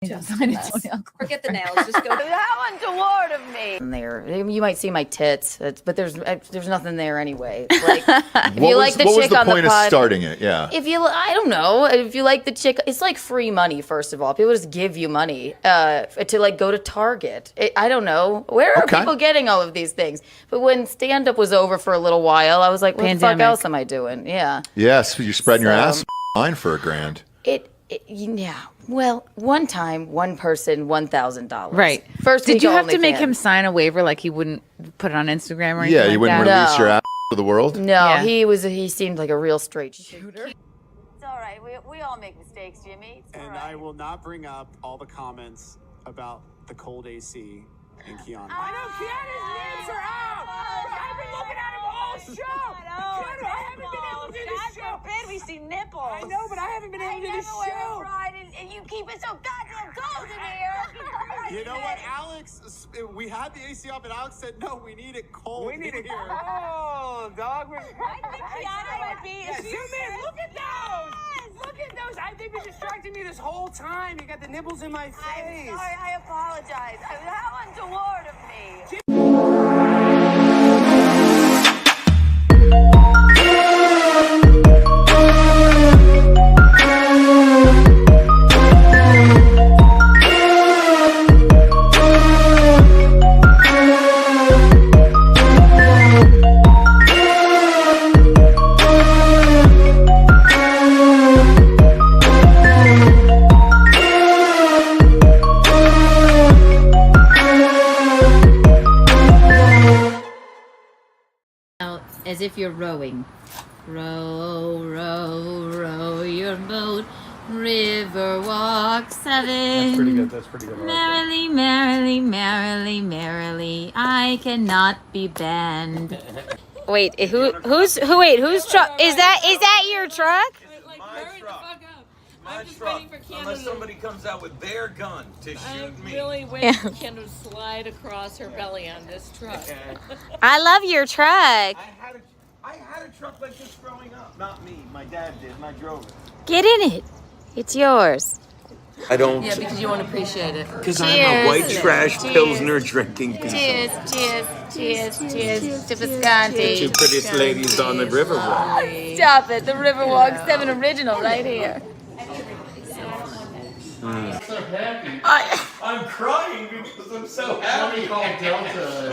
Just forget the nails. Just go. How untoward of me. There, you might see my tits, but there's nothing there anyway. Like, if you like the chick on the pod, what was the point of starting it? Yeah. I don't know. If you like the chick, it's like free money. First of all, people just give you money to like go to Target. I don't know where are people getting all of these things. But when stand up was over for a little while, I was like, what the fuck else am I doing? Yeah. Yes, you're spreading your ass line for $1,000. Yeah. Well, one time, one person, $1,000. Right. First, did you have to make him sign a waiver like he wouldn't put it on Instagram or anything? Yeah, you wouldn't release your ass to the world. No, he seemed like a real straight shooter. It's all right. We all make mistakes, Jimmy. It's all right. I will not bring up all the comments about the cold AC and Keanu. I know Keanu's names are out. I've been looking at him all show. Keanu, I haven't been able to do this show. We see nipples. I know, but I haven't been able to do this show. And you keep it so goddamn cold in here. You know what, Alex? We had the AC up, and Alex said, "No, we need it cold." We need it cold, dog. I think Keanu might be. Yeah, zoom in. Look at those. Look at those. I think you distracted me this whole time. You got the nipples in my face. I'm sorry. I apologize. How untoward of me. As if you're rowing. Row, row, row your boat. River walk 7. That's pretty good. Merrily, merrily, merrily, merrily, I cannot be banned. Wait, whose truck? Is that your truck? My truck. I'm just waiting for Keanu. Unless somebody comes out with their gun to shoot me. I'm really waiting for Keanu to slide across her belly on this truck. I love your truck. I had a truck like this growing up. Not me. My dad did, and I drove it. Get in it. It's yours. I don't. Yeah, because you won't appreciate it. Because I'm a white trash Pilsner drinking piece. Cheers to Bisconte. Two prettiest ladies on the Riverwalk. Stop it. The Riverwalk 7 original right here. I'm so happy. I'm crying because I'm so happy. Let me call Delta.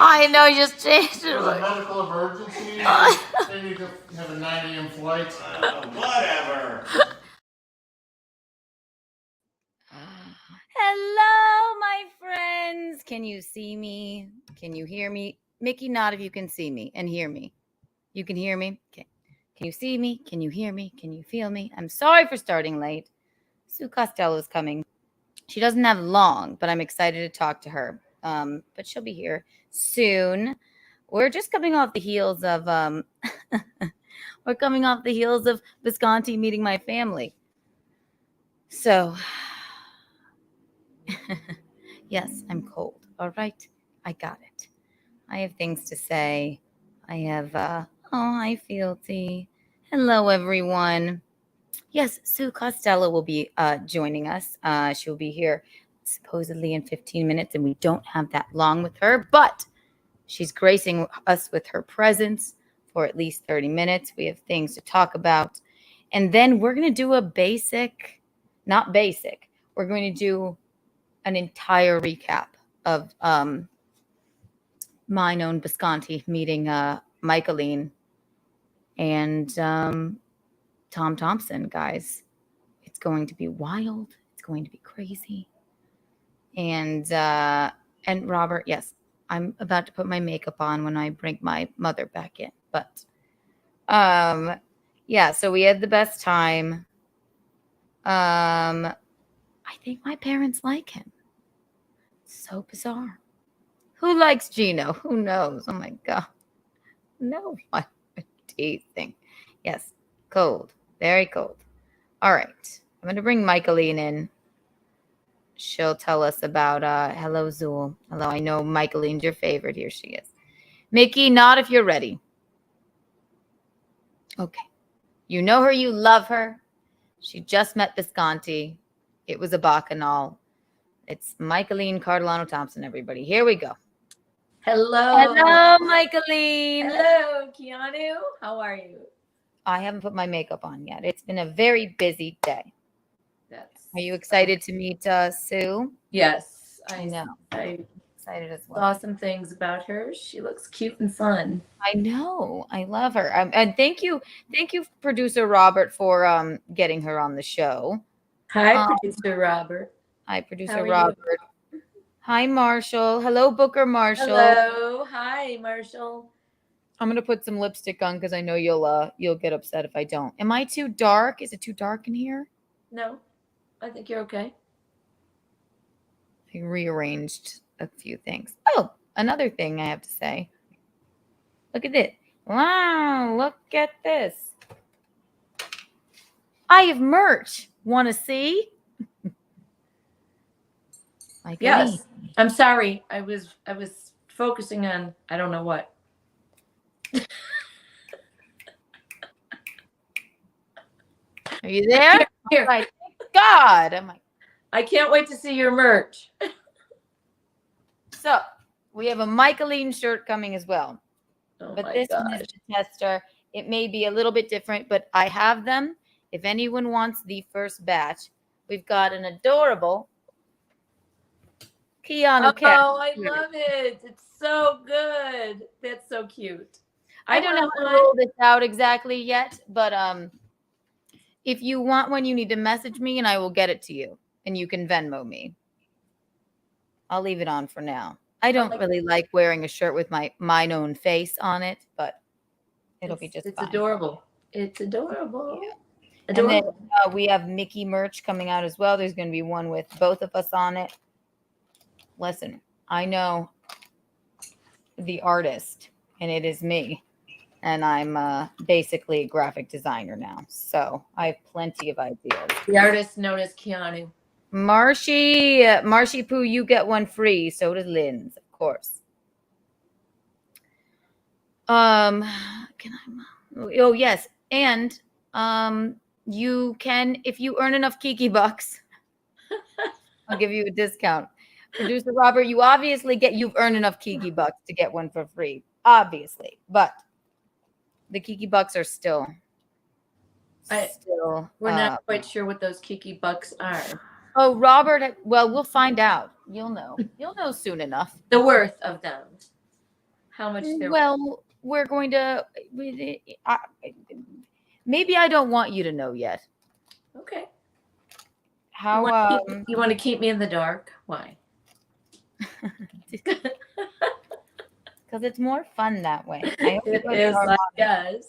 I know, you just changed it. There's a medical emergency. They need to have a 9 a.m. flight. Whatever. Hello, my friends. Can you see me? Can you hear me? Mickey, nod if you can see me and hear me. You can hear me? Okay. Can you see me? Can you hear me? Can you feel me? I'm sorry for starting late. Sue Costello is coming. She doesn't have long, but I'm excited to talk to her. But she'll be here soon. We're just coming off the heels of Bisconte meeting my family. So yes, I'm cold. All right. I got it. I have things to say. I have hi Fealty. Hello everyone. Yes, Sue Costello will be joining us. She'll be here supposedly in 15 minutes, and we don't have that long with her, but she's gracing us with her presence for at least 30 minutes. We have things to talk about. And then we're going to do we're going to do an entire recap of mine own Bisconte meeting Michaeline and Tom Thompson, guys. It's going to be wild. It's going to be crazy. And Robert, yes, I'm about to put my makeup on when I bring my mother back in. But yeah, so we had the best time. I think my parents like him. So bizarre. Who likes Geno? Who knows? Oh my God. No one. Teasing. Yes, cold. Very cold. All right. I'm going to bring Michaeline in. She'll tell us about, hello, Zool. Hello, I know Michaeline's your favorite. Here she is. Mickey, nod if you're ready. Okay. You know her, you love her. She just met Bisconte. It was a bacchanal. It's Michaeline Cardilano-Thompson, everybody. Here we go. Hello. Hello, Michaeline. Hello, Keanu. How are you? I haven't put my makeup on yet. It's been a very busy day. Are you excited to meet Sue? Yes. I know. I'm excited as well. Saw some things about her. She looks cute and fun. I know. I love her. And thank you, producer Robert, for getting her on the show. Hi, producer Robert. Hi, producer Robert. You? Hi, Marshall. Hello, Booker Marshall. Hello. Hi, Marshall. I'm gonna put some lipstick on because I know you'll get upset if I don't. Am I too dark? Is it too dark in here? No, I think you're okay. I rearranged a few things. Oh, another thing I have to say. Look at this. Wow, look at this. I have merch. Want to see? Yes. I'm sorry. I was focusing on I don't know what. Are you there? Here. Right. Thank God. I can't wait to see your merch. So we have a Michaeline shirt coming as well. Oh but my this gosh. one is the tester. It may be a little bit different, but I have them. If anyone wants the first batch, we've got an adorable Keanu cat. Oh, I love it. It's so good. That's so cute. I don't know how to roll this out exactly yet, but if you want one, you need to message me and I will get it to you. And you can Venmo me. I'll leave it on for now. I don't really like wearing a shirt with mine own face on it, but it'll be just fine. It's adorable. It's adorable. Yeah. Adorable. And then we have Mickey merch coming out as well. There's going to be one with both of us on it. Listen, I know the artist, and it is me. And I'm basically a graphic designer now. So I have plenty of ideas. The artist known as Keanu. Marshy Poo, you get one free. So does Lynn's, of course. Can I? Oh, yes. And you can, if you earn enough Kiki bucks, I'll give you a discount. Producer Robert, you've earned enough Kiki bucks to get one for free, obviously. But the Kiki bucks are still. We're not quite sure what those Kiki bucks are. Oh, Robert. Well, we'll find out. You'll know. You'll know soon enough. The worth of them. How much they're worth. We're going to. Maybe I don't want you to know yet. Okay. How? You want to keep me in the dark? Why? Because it's more fun that way. I hope it is, I guess.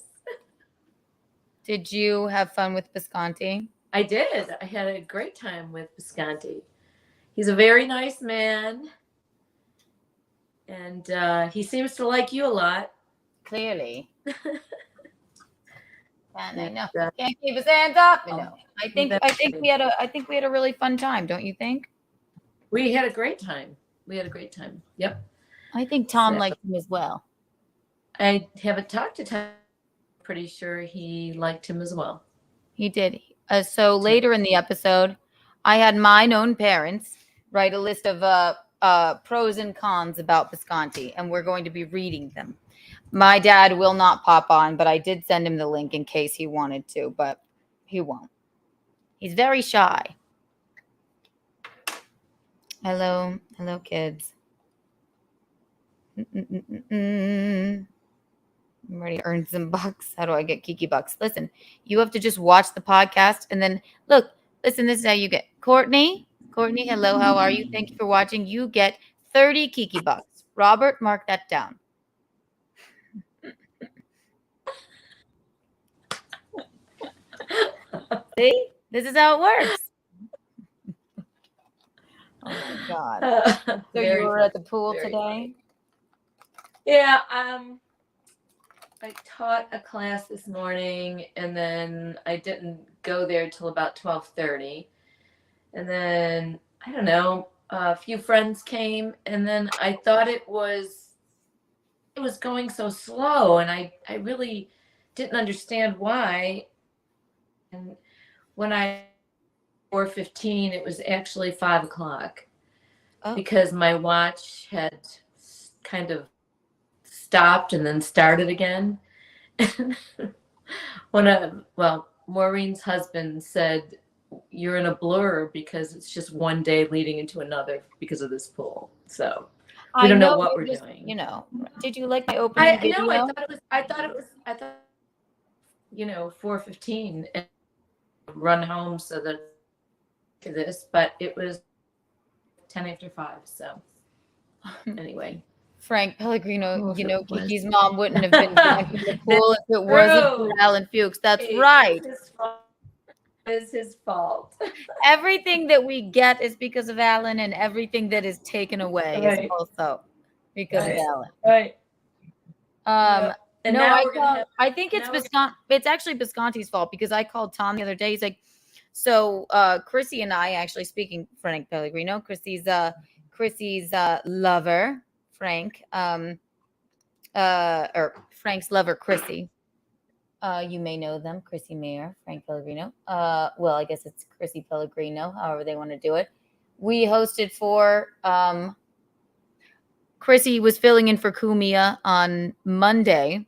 Did you have fun with Bisconte? I did. I had a great time with Bisconte. He's a very nice man. And he seems to like you a lot. Clearly. And I know. Can't keep his hands off. No. I think we had a really fun time, don't you think? We had a great time. Yep. I think Tom liked him as well. I haven't talked to Tom. Pretty sure he liked him as well. He did. So later in the episode, I had mine own parents write a list of pros and cons about Bisconte, and we're going to be reading them. My dad will not pop on, but I did send him the link in case he wanted to, but he won't. He's very shy. Hello, kids. I'm ready to earn some bucks. How do I get Kiki bucks? Listen, you have to just watch the podcast and then listen, this is how you get Courtney, hello, how are you? Thank you for watching. You get 30 Kiki bucks. Robert, mark that down. See? This is how it works. Oh my God. So you were at the pool today? Funny. Yeah, I taught a class this morning and then I didn't go there till about 12:30. And then, I don't know, a few friends came and then I thought it was going so slow and I really didn't understand why. And when I 4:15, it was actually 5 o'clock because my watch had kind of stopped and then started again. Maureen's husband said, "You're in a blur because it's just one day leading into another because of this pool." So we don't know what we're doing. You know, did you like my opening video? No, I thought it was 4:15 and run home so that to this, but it was 10 after 5. So anyway. Frank Pellegrino, Kiki's mom wouldn't have been back in the pool if it wasn't for Alan Fuchs. That's right. It's his fault. Everything that we get is because of Alan, and everything that is taken away is also because of Alan. Right. And no, I think it's Bisconte. It's actually Bisconte's fault because I called Tom the other day. He's like, so Chrissy and I actually speaking Frank Pellegrino, Chrissy's lover, Frank, or Frank's lover, Chrissy. You may know them, Chrissie Mayr, Frank Pellegrino. Well, I guess it's Chrissy Pellegrino, however they want to do it. We hosted for Chrissy was filling in for Kumia on Monday,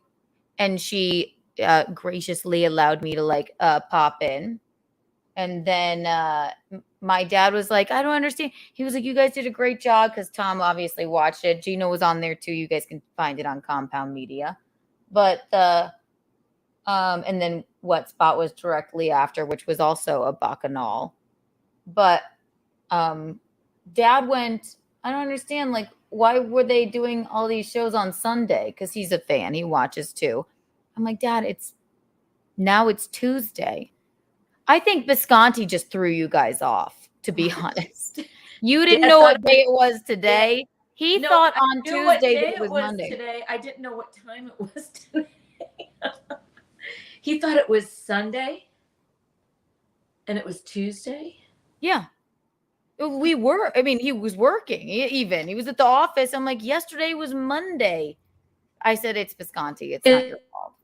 and she graciously allowed me to pop in. And then my dad was like, I don't understand. He was like, you guys did a great job, because Tom obviously watched it. Geno was on there too. You guys can find it on Compound Media. But and then What Spot was directly after, which was also a bacchanal. But Dad went, I don't understand, why were they doing all these shows on Sunday? Because he's a fan. He watches too. I'm like, Dad, it's Tuesday. I think Bisconte just threw you guys off, to be honest. You didn't know what day it was today. He thought on Tuesday that it was Monday. Today. I didn't know what time it was today. He thought it was Sunday and it was Tuesday? Yeah. He was working. He was at the office. I'm like, yesterday was Monday. I said, it's Bisconte. It's not your fault.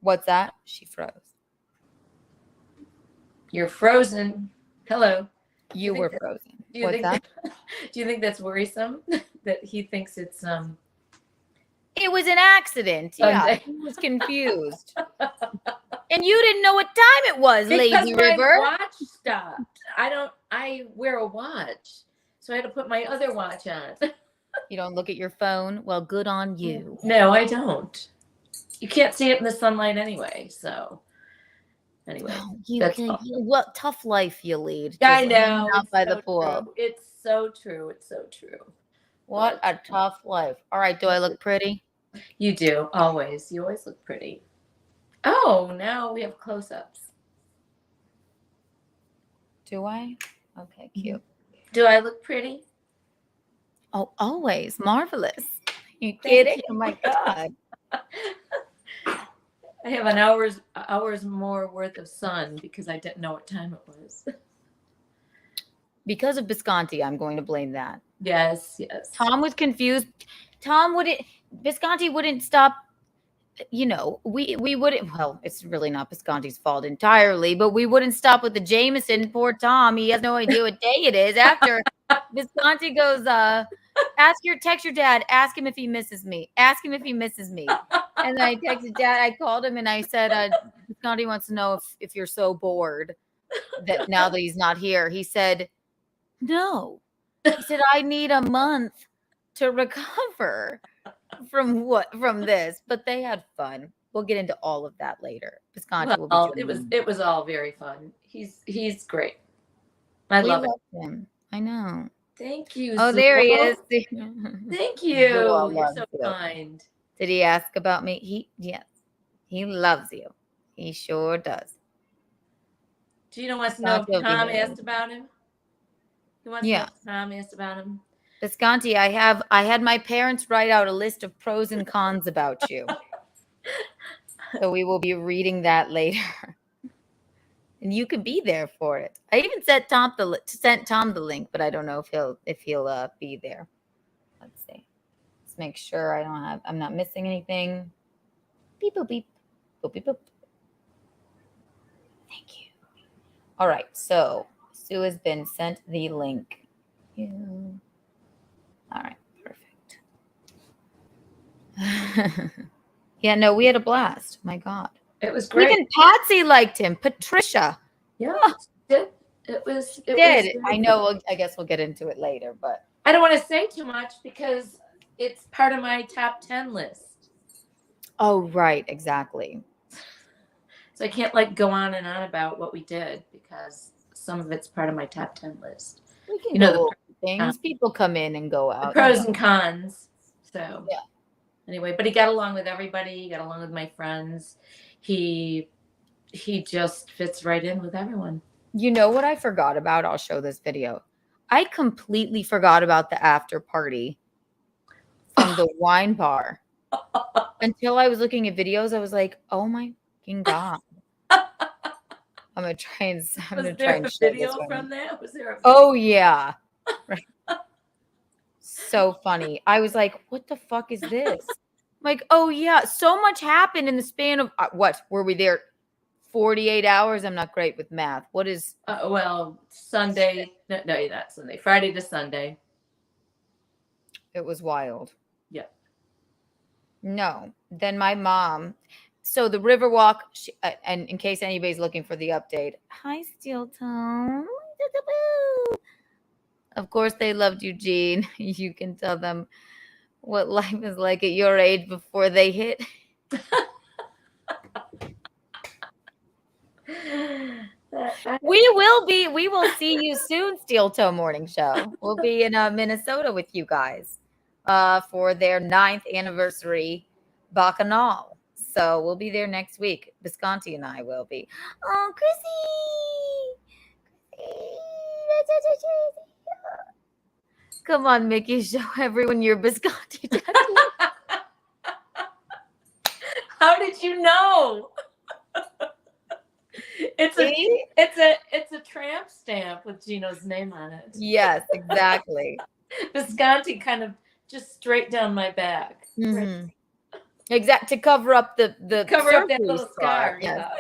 What's that? She froze. You're frozen. Hello. You were frozen. What's that? Do you think that's worrisome? That he thinks it's It was an accident. Yeah, he was confused. And you didn't know what time it was, Lazy River. My watch stopped. I wear a watch. So I had to put my other watch on. You don't look at your phone? Well, good on you. No, I don't. You can't see it in the sunlight anyway, so anyway. What tough life you lead. I know. Out by the pool. True. It's so true. It's so true. What a tough life. All right, do I look pretty? You do, always. You always look pretty. Oh, now we have close-ups. Do I? Okay, cute. Do I look pretty? Oh, always. Marvelous. You kidding? Oh my God. I have an hours more worth of sun because I didn't know what time it was. Because of Bisconte, I'm going to blame that. Yes. Tom was confused. Bisconte wouldn't stop. We wouldn't. Well, it's really not Bisconte's fault entirely, but we wouldn't stop with the Jameson. Poor Tom. He has no idea what day it is. After Bisconte goes, text your dad. Ask him if he misses me. Ask him if he misses me. And I texted Dad. I called him and I said, Bisconte wants to know if you're so bored that now that he's not here. He said, no. He said, I need a month to recover from this. But they had fun. We'll get into all of that later. Bisconte will be it was all very fun. He's great. I love him. I know. Thank you. Oh, there he is. Thank you. You're so kind. Did he ask about me? Yes. He loves you. He sure does. Geno wants to know if Tom asked about him. He wants to know if Tom asked about him. Bisconte, I had my parents write out a list of pros and cons about you. So we will be reading that later. And you can be there for it. I even sent Tom the link, but I don't know if he'll be there. Let's see. Let's make sure I'm not missing anything. Beep boop beep. Boop beep boop. Thank you. All right. So Sue has been sent the link. Yeah. All right. Perfect. Yeah, no, we had a blast. My God. It was great. Even Patsy liked him. Patricia. Yeah. It was. I know. I guess we'll get into it later, but I don't want to say too much because it's part of my top 10 list. oh, right, exactly. So I can't like go on and on about what we did because some of it's part of my top 10 list. We can You know, go over things. People come in and go out. The pros and cons. So yeah. Anyway, but he got along with everybody. He got along with my friends. He just fits right in with everyone. You know what I forgot about? I'll show this video. I completely forgot about the after party from the wine bar. Until I was looking at videos, I was like, oh my fucking God. I'm gonna try and Was there a video from that? Was there a video? Oh yeah. Right. So funny. I was like, what the fuck is this? Like, oh yeah, so much happened in the span of what? Were we there 48 hours? I'm not great with math. What is Sunday? No, not Sunday. Friday to Sunday. It was wild. Yeah. No. Then my mom. So the Riverwalk, and in case anybody's looking for the update, hi, Steel Tone. Of course, they loved Eugene. You can tell them what life is like at your age before they hit. We will see you soon, Steel Toe Morning Show. We'll be in Minnesota with you guys for their 9th anniversary bacchanal. So we'll be there next week. Bisconte and I will be. Oh, Chrissie! Come on, Mickey, show everyone your Bisconte tattoo. How did you know? It's a tramp stamp with Geno's name on it. Yes, exactly. Visconti kind of just straight down my back. Mm-hmm. Exact to cover up the cover up that little scar. Yes.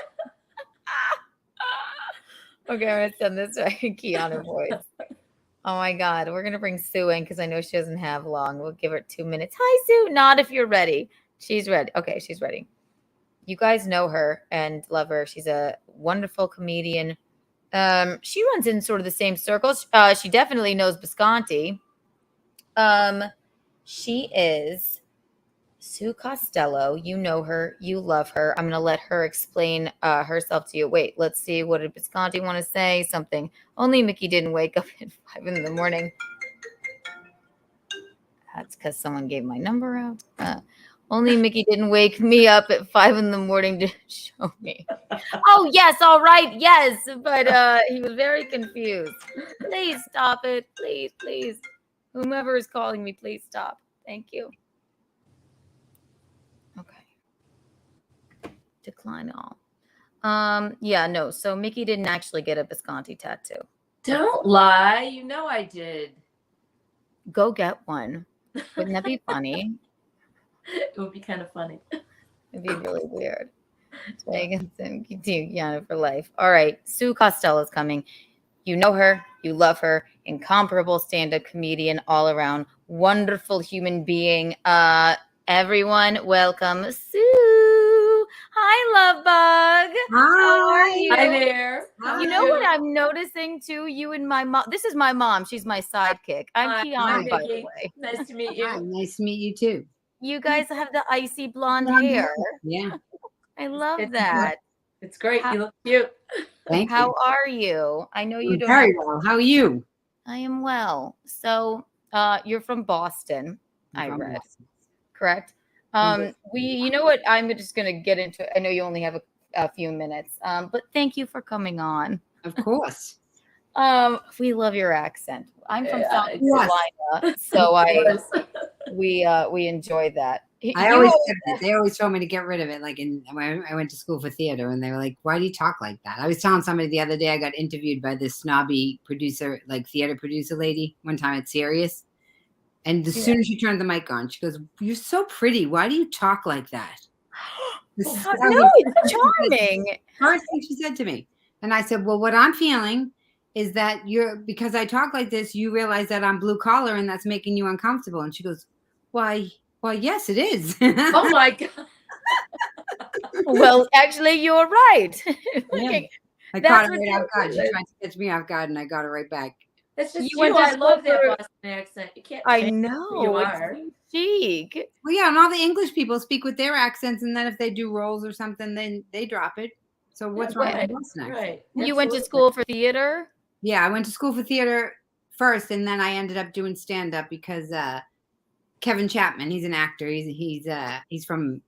Yeah. Okay, I'm gonna send this right Keanu voice. Oh my God, we're gonna bring Sue in because I know she doesn't have long. We'll give her 2 minutes. Hi, Sue. Not if you're ready. She's ready. Okay, she's ready. You guys know her and love her. She's a wonderful comedian. She runs in sort of the same circles. She definitely knows Bisconte. She is Sue Costello. You know her. You love her. I'm going to let her explain herself to you. Wait, let's see. What did Bisconte want to say? Something. Only Mickey didn't wake up at 5 in the morning. That's because someone gave my number out. Only Mickey didn't wake me up at 5 in the morning to show me. Oh, yes. All right. Yes. But he was very confused. Please stop it. Please, please. Whomever is calling me, please stop. Thank you. Okay. Decline all. Yeah, no. So Mickey didn't actually get a Bisconte tattoo. Don't lie. You know I did. Go get one. Wouldn't that be funny? It would be kind of funny. It'd be really weird. Megan and Keanu for life. All right. Sue Costello is coming. You know her. You love her. Incomparable stand-up comedian all around. Wonderful human being. Everyone, welcome Sue. Hi, Love Bug. Hi. How are you? Hi there. You know what I'm noticing too? You and my mom. This is my mom. She's my sidekick. I'm Keanu, by the way. Nice to meet you. Hi, nice to meet you too. You guys have the icy blonde hair. Yeah. I love that. It's great. You look cute. Thank you. How are you? I know you don't. Very well. How are you? I am well. So you're from Boston, I read. Boston. Correct? You know what? I'm just gonna get into it. I know you only have a few minutes. But thank you for coming on. Of course. We love your accent. I'm from Yeah, South yes. Carolina, so we enjoy that. I always they always told me to get rid of it. Like when I went to school for theater, and they were like, "Why do you talk like that?" I was telling somebody the other day I got interviewed by this snobby producer, like theater producer lady, one time at Sirius, and as soon as she turned the mic on, she goes, "You're so pretty. Why do you talk like that?" No, it's charming. First thing she said to me. And I said, well, what I'm feeling is that because I talk like this, you realize that I'm blue collar and that's making you uncomfortable. And she goes, why, yes, it is. Oh my God. Well, actually, you're right. Yeah. I That's caught her what right off guard. She you- tried to catch me off guard and I got her right back. That's just You you. went to I love school that for- Boston accent. You can't I change who you know. are. It's chic. Well, yeah, and all the English people speak with their accents, and then if they do roles or something, then they drop it. So what's wrong with the Boston accent? Right. You went to Absolutely. school for theater? Yeah, I went to school for theater first, and then I ended up doing stand up because Kevin Chapman, he's an actor. He's from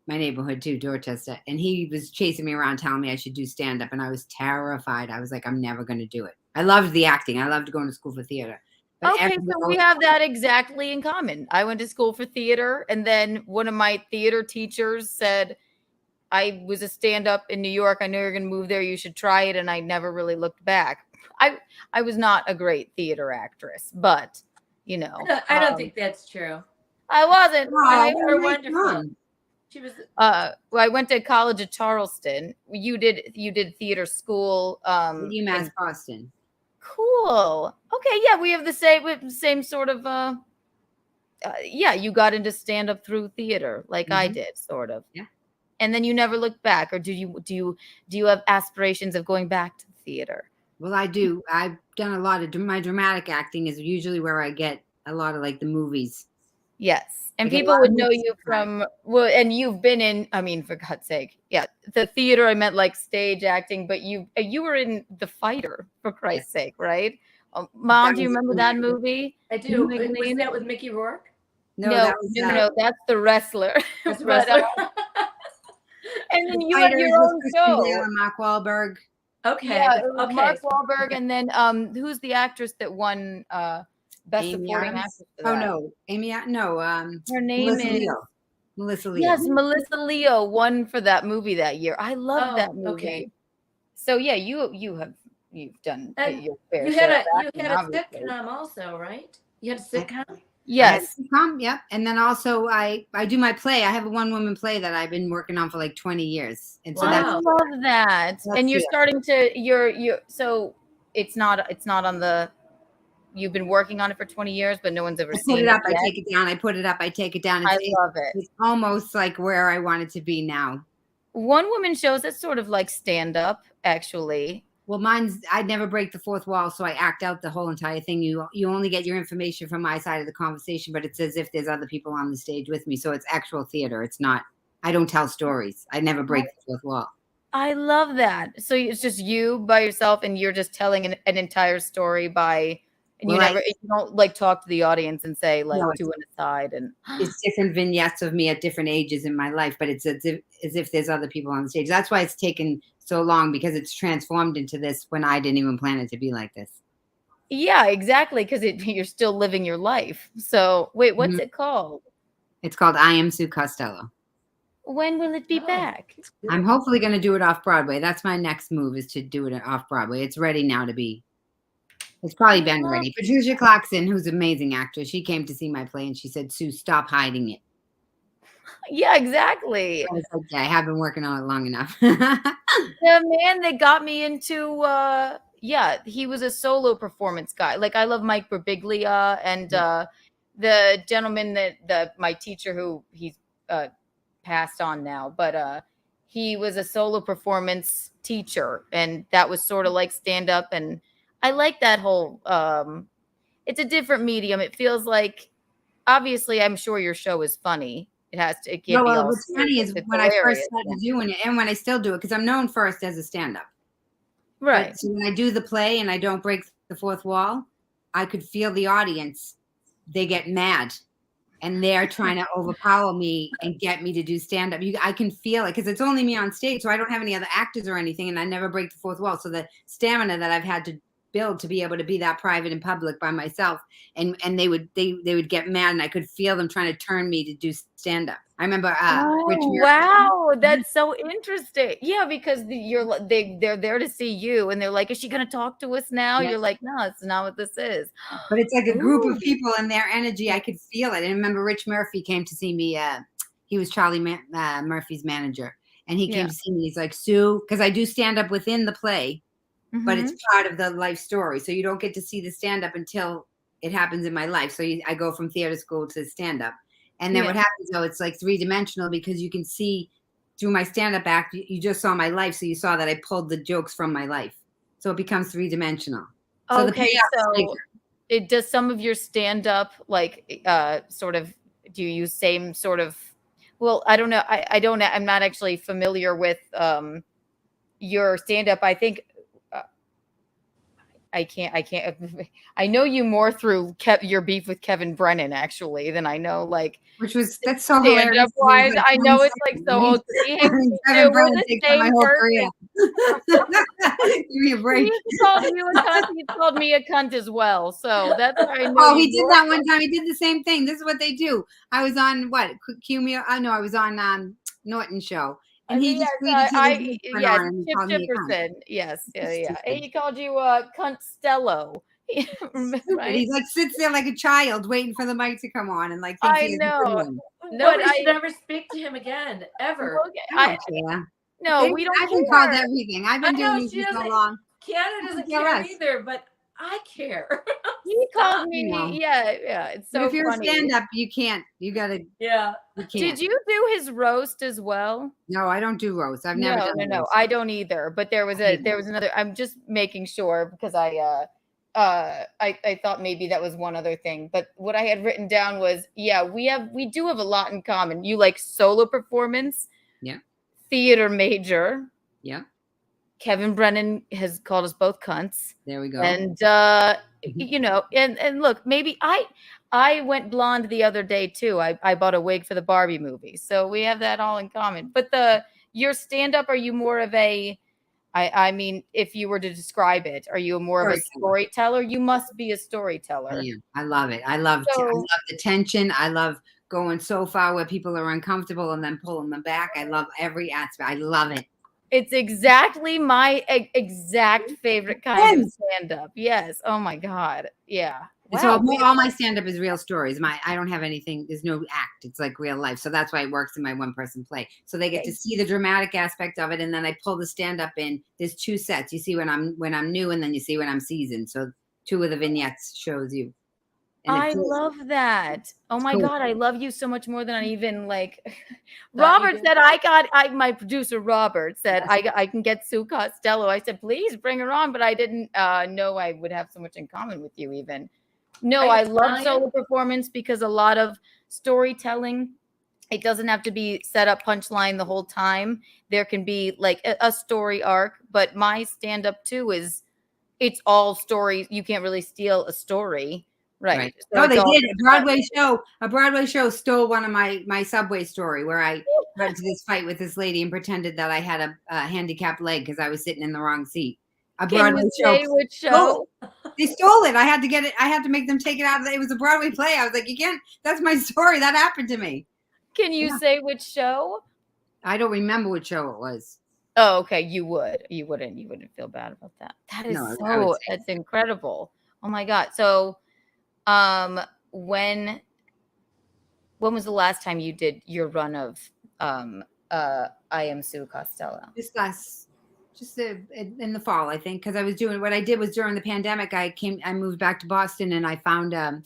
my neighborhood too, Dorchester, and he was chasing me around, telling me I should do stand up, and I was terrified. I was like, I'm never going to do it. I loved the acting. I loved going to school for theater. But Okay, so we have that exactly in common. I went to school for theater, and then one of my theater teachers said, I was a stand-up in New York. I know you're going to move there. You should try it. And I never really looked back. I was not a great theater actress, but, you know. I don't think that's true. I wasn't. Oh, You're wonderful. She was. Well, I went to college at Charleston. You did theater school. UMass Boston. Cool. Okay, yeah, we have the same sort of yeah, you got into stand up through theater like I did, sort of. Yeah. And then you never looked back, or do you have aspirations of going back to theater? Well, I do. I've done a lot of my dramatic acting is usually where I get a lot of like the movies. Yes. And I get a people lot would of know movies you from, well, and you've been in, I mean, for God's sake, yeah, the theater, I meant like stage acting, but you were in The Fighter, for Christ's sake, right? Mom, do you remember that movie? I do. Like, Was that with Mickey Rourke? No, no, that's The Wrestler. That's But, Wrestler. The and then you have Fighters your with own Christian show. Bale and Mark Wahlberg. Okay. Yeah, it was Okay. Mark Wahlberg, and then who's the actress that won Best Amy Supporting Adams? Actress? For Oh that? no, Amy. No, Her name Melissa is Leo. Melissa Leo. Yes, Melissa Leo won for that movie that year. I love that movie. Okay. So yeah, you've done And your fair You share had of a acting, obviously. sitcom also, right? You had a sitcom. Yes. Yep. And then also I do my play. I have a one-woman play that I've been working on for like 20 years. And so I that's love that. And you're it. starting to you're so it's not on the you've been working on it for 20 years, but no one's ever I seen put it up, I yet. take it down. I put it up, I take it down. I love it. It's almost like where I want it to be now. One woman shows that's sort of like stand up, actually. Well, I never break the fourth wall, so I act out the whole entire thing. You only get your information from my side of the conversation, but it's as if there's other people on the stage with me. So it's actual theater. It's not. I don't tell stories. I never break the fourth wall. I love that. So it's just you by yourself, and you're just telling an entire story by. And you don't like talk to the audience and say like No, do an aside and it's different vignettes of me at different ages in my life, but it's as if there's other people on the stage. That's why it's taken so long, because it's transformed into this when I didn't even plan it to be like this. yeah, exactly, because you're still living your life. So wait, what's it called? It's called I Am Sue Costello. When will it be back? I'm hopefully going to do it off Broadway. That's my next move, is to do it off Broadway. It's ready now to be. It's probably been ready. Patricia Clarkson, who's an amazing actress, she came to see my play and she said, Sue, stop hiding it. Yeah, exactly. I was like, yeah, I have been working on it long enough. The man that got me into yeah, he was a solo performance guy. Like I love Mike Birbiglia and the gentleman that my teacher, who he's passed on now, but he was a solo performance teacher, and that was sort of like stand up. And I like that whole it's a different medium. It feels like, obviously, I'm sure your show is funny. It has to. It can't be all what's funny is when I first started doing it, and when I still do it, because I'm known first as a stand-up. Right. But so when I do the play and I don't break the fourth wall, I could feel the audience. They get mad, and they're trying to overpower me and get me to do stand-up. I can feel it because it's only me on stage, so I don't have any other actors or anything, and I never break the fourth wall. So the stamina that I've had to build to be able to be that private in public by myself, and they would get mad, and I could feel them trying to turn me to do stand-up. I remember Rich Murphy. Wow, that's so interesting. Yeah, because they're there to see you, and they're like, is she gonna talk to us now? Yeah. You're like, no, it's not what this is. But it's like a group of people and their energy. I could feel it. And I remember Rich Murphy came to see me. He was Charlie Murphy's manager. And he came to see me. He's like, Sue, because I do stand up within the play, but it's part of the life story. So you don't get to see the stand up until it happens in my life. So I go from theater school to stand up. And then what happens though, it's like 3-dimensional because you can see through my stand up act, you just saw my life. So you saw that I pulled the jokes from my life. So it becomes 3-dimensional. So okay. So it does some of your stand up like sort of, do you use same sort of, well, I don't know. I'm not actually familiar with your stand up. I think I can't. I know you more through your beef with Kevin Brennan actually than I know that's so hilarious. Wise, I know it's like so old. Kevin Brennan takes up my whole career. Give me a break. He called you a cunt. He called me a cunt as well. So that's why I know. Oh, he did that one time. He did the same thing. This is what they do. I was on what? Keanu? I know I was on Norton show. And he just Chipperson. Yes, yeah. And he called you Costello. Right? He like sits there like a child waiting for the mic to come on and like I know. Nobody should ever speak to him again, ever. No, we don't. I've been called everything. I've been doing this for so long. Keanu doesn't care either, but I care. He called me. Yeah. It's so. But if you're funny. a stand-up, you can't. You gotta. Yeah. You can't. Did you do his roast as well? No, I don't do roast. I've never done. No, I don't either. But there was another. I'm just making sure because I thought maybe that was one other thing. But what I had written down was, we do have a lot in common. You like solo performance. Yeah. Theater major. Yeah. Kevin Brennan has called us both cunts. There we go. And and look, maybe I went blonde the other day too. I bought a wig for the Barbie movie. So we have that all in common. But your stand-up, are you more of a I mean, if you were to describe it, are you more of a storyteller? You must be a storyteller. Yeah, I love it. I love the tension. I love going so far where people are uncomfortable and then pulling them back. I love every aspect. I love it. It's exactly my exact favorite kind of stand-up. Yes. Oh my God. Yeah. Wow. So all my stand-up is real stories. I don't have anything. There's no act. It's like real life. So that's why it works in my one-person play. So they get to see the dramatic aspect of it, and then I pull the stand-up in. There's 2 sets. You see when I'm new, and then you see when I'm seasoned. So 2 of the vignettes shows you. I love that. Oh my God, I love you so much more than I even like. Robert said my producer Robert said I can get Sue Costello. I said please bring her on, but I didn't know I would have so much in common with you even. No, I love solo performance because a lot of storytelling, it doesn't have to be set up punchline the whole time. There can be like a story arc, but my stand-up too it's all stories. You can't really steal a story. Right. So they did a Broadway show stole one of my subway story where I went to this fight with this lady and pretended that I had a handicapped leg because I was sitting in the wrong seat. Broadway show. Which show? They stole it. I had to get it. I had to make them take it out. It was a Broadway play. I was like, you can't. That's my story. That happened to me. Can you say which show? I don't remember which show it was. Oh, okay. You wouldn't feel bad about that. That is that's incredible. Oh my God. So when was the last time you did your run of I Am Sue Costello? Just in the fall, I think, because I was doing what I did was during the pandemic. I moved back to Boston and I found an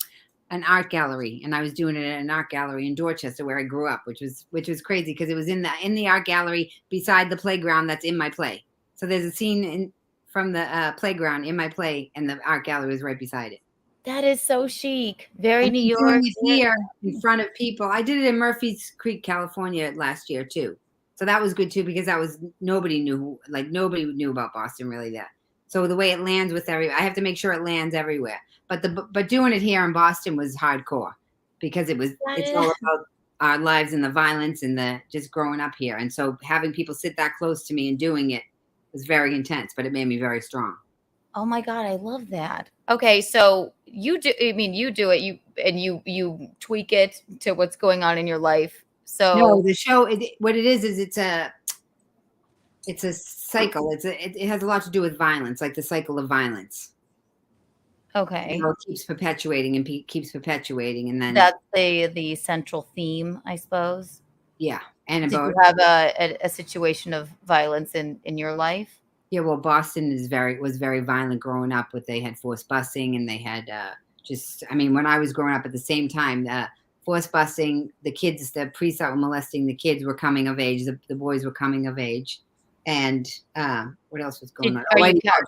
art gallery, and I was doing it at an art gallery in Dorchester where I grew up, which was crazy because it was in the art gallery beside the playground that's in my play. So there's a scene from the playground in my play, and the art gallery was right beside it. That is so chic. Very New York. Doing it here in front of people. I did it in Murphy's Creek, California last year too. So that was good too because nobody knew about Boston really that. So the way it lands with I have to make sure it lands everywhere. But doing it here in Boston was hardcore because it's all about our lives and the violence and the just growing up here. And so having people sit that close to me and doing it was very intense, but it made me very strong. Oh my God, I love that. Okay, so you do it, you tweak it to what's going on in your life. So no, the show, what it is it's a cycle. It has a lot to do with violence, like the cycle of violence. Okay. It keeps perpetuating and keeps perpetuating, and then that's the central theme, I suppose. Yeah, And Did about you have a situation of violence in your life? yeah, well, Boston was very violent growing up. But they had forced busing, and they had when I was growing up at the same time, forced busing, the priests that were molesting the kids were coming of age. The boys were coming of age, and what else was going on?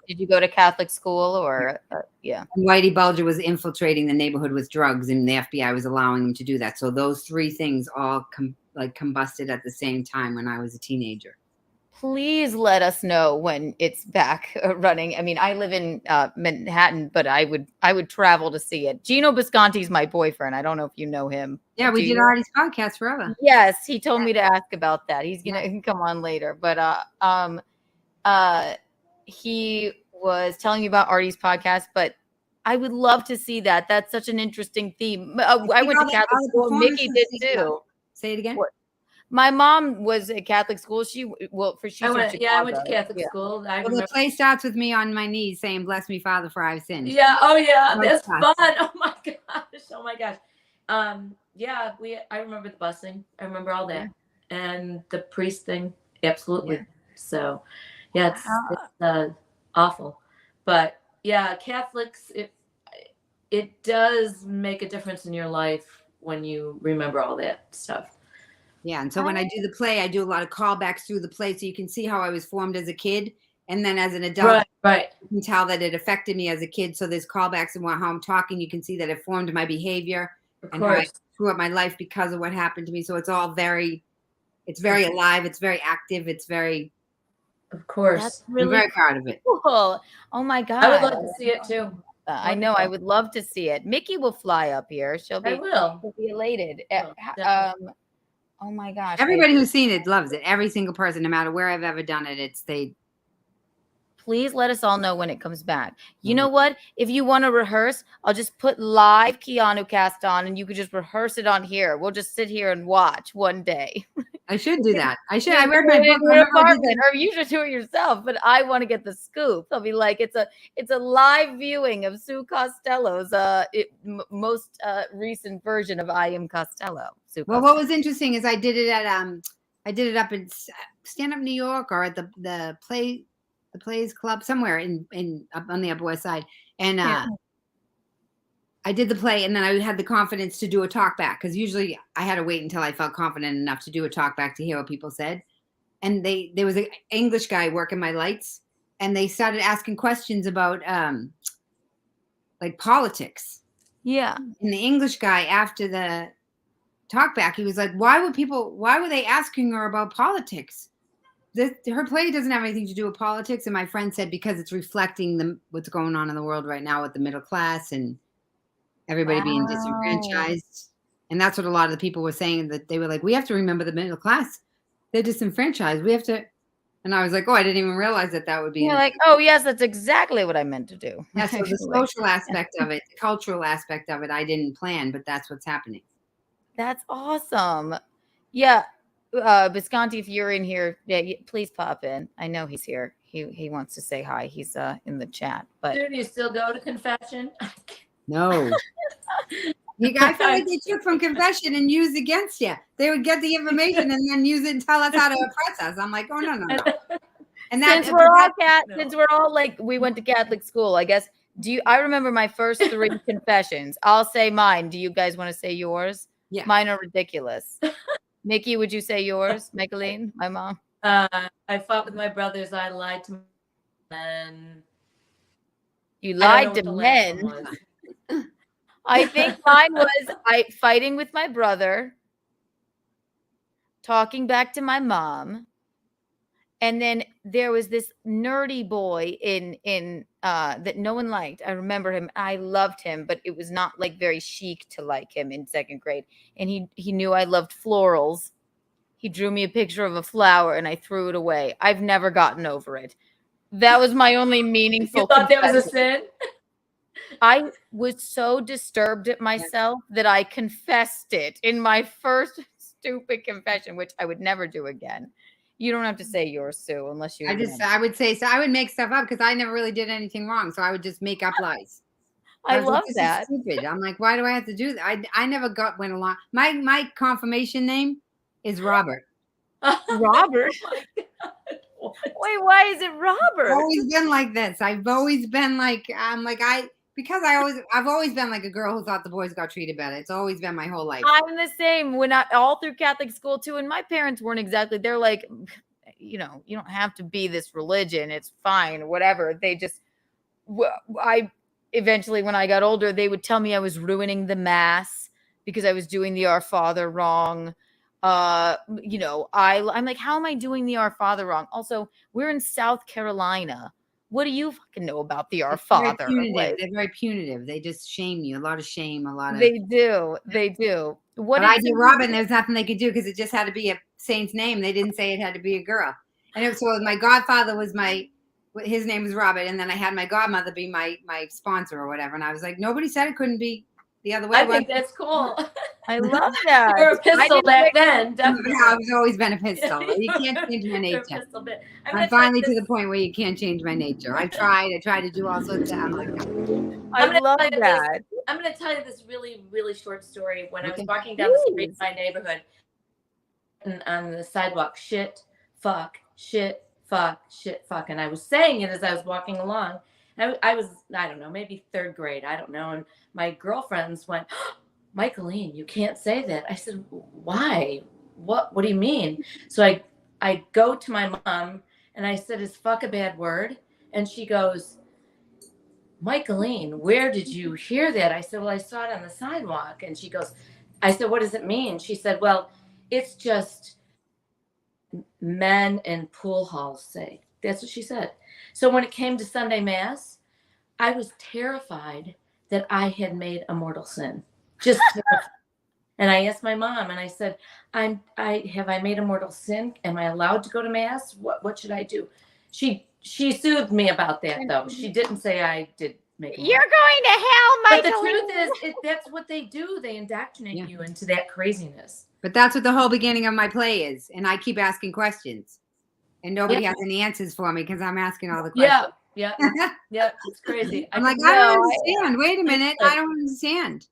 Did you go to Catholic school or yeah? Whitey Bulger was infiltrating the neighborhood with drugs, and the FBI was allowing him to do that. So those three things all combusted at the same time when I was a teenager. Please let us know when it's back running. I mean, I live in Manhattan, but I would travel to see it. Geno Bisconte's my boyfriend. I don't know if you know him. Yeah, we did Artie's podcast forever. Yes, he told me to ask about that. He's gonna come on later, but he was telling me about Artie's podcast. But I would love to see that. That's such an interesting theme. I went to Catholic school. Mickey did too. Say it again. What? My mom was at Catholic school. I went to Catholic school. The play starts with me on my knees saying, "Bless me, Father, for I've sinned." Yeah. Oh yeah, that's fun. Oh my gosh. Oh my gosh. I remember the busing. I remember all that, and the priest thing. Absolutely. Yeah. So, yeah, it's awful, but yeah, Catholics. It does make a difference in your life when you remember all that stuff. Yeah, and so when I do the play, I do a lot of callbacks through the play, so you can see how I was formed as a kid, and then as an adult, right. You can tell that it affected me as a kid. So there's callbacks and how I'm talking. You can see that it formed my behavior and how I screw up my life because of what happened to me. So it's all it's very alive. It's very active. It's very. Of course, I'm very proud of it. Cool. Oh my God, I would love to see it too. I know. I would love to see it. Mickey will fly up here. She'll be elated. Oh my gosh. Everybody who's seen it loves it. Every single person, no matter where I've ever done it, Please let us all know when it comes back. You know what? If you want to rehearse, I'll just put live Keanu cast on and you could just rehearse it on here. We'll just sit here and watch one day. I should do that. I read my book. Or you should do it yourself, but I want to get the scoop. I'll be like, it's a live viewing of Sue Costello's most recent version of I Am Costello. Well, what was interesting is I did it up in Stand Up New York or at the Plays Club somewhere in up on the Upper West Side, and I did the play, and then I had the confidence to do a talk back because usually I had to wait until I felt confident enough to do a talk back to hear what people said. And there was an English guy working my lights, and they started asking questions about like politics. Yeah, and the English guy after the talk back, he was like, why were they asking her about politics? Her play doesn't have anything to do with politics. And my friend said, because it's reflecting what's going on in the world right now with the middle class and everybody being disenfranchised. And that's what a lot of the people were saying, that they were like, we have to remember the middle class. They're disenfranchised. We have to. And I was like, oh, I didn't even realize that would be. You're like, oh, yes, that's exactly what I meant to do. Yeah, so the social aspect of it, the cultural aspect of it, I didn't plan, but that's what's happening. That's awesome. Yeah. Bisconte, if you're in here, please pop in. I know he's here. He wants to say hi. He's in the chat. But do you still go to confession? No. I feel like they took from confession and used against you. They would get the information and then use it and tell us how to oppress us. I'm like, oh no. And since we're all like, we went to Catholic school, I guess. I remember my first 3 confessions. I'll say mine. Do you guys want to say yours? Yeah. Mine are ridiculous. Mickey, would you say yours? Michaeline, my mom. I fought with my brothers. I lied to men. You lied to men. I think mine was fighting with my brother, talking back to my mom, and then there was this nerdy boy in that no one liked. I remember him. I loved him, but it was not like very chic to like him in 2nd grade. And he knew I loved florals. He drew me a picture of a flower, and I threw it away. I've never gotten over it. That was my only meaningful. You thought there was a sin? I was so disturbed at myself that I confessed it in my first stupid confession, which I would never do again. You don't have to say yours, Sue, unless you. I would say so. I would make stuff up because I never really did anything wrong, so I would just make up lies. I love that. Stupid. I'm like, why do I have to do that? I never went along. My confirmation name is Robert. Robert. What? Wait, why is it Robert? I've always been like this. I've always been like, I've always been like a girl who thought the boys got treated better. It's always been my whole life. I'm the same. When I all through Catholic school too, and my parents weren't exactly. They're like, you don't have to be this religion. It's fine, whatever. They just, I eventually, when I got older, they would tell me I was ruining the mass because I was doing the Our Father wrong. I'm like, how am I doing the Our Father wrong? Also, we're in South Carolina. What do you fucking know about the Our Father? They're very punitive. They just shame you. A lot of shame. A lot of. They do. But I did Robin. There's nothing they could do because it just had to be a saint's name. They didn't say it had to be a girl. And so my godfather was his name was Robert, and then I had my godmother be my sponsor or whatever. And I was like, nobody said it couldn't be the other way. I think that's cool. I love that. You're a pistol back then, definitely. I've always been a pistol. You can't change my nature. I'm finally to the point where you can't change my nature. I tried to do all sorts of. I'm like, I love that. I'm going to tell you this really, really short story. When I was walking down the street in my neighborhood, and on the sidewalk, shit, fuck, and I was saying it as I was walking along. I was, I don't know, maybe third grade, I don't know. And my girlfriends went, oh, Michaeline, you can't say that. I said, why? What do you mean? So I go to my mom and I said, is fuck a bad word? And she goes, Michaeline, where did you hear that? I said, well, I saw it on the sidewalk. And she goes, I said, what does it mean? She said, well, it's just men in pool halls say. That's what she said. So when it came to Sunday Mass, I was terrified that I had made a mortal sin. Just terrified. And I asked my mom and I said, have I made a mortal sin? Am I allowed to go to Mass? What should I do? She soothed me about that though. She didn't say I did make You're going to hell, Michael. But the truth is, that's what they do. They indoctrinate you into that craziness. But that's what the whole beginning of my play is. And I keep asking questions. And nobody has any answers for me because I'm asking all the questions. Yeah. It's crazy. I'm like, I don't understand. Wait a minute. I don't understand.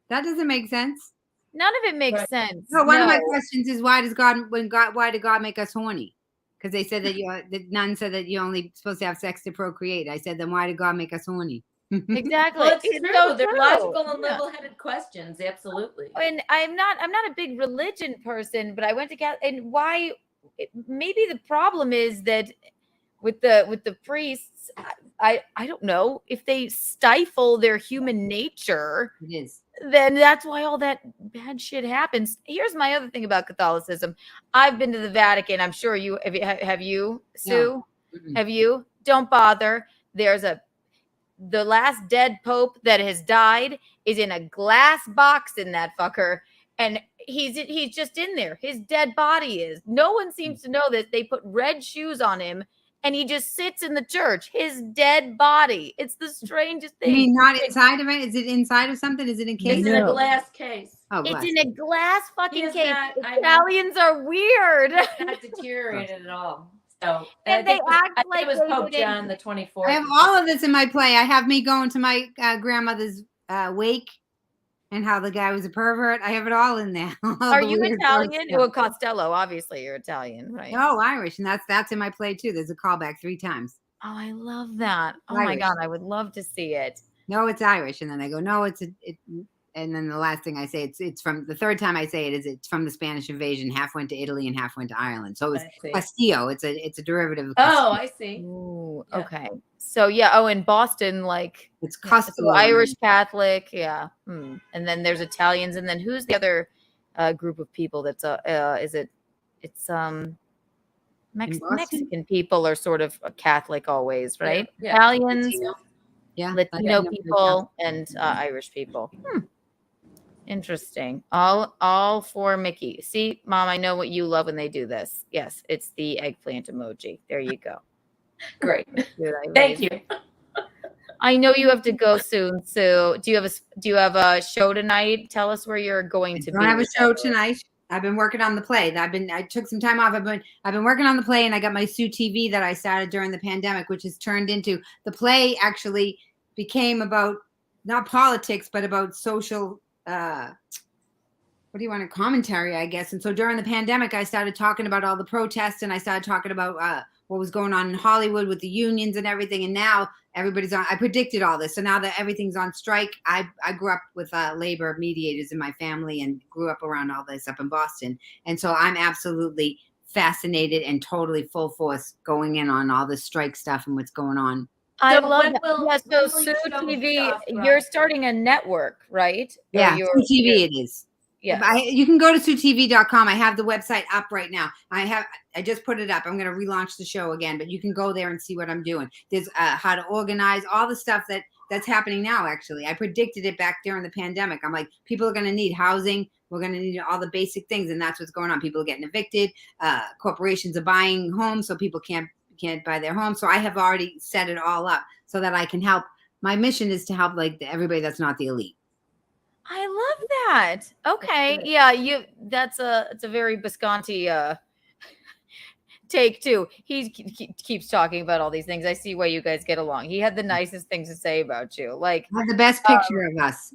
That doesn't make sense. None of it makes sense. No, one of my questions is why did God make us horny? Because they said that the nun said that you're only supposed to have sex to procreate. I said, then why did God make us horny? Exactly. Well, it's true. So They're true. logical and level-headed questions. Absolutely. And I'm not a big religion person, but I went to Catholic. And why? Maybe the problem is that with the priests, I don't know if they stifle their human nature. It is. Then that's why all that bad shit happens. Here's my other thing about Catholicism. I've been to the Vatican. I'm sure you have you, Sue? No. Mm-mm. Have you? Don't bother. The last dead pope that has died is in a glass box in that fucker. And he's just in there. His dead body is. No one seems to know that they put red shoes on him and he just sits in the church. His dead body. It's the strangest thing. You mean not inside of it? Is it inside of something? Is it in case? It's in a glass case. Oh, it's glass. in a glass fucking case. Not, Italians are weird. Not deteriorated at all. So, And they act like it was Pope John the 24th. I have all of this in my play. I have me going to my grandmother's wake and how the guy was a pervert. I have it all in there. Are you Italian? Oh, Costello. Obviously, you're Italian, right? No, Irish, and that's in my play too. There's a callback 3 times. Oh, I love that. Oh Irish. my God, I would love to see it. No, it's Irish, and then they go, no, it. And then the last thing I say, it's from the third time I say it's from the Spanish invasion. Half went to Italy and half went to Ireland. So it's Castillo. It's a derivative of Castillo. Oh, I see. Ooh, okay. So yeah. Oh, in Boston, like it's Castillo. So Irish Catholic, yeah. And then there's Italians, and then who's the other group of people? That's Mexican people are sort of Catholic always, right? Yeah. Italians, Latino people, and Irish people. Interesting. All for Mickey. See, Mom, I know what you love when they do this. Yes, it's the eggplant emoji. There you go. Great. Thank you. I know you have to go soon. So, do you have a show tonight? Tell us where you're going to be. I have a show tonight. I've been working on the play. I took some time off. I've been working on the play, and I got my Sue TV that I started during the pandemic, which has turned into the play. Actually, became about not politics, but about social. what do you want, a commentary, I guess. And so during the pandemic, I started talking about all the protests, and I started talking about what was going on in Hollywood with the unions and everything. And now everybody's on. I predicted all this, so now that everything's on strike, I grew up with labor mediators in my family and grew up around all this up in Boston, and so I'm absolutely fascinated and totally full force going in on all this strike stuff and what's going on. I So love when that. will- Yeah, when so will you Sue show TV, stuff, you're Rob? starting a network, right? Or Yeah, you're- Sue TV it is. Yeah. You can go to SueTV.com. I have the website up right now. I just put it up. I'm going to relaunch the show again, but you can go there and see what I'm doing. There's how to organize, all the stuff that's happening now. Actually, I predicted it back during the pandemic. I'm like, people are going to need housing. We're going to need all the basic things, and that's what's going on. People are getting evicted. Corporations are buying homes, so people can't buy their homes. So I have already set it all up so that I can help. My mission is to help like everybody that's not the elite. I love that. Okay. Yeah, it's a very Bisconte take too. He keeps talking about all these things. I see why you guys get along. He had the nicest things to say about you. Like, I have the best picture of us.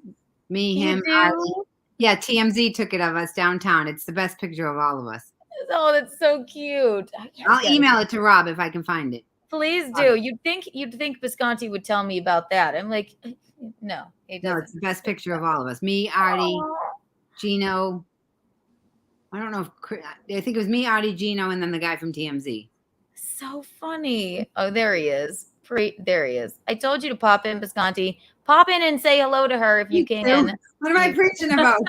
Me, him, Ali. Yeah, TMZ took it of us downtown. It's the best picture of all of us. Oh, that's so cute. I'll email it to Rob if I can find it. Please do. You'd think Bisconte would tell me about that. I'm like, no, he doesn't. No, it's the best picture of all of us. Me, Artie, Geno. I don't know if I think it was me, Artie, Geno, and then the guy from TMZ. So funny. Oh, there he is. There he is. I told you to pop in, Bisconte. Pop in and say hello to her if you can. What am I preaching about?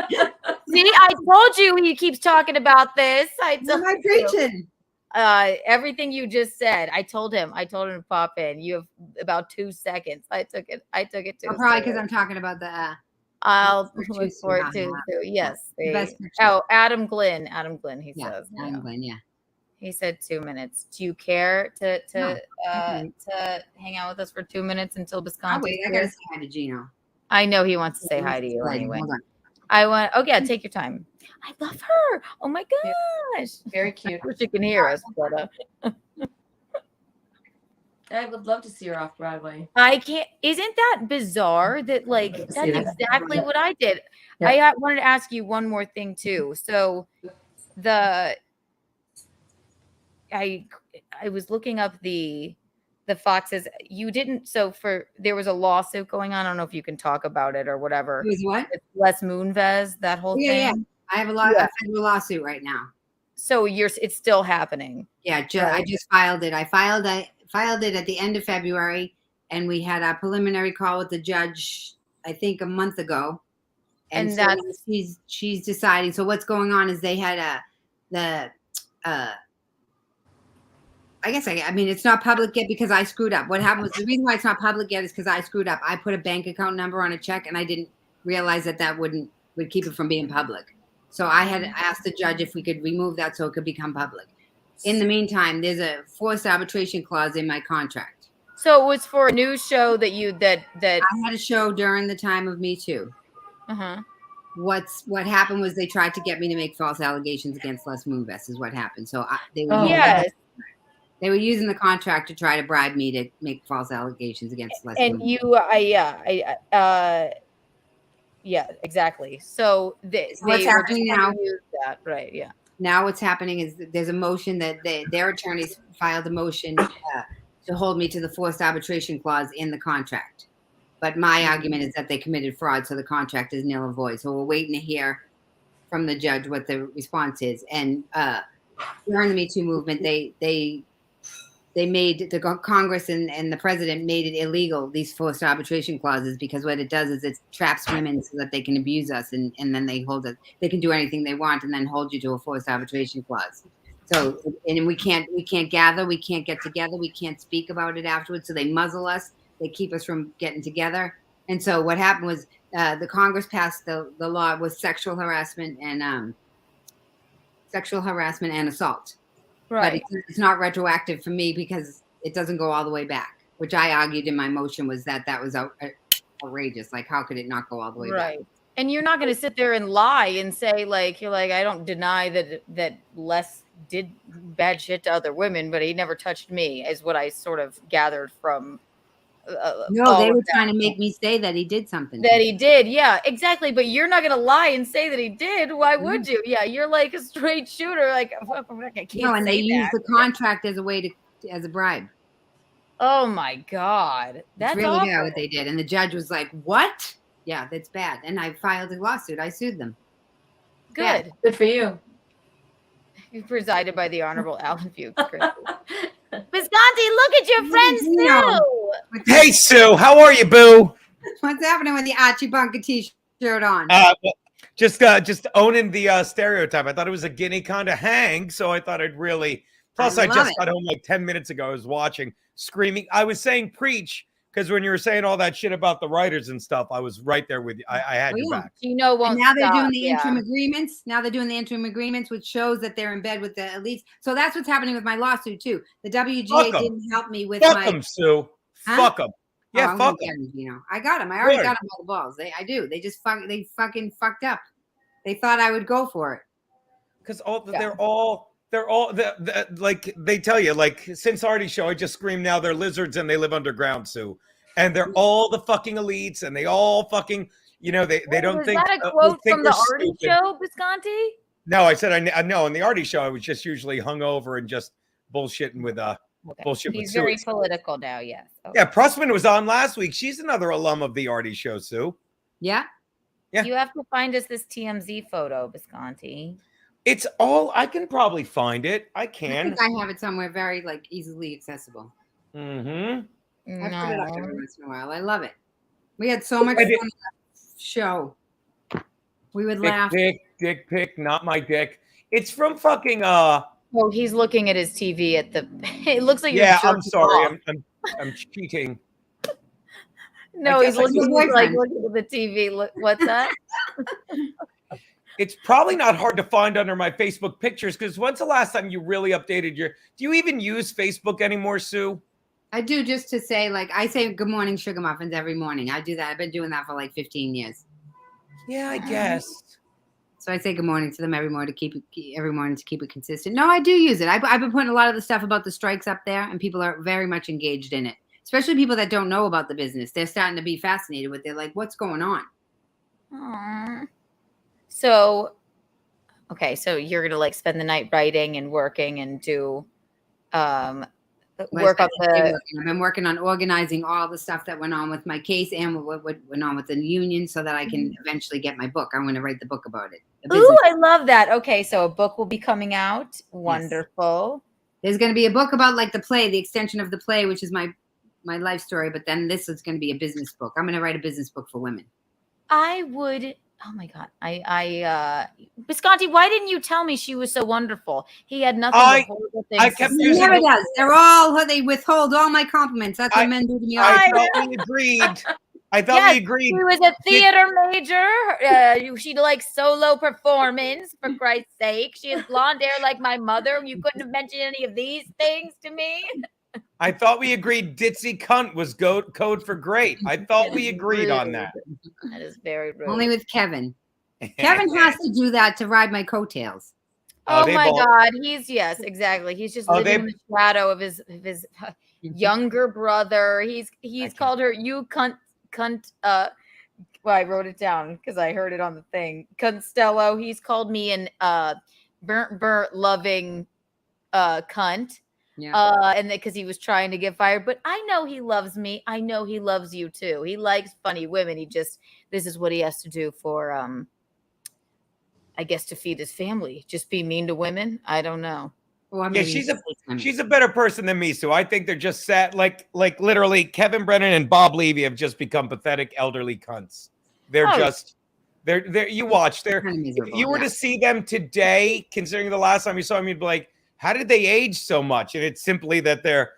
See, I told you he keeps talking about this. What am I preaching? Everything you just said. I told him to pop in. You have about 2 seconds. I took it too. Probably because I'm talking about the I'll look forward to yes. Adam Glynn. He says. Adam Glynn, yeah. He said 2 minutes. Do you care to hang out with us for 2 minutes until Bisconte? Oh, wait, I gotta say hi to Geno. I know he wants to say hi to you anyway. Yeah, take your time. I love her. Oh my gosh. Very cute. I wish you can hear us, but I would love to see her off Broadway. I can't. Isn't that bizarre that that's exactly what I did? Yeah. I wanted to ask you one more thing too. So I was looking up the Foxes. You didn't. So there was a lawsuit going on. I don't know if you can talk about it or whatever. It was what? It's Les Moonves, that whole thing. Yeah. I have a federal lawsuit right now. So it's still happening. Yeah, I just filed it. I filed it at the end of February, and we had a preliminary call with the judge, I think a month ago. And so she's deciding. So what's going on is they had I mean, it's not public yet because I screwed up. What happened was the reason why it's not public yet is because I screwed up. I put a bank account number on a check, and I didn't realize that would keep it from being public. So I had asked the judge if we could remove that so it could become public. In the meantime, there's a forced arbitration clause in my contract. So it was for a news show that I had a show during the time of Me Too. Uh-huh. What happened was they tried to get me to make false allegations against Les Moonves is what happened. So they were using the contract to try to bribe me to make false allegations against Les Moonves. And yeah, exactly. So what's happening now? That, right? Yeah. Now what's happening is there's a motion that their attorneys filed a motion to hold me to the forced arbitration clause in the contract. But my argument is that they committed fraud, so the contract is nil and void. So we're waiting to hear from the judge what the response is. And during the Me Too movement, they made the Congress and the president made it illegal, these forced arbitration clauses, because what it does is it traps women so that they can abuse us and then they hold it. They can do anything they want and then hold you to a forced arbitration clause. So, and we can't gather, we can't get together, we can't speak about it afterwards. So they muzzle us, they keep us from getting together. And so what happened was the Congress passed the law with sexual harassment and assault. Right. But it's not retroactive for me because it doesn't go all the way back, which I argued in my motion was that was outrageous. Like, how could it not go all the way back? Right. And you're not going to sit there and lie and say, I don't deny that Les did bad shit to other women, but he never touched me, is what I sort of gathered from No, they were trying to make me say that he did something. That he did, yeah, exactly. But you're not gonna lie and say that he did. Why would you? Yeah, you're like a straight shooter. Like I can't. No, and they used the contract as a way as a bribe. Oh my God, that's really awful. bad what they did, and the judge was like, "What? Yeah, that's bad." And I filed a lawsuit. I sued them. Good. Yeah. Good for you. You presided by the Honorable Alan Fuchs. Visconti, look at your friend Sue. Hey, Sue, how are you, boo? What's happening with the Archie Bunker t-shirt on? Just owning the stereotype. I thought it was a guinea kind of hang, so I thought I'd really. Plus, I just got home like 10 minutes ago. I was watching, screaming. I was saying preach because when you were saying all that shit about the writers and stuff, I was right there with you. I had your back. Geno won't and now they're stop, doing the interim agreements. Now they're doing the interim agreements, which shows that they're in bed with the elites. So that's what's happening with my lawsuit too. The WGA didn't help me with Fuck them, Sue. Huh? Fuck them. Yeah, fuck them. I got them. I already got them by the balls. I do. They just fucking fucked up. They thought I would go for it. Because they're all like they tell you, like since Artie's show, I just scream now they're lizards and they live underground, Sue. And they're all the fucking elites and they all fucking, they don't think. Was that a quote from the Artie show, Bisconti? No, I said I know. On the Artie show, I was just usually hungover and just bullshitting with bullshit with He's Sue. very political now, yes. Okay. Yeah, Pressman was on last week. She's another alum of the Artie show, Sue. Yeah. Yeah. You have to find us this TMZ photo, Bisconti. It's all I can probably find it. I can. I think I have it somewhere very easily accessible. Mm-hmm. I put it up every once in a while. I love it. We had so much fun on that show. We would laugh. Dick pic, not my dick. It's from fucking Oh, he's looking at his TV at the. It looks like I'm sorry. I'm cheating. No, he's looking at the TV. What's that? It's probably not hard to find under my Facebook pictures because when's the last time you really updated do you even use Facebook anymore, Sue? I do, just to say, I say good morning sugar muffins every morning. I do that. I've been doing that for 15 years. Yeah, I guess. So I say good morning to them every morning to keep it consistent. No, I do use it. I've been putting a lot of the stuff about the strikes up there, and people are very much engaged in it. Especially people that don't know about the business. They're starting to be fascinated with it. Like, what's going on? Aww. So, okay, so you're gonna spend the night writing and working and do work on the. I've been working on organizing all the stuff that went on with my case and what went on with the union, so that I can eventually get my book. I'm going to write the book about it. Ooh, I love that. Okay, so a book will be coming out. Wonderful. Yes. There's going to be a book about the play, the extension of the play, which is my life story. But then this is going to be a business book. I'm going to write a business book for women. I would. Oh my God. Bisconti, why didn't you tell me she was so wonderful? He had nothing but horrible things. I kept He never does. They withhold all my compliments. That's what men do to me. I thought we agreed. We agreed. She was a theater major. She likes solo performance, for Christ's sake. She has blonde hair like my mother. You couldn't have mentioned any of these things to me. I thought we agreed ditzy cunt was code for great. I thought we agreed on that. That is very rude. Only with Kevin. Kevin has to do that to ride my coattails. Oh my God. Yes, exactly. He's just living in the shadow of his younger brother. He's called her you cunt. Well, I wrote it down because I heard it on the thing. Costello. He's called me an burnt loving cunt. Yeah. And because he was trying to get fired, but I know he loves me. I know he loves you too. He likes funny women. This is what he has to do for, I guess, to feed his family. Just be mean to women. I don't know. Well, yeah, she's a better person than me, Sue. I think they're just sad. Like literally, Kevin Brennan and Bob Levy have just become pathetic elderly cunts. They're you watch. If you were to see them today, considering the last time you saw them, you'd be like, how did they age so much? And it's simply that they're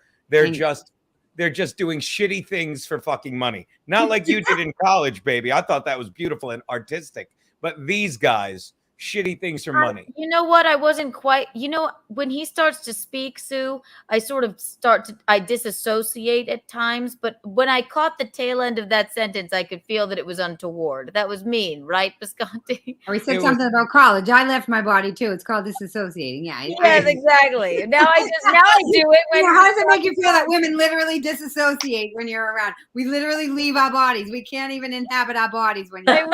just doing shitty things for fucking money. Not like you did in college, baby. I thought that was beautiful and artistic. But these guys, shitty things for money. You know what? I wasn't quite. When he starts to speak, Sue, I sort of I disassociate at times. But when I caught the tail end of that sentence, I could feel that it was untoward. That was mean, right, Bisconte? Or he said something about college. I left my body too. It's called disassociating. Yeah. Yes, exactly. Now I do it. When how does it make you feel that women literally disassociate when you're around? We literally leave our bodies. We can't even inhabit our bodies when you're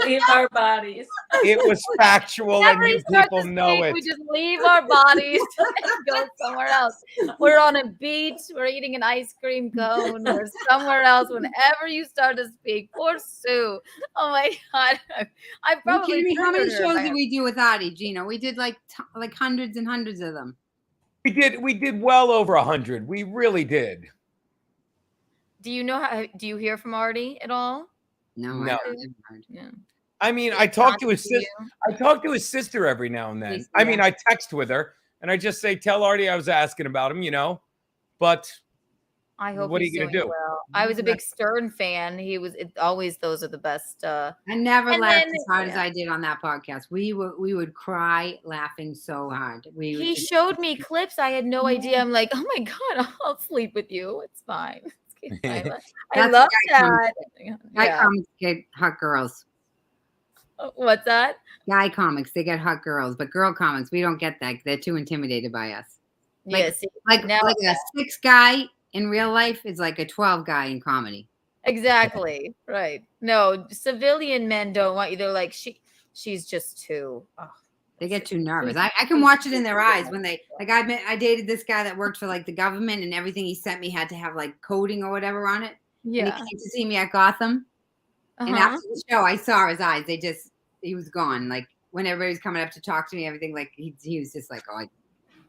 leave our bodies. It was factual, and you people know it. We just leave our bodies and go somewhere else. We're on a beach. We're eating an ice cream cone. We're somewhere else. Whenever you start to speak, poor Sue. Oh my God! I probably. How many shows did we do with Adi, Geno? We did like hundreds and hundreds of them. We did well over 100. We really did. Do you hear from Artie at all? No. Yeah. I mean, I talk to his sister. I talk to his sister every now and then. I mean, I text with her and I just say, "Tell Artie I was asking about him," But I hope. What are you gonna do? Well. I was a big Stern fan. Always those are the best. I never laughed as hard as I did on that podcast. We would cry laughing so hard. He showed me clips. I had no idea. I'm like, oh my God, I'll sleep with you. It's fine. I love that. Guy comics get hot girls. What's that? Guy comics, they get hot girls, but girl comics, we don't get that. They're too intimidated by us. Like a 6 guy in real life is like a 12 guy in comedy. Exactly. Right. No, civilian men don't want you. They're like, she's just too. Oh. They get too nervous. I can watch it in their eyes when they I dated this guy that worked for like the government, and everything he sent me had to have like coding or whatever on it. Yeah. And he came to see me at Gotham. And after the show, I saw his eyes. He was gone. Like when everybody was coming up to talk to me, everything, like he was just like, oh.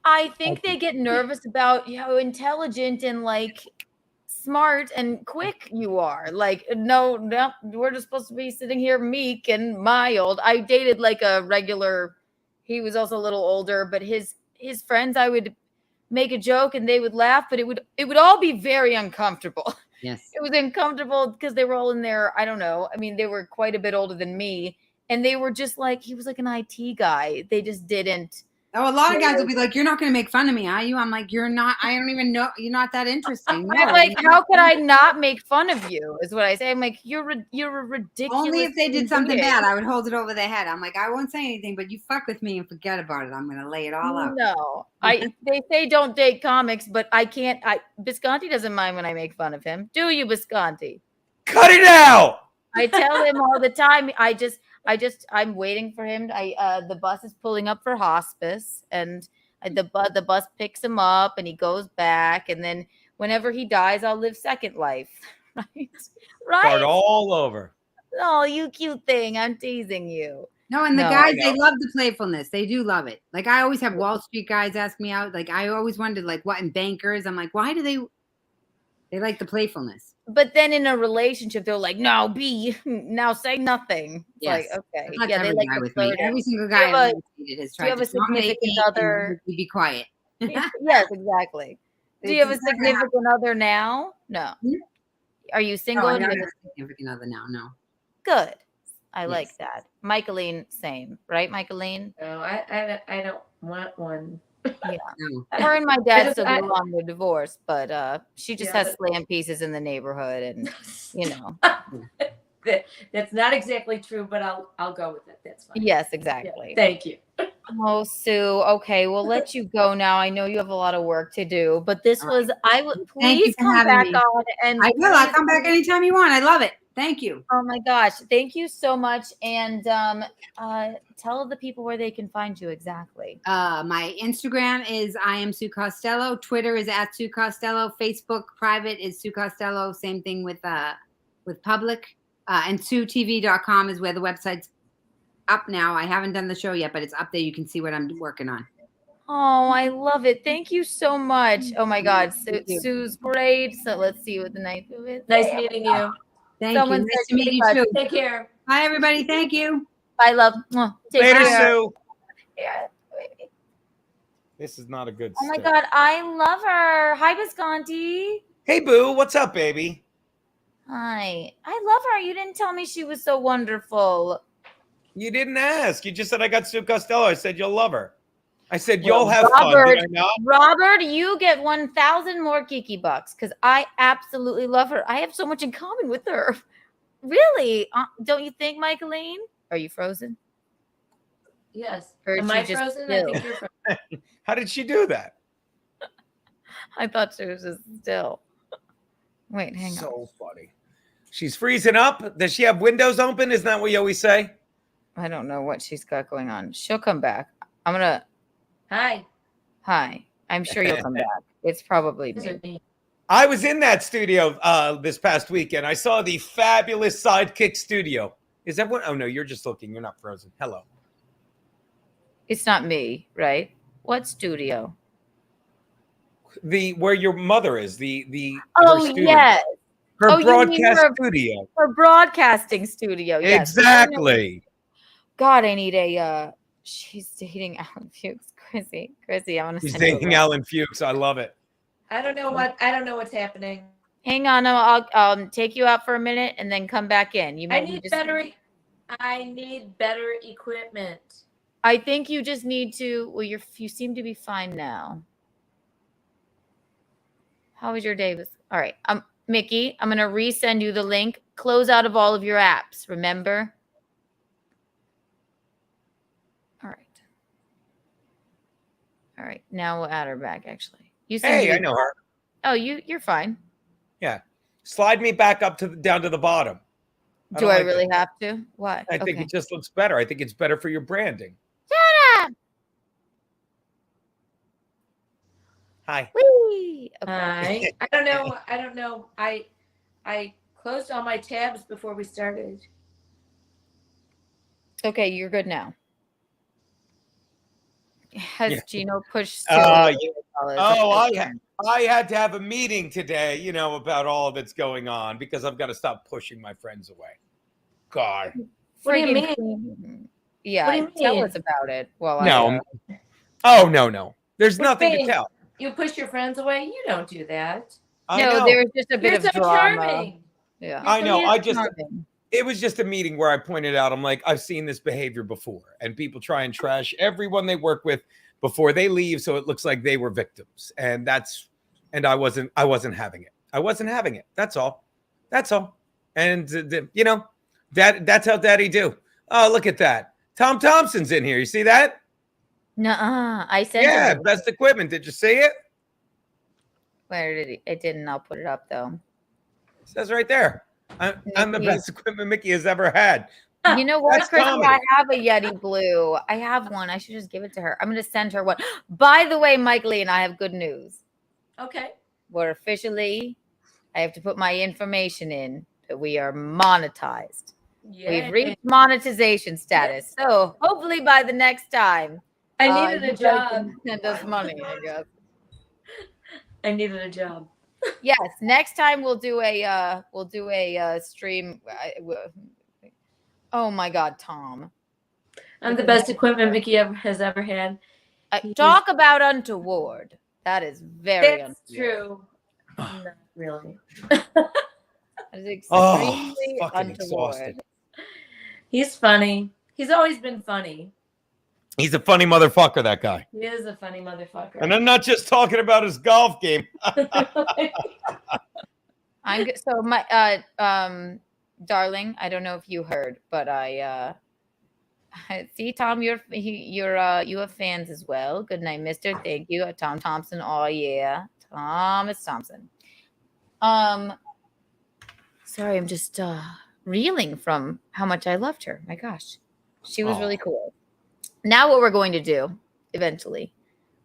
I think they get nervous about how intelligent and like smart and quick you are. Like, no, we're just supposed to be sitting here meek and mild. I dated like a regular. He was also a little older, but his friends, I would make a joke and they would laugh, but it would all be very uncomfortable. Yes. It was uncomfortable because they were all in there. I don't know. I mean, they were quite a bit older than me, and they were just like, he was like an IT guy. They just didn't. Oh, a lot of guys will be like, "You're not going to make fun of me, are you?" I'm like, "You're not. I don't even know. You're not that interesting." No. I'm like, how could I not make fun of you? Is what I say. I'm like, you're a ridiculous. Only if they did something bad, I would hold it over their head. I'm like, I won't say anything, but you fuck with me and forget about it. I'm going to lay it all out. No, they say don't date comics, but I can't. Bisconte doesn't mind when I make fun of him. Do you, Bisconte? Cut it out. I tell him all the time. I'm waiting for him. The bus is pulling up for hospice, and the bus picks him up, and he goes back, and then whenever he dies, I'll live second life. Right? Start all over. Oh, you cute thing! I'm teasing you. No, and the guys, they love the playfulness. They do love it. Like I always have Wall Street guys ask me out. Like I always wondered, like what in bankers? I'm like, why do they like the playfulness? But then in a relationship, they're like, no, now say nothing. It's like, okay. That's yeah, they like guy the with me. Every single guy I've dated has tried to dominate me and be quiet. Yes, exactly. Do you have a significant other now? No. Are you single? No, I don't have a significant other now. No. Good. I like that. Michaeline, same, right, Michaeline? No, I don't want one. Yeah. Her and my dad still get along with divorce, but she just has slam pieces in the neighborhood, and that's not exactly true, but I'll go with it. That's fine. Yes, exactly. Yeah, thank you. Oh, Sue. Okay, we'll let you go now. I know you have a lot of work to do, but this was. I would please come back on, and I will. I'll come back anytime you want. I love it. Thank you. Oh my gosh, thank you so much, and tell the people where they can find you exactly. My Instagram is I am Sue Costello. Twitter is at Sue Costello. Facebook private is Sue Costello. Same thing with public. And SueTV.com is where the website's up now. I haven't done the show yet, but it's up there. You can see what I'm working on. Oh, I love it. Thank you so much. Oh my God, Sue's great. So let's see what the night of it. Nice meeting you. Thank you. Nice to meet you too. Take care. Bye, everybody. Thank you. Bye, love. Take Later, care. Sue. Yeah. This is not a good. Oh my God, I love her. Hi, Bisconte. Hey, boo. What's up, baby? Hi. I love her. You didn't tell me she was so wonderful. You didn't ask. You just said I got Sue Costello. I said you'll love her. I said you'll have fun. Did I not? Robert, you get 1,000 more Kiki bucks because I absolutely love her. I have so much in common with her. Really? Don't you think, Michaeline? Are you frozen? Yes. Or Am she I just frozen? I still? think you're frozen. How did she do that? I thought she was just still. Wait, hang on. So funny. She's freezing up. Does she have windows open? Isn't that what you always say? I don't know what she's got going on. She'll come back. I'm gonna. Hi. I'm sure you'll come back. It's probably me. I was in that studio this past weekend. I saw the fabulous Sidekick studio. Is that what? Oh no, you're just looking. You're not frozen. Hello. It's not me, right? What studio? Where your mother is. The Oh her studio. yes. Her you mean broadcast her studio. Her broadcasting studio. Yes. Exactly. God, I need a. She's dating Alan Fuchs. Chrissy, I want to. She's dating Alan Fuchs. I love it. I don't know what's happening. Hang on, I'll take you out for a minute and then come back in. I need better equipment. I think you just need to. Well, you seem to be fine now. How was your day? All right. Mickey, I'm gonna resend you the link. Close out of all of your apps. Remember. All right. Now we'll add her back. Actually, I know her. Oh, you're fine. Yeah. Slide me back up down to the bottom. Do I really have to? Why? I think it just looks better. I think it's better for your branding. Shut up. Hi. Whee! Okay. Hi. I don't know. I closed all my tabs before we started. Okay, you're good now. Has Geno pushed? I had to have a meeting today, about all that's going on because I've got to stop pushing my friends away. God. What do you mean? Yeah, what do you tell mean? us about it. Well, no. Oh, no. There's nothing to tell. You push your friends away? You don't do that. There's just a bit of drama. Charming. Yeah, I know. It was just a meeting where I pointed out, I'm like, I've seen this behavior before, and people try and trash everyone they work with before they leave, so it looks like they were victims, and I wasn't having it. I wasn't having it. That's all. And that's how Daddy do. Oh, look at that. Tom Thompson's in here. You see that? Nuh-uh. I said. Yeah, best equipment. Did you see it? Where did he? It didn't. I'll put it up though. It says right there. I'm the best equipment Mickey has ever had. You know what, That's Chrissy? comedy. I have a Yeti Blue. I have one. I should just give it to her. I'm going to send her one. By the way, Mike Lee and I have good news. Okay. We're officially, I have to put my information in, but we are monetized. Yeah. We've reached monetization status. So hopefully by the next time, I needed a job. Send us money, I guess. I needed a job. Yes. Next time we'll do a stream. Oh my God, Tom. I'm the best equipment Mickey has ever had. Talk about untoward. That is very That's true. Not really. That is extremely untoward. Exhausted. He's funny. He's always been funny. He's a funny motherfucker, that guy. He is a funny motherfucker. And I'm not just talking about his golf game. I'm good. So my darling, I don't know if you heard, but I see Tom. You have fans as well. Good night, Mister. Thank you, Tom Thompson. Oh yeah, Thomas Thompson. Sorry, I'm just reeling from how much I loved her. My gosh, she was really cool. Now what we're going to do eventually,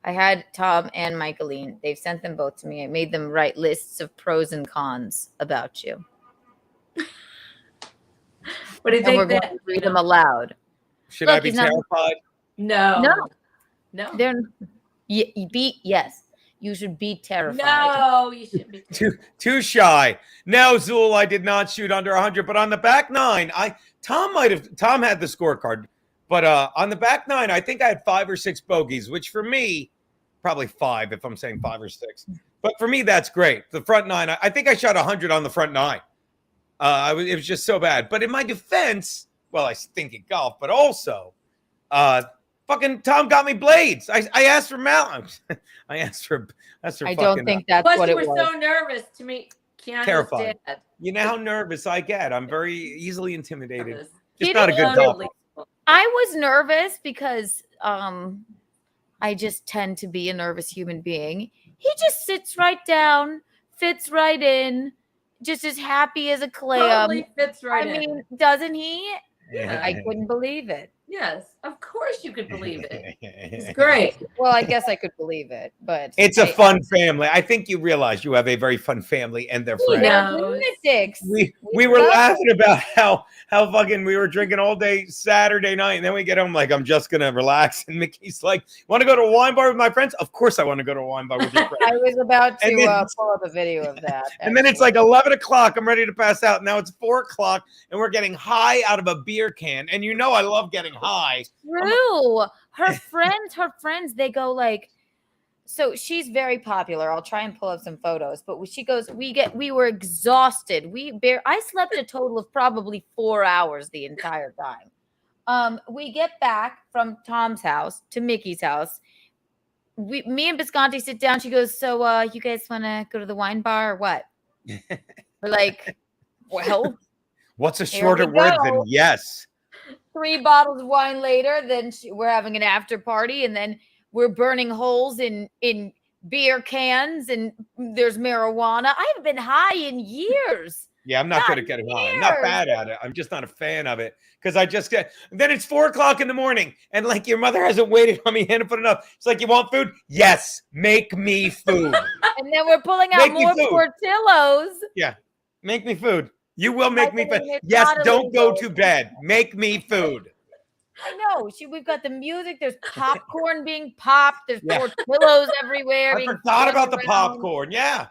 I had Tom and Michaeline. They've sent them both to me. I made them write lists of pros and cons about you. What do you think? We're going to read them aloud. Should I be terrified? No. They're yes. You should be terrified. No, you should be. Too shy. No, Zool, I did not shoot under 100, but on the back nine, Tom had the scorecard. But on the back nine, I think I had 5 or 6 bogeys, which for me, probably 5 if I'm saying 5 or 6. But for me, that's great. The front nine, I think I shot 100 on the front nine. It was just so bad. But in my defense, well, I stink at golf, but also, fucking Tom got me blades. I asked for mountains. I asked for I fucking, don't think that's Plus, what you it were was. so nervous to meet Keanu's terrified. dad. You know how nervous I get. I'm very easily intimidated. Nervous. Just not a good golfer. I was nervous because I just tend to be a nervous human being. He just sits right down, fits right in, just as happy as a clam. Totally fits right in. I mean, doesn't he? Yeah. I couldn't believe it. Yes, of course you could believe it. It's great. Well, I guess I could believe it, but It's a fun family. I think you realize you have a very fun family and their friends. They're lunatics. We were laughing about how fucking we were drinking all day Saturday night, and then we get home like, I'm just gonna relax. And Mickey's like, want to go to a wine bar with my friends? Of course I want to go to a wine bar with your friends. I was about And to then- pull up a video of that. And then it's like 11 o'clock. I'm ready to pass out. Now it's 4 o'clock, and we're getting high out of a beer can. And you know I love getting high. True. Her friends, they go like, so she's very popular. I'll try and pull up some photos, but she goes, we were exhausted. I slept a total of probably 4 hours the entire time. We get back from Tom's house to Mickey's house. Me and Bisconte sit down. She goes, so you guys want to go to the wine bar or what? We're like, well, What's a Here shorter we word go. than yes? 3 bottles of wine later, then we're having an after party, and then we're burning holes in beer cans, and there's marijuana. I haven't been high in years. Yeah, I'm not good at getting high. I'm not bad at it. I'm just not a fan of it because I just get. Then it's 4 o'clock in the morning, and like your mother hasn't waited on me hand to put enough. It's like, you want food? Yes, make me food. And then we're pulling out Make me more food. Portillos. Yeah, make me food. You will make me food. it's Yes, not don't go illegal. to bed. Make me food. I know. We've got the music. There's popcorn being popped. There's Yeah. Portillos everywhere. I being forgot flung about the around. popcorn. Yeah.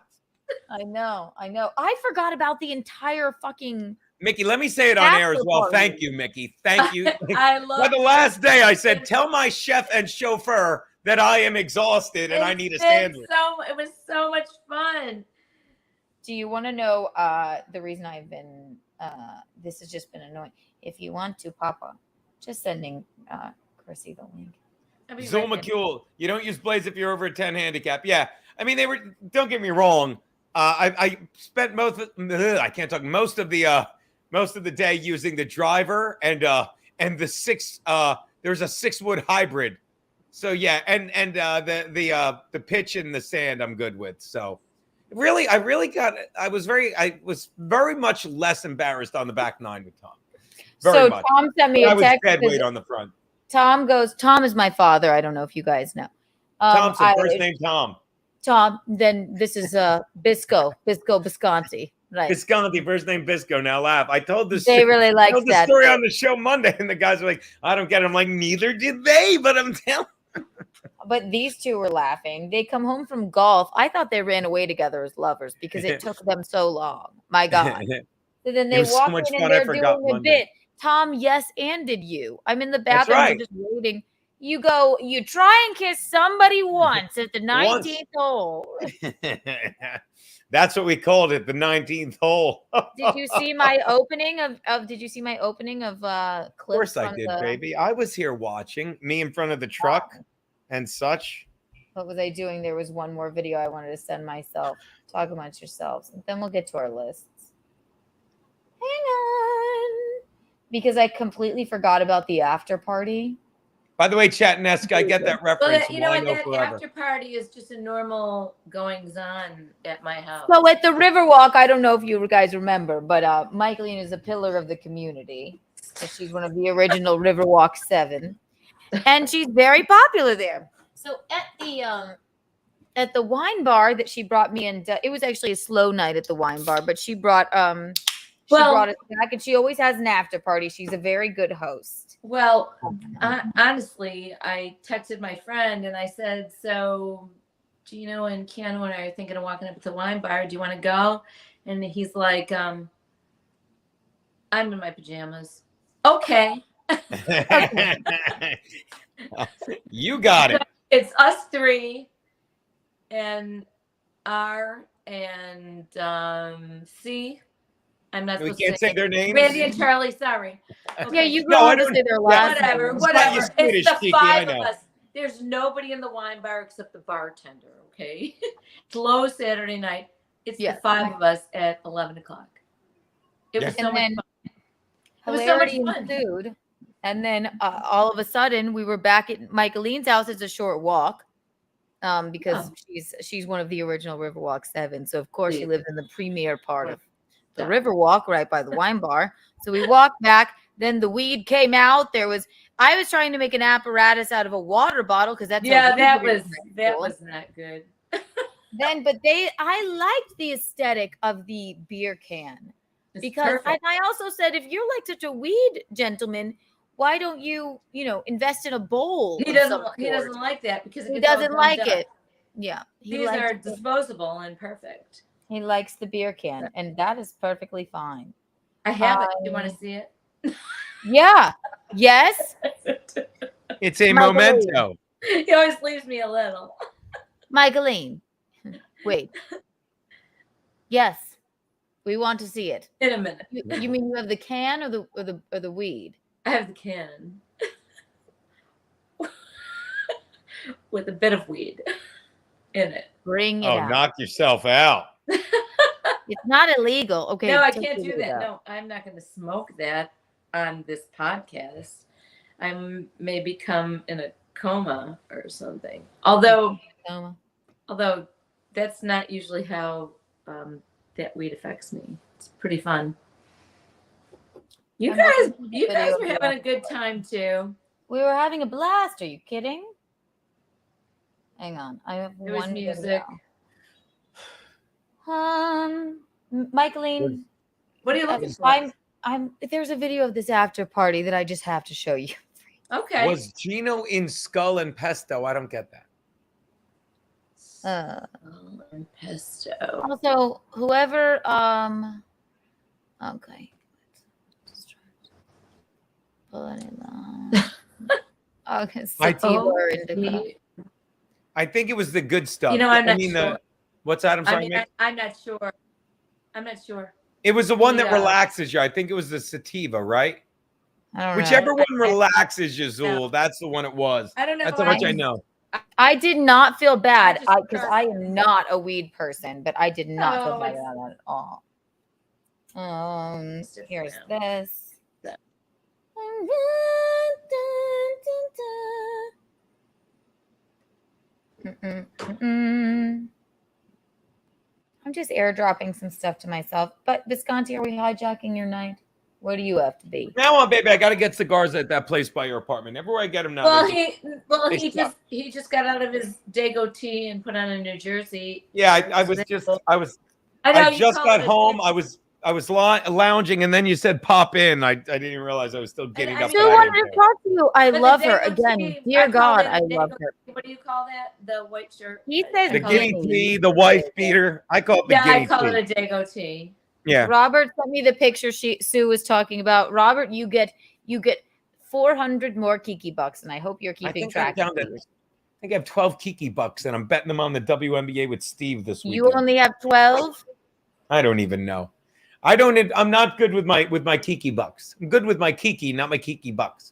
I know. I forgot about the entire fucking. Mickey, let me say it on air as After well. party. Thank you, Mickey. Thank you. I love By the last day, I said, tell my chef and chauffeur that I am exhausted and I need a It sandwich. was so much fun. Do you want to know the reason I've been? This has just been annoying. If you want to, Papa, just sending Chrissy the link. Zoom McCule, you don't use blades if you're over a 10 handicap. Yeah, I mean, they were. Don't get me wrong. I spent most of the day using the driver and the 6. There's a 6-wood hybrid. So yeah, and the pitch in the sand I'm good with. So really, I was very much less embarrassed on the back 9 with Tom. Very much. Tom sent me I a was text. dead because weight on the front. Tom goes, Tom is my father. I don't know if you guys know. Thompson, first name Tom. Tom, then this is Bisco Bisconte. Right. Bisconte, first name Bisco. Now laugh. I told this. They really liked told the that. story on the show Monday, and the guys were like, "I don't get it." I'm like, "Neither did they," but I'm telling. But these two were laughing. They come home from golf. I thought they ran away together as lovers because it took them so long. My God. So then It they was so walk much in fun, and I they're forgot doing a Monday. bit. Tom, yes, and did you? I'm in the That's bathroom. right. We're just waiting. You go, you try and kiss somebody once at the 19th hole. That's what we called it, the 19th hole. Did you see my opening of did you see my opening of Of clips? course I from did, the- baby. I was here watching me in front of the truck and such. What was I doing? There was one more video I wanted to send myself. Talk amongst yourselves. And then we'll get to our lists. Hang on. Because I completely forgot about the after party. By the way, Chattenesque, I get that Well, reference. you know Why what? Go That Forever. after party is just a normal goings on at my house. So at the Riverwalk, I don't know if you guys remember, but Michaeline is a pillar of the community. So she's one of the original Riverwalk 7. And she's very popular there. So at the wine bar that she brought me in, it was actually a slow night at the wine bar, but she brought brought us back, and she always has an after party. She's a very good host. Well, honestly, I texted my friend and I said, so Geno and Keanu and I are thinking of walking up to the wine bar. Do you want to go? And he's like, I'm in my pajamas. Okay. You got it. It's us 3 and R and C I'm not We supposed can't to say their names. Randy and Charlie, sorry. Yeah, you No, go I on to don't- say their yeah, last Whatever, name. whatever. You're Swedish, It's the Kiki, I 5 of know. us. There's nobody in the wine bar except the bartender, okay? It's low Saturday night. It's the Yes. 5 of us at 11 o'clock. It was Yeah. so And much then fun. It was so much hilarity fun. ensued. And then all of a sudden, we were back at Michaeline's house. It's a short walk because she's one of the original Riverwalk 7. So, of course, she lived in the premier part of the Riverwalk right by the wine bar. So we walked back. Then the weed came out. I was trying to make an apparatus out of a water bottle because that's that was not good. I liked the aesthetic of the beer can. Because I also said, if you're like such a weed gentleman, why don't you, invest in a bowl? He doesn't like that because he doesn't like it. Yeah. These are disposable and perfect. He likes the beer can, and that is perfectly fine. I have it. You want to see it? Yeah. Yes. It's a memento. He always leaves me a little. Michaeline. Wait. Yes. We want to see it. In a minute. You mean you have the can or the weed? I have the can. With a bit of weed in it. Bring it out. Knock yourself out. It's not illegal. Okay. No, I can't do that. No, I'm not going to smoke that on this podcast. I may become in a coma or something. Although that's not usually how that weed affects me. It's pretty fun. You guys were having a good time too. We were having a blast. Are you kidding? Hang on. I have There was one music. Michaeline. What are you looking for? There's a video of this after party that I just have to show you. Okay. Was Geno in Skull and Pesto? I don't get that. And pesto. Also, whoever okay. Just put it on. Okay, I think it was the good stuff. I'm not sure. What's that? I'm sorry. I'm not sure. I'm not sure. It was the one that relaxes you. I think it was the sativa, right? I don't Whichever know. one relaxes you, Zool. That's the one it was. I don't know. That's how much I know. I did not feel bad because I am not a weed person, but I did not feel bad about that at all. Here's this. I'm just airdropping some stuff to myself. But Bisconte, are we hijacking your night? Where do you have to be? Now on, baby, I got to get cigars at that place by your apartment. Everywhere I get them now. He just got out of his Dago tea and put on a New Jersey. Yeah, I just got home. I was lounging, and then you said pop in. I didn't even realize I was still getting up. I still wanted to talk to you. I love her again. Dear God, I love her. What do you call that? The white shirt. He says the guinea tea, the wife beater. I call it the guinea tea. I call it a Dago tea. Yeah. Robert sent me the picture Sue was talking about. Robert, you get 400 more Kiki bucks, and I hope you're keeping track. I think I have 12 Kiki bucks, and I'm betting them on the WNBA with Steve this week. You only have 12? I don't even know. I'm not good with my Kiki bucks. I'm good with my Kiki, not my Kiki bucks.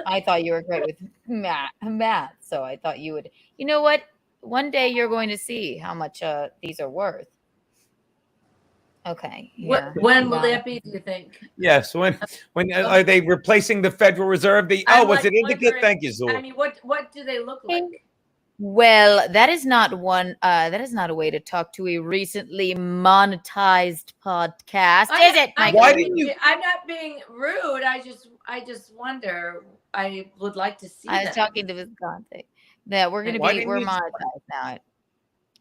I thought you were great with math, so I thought you would. You know what? One day you're going to see how much these are worth. Okay. Yeah. When will that be, do you think? Yes. When are they replacing the Federal Reserve? Was it indicated? Thank you, Zool. I mean, what do they look like? Well, that is not a way to talk to a recently monetized podcast, is it? Why didn't you? I'm not being rude. I just wonder. I would like to see. I was talking to Visconti. That we're monetized now.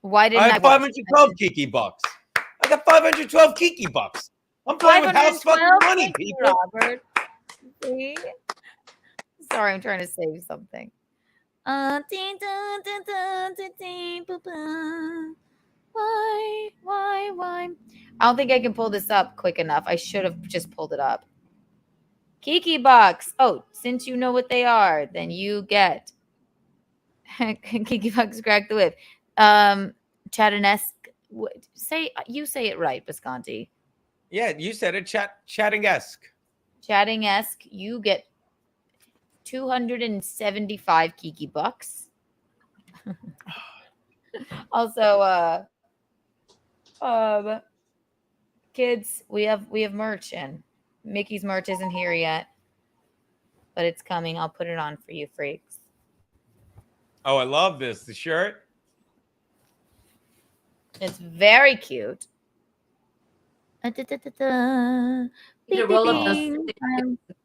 Why didn't I have 512 Kiki bucks? I got 512 Kiki bucks. I'm playing with house fucking money, people. Robert. See? Sorry, I'm trying to save something. Why? I don't think I can pull this up quick enough. I should have just pulled it up. Kiki bucks. Oh, since you know what they are, then you get Kiki bucks. Crack the whip. Chatanesque. Say it right, Bisconti. Yeah, you said it. Chatting-esque. Chatting-esque. You get 275 Kiki bucks. Also, kids, we have merch in. Mickey's merch isn't here yet, but it's coming. I'll put it on for you freaks. Oh, I love this. The shirt. It's very cute. You roll up those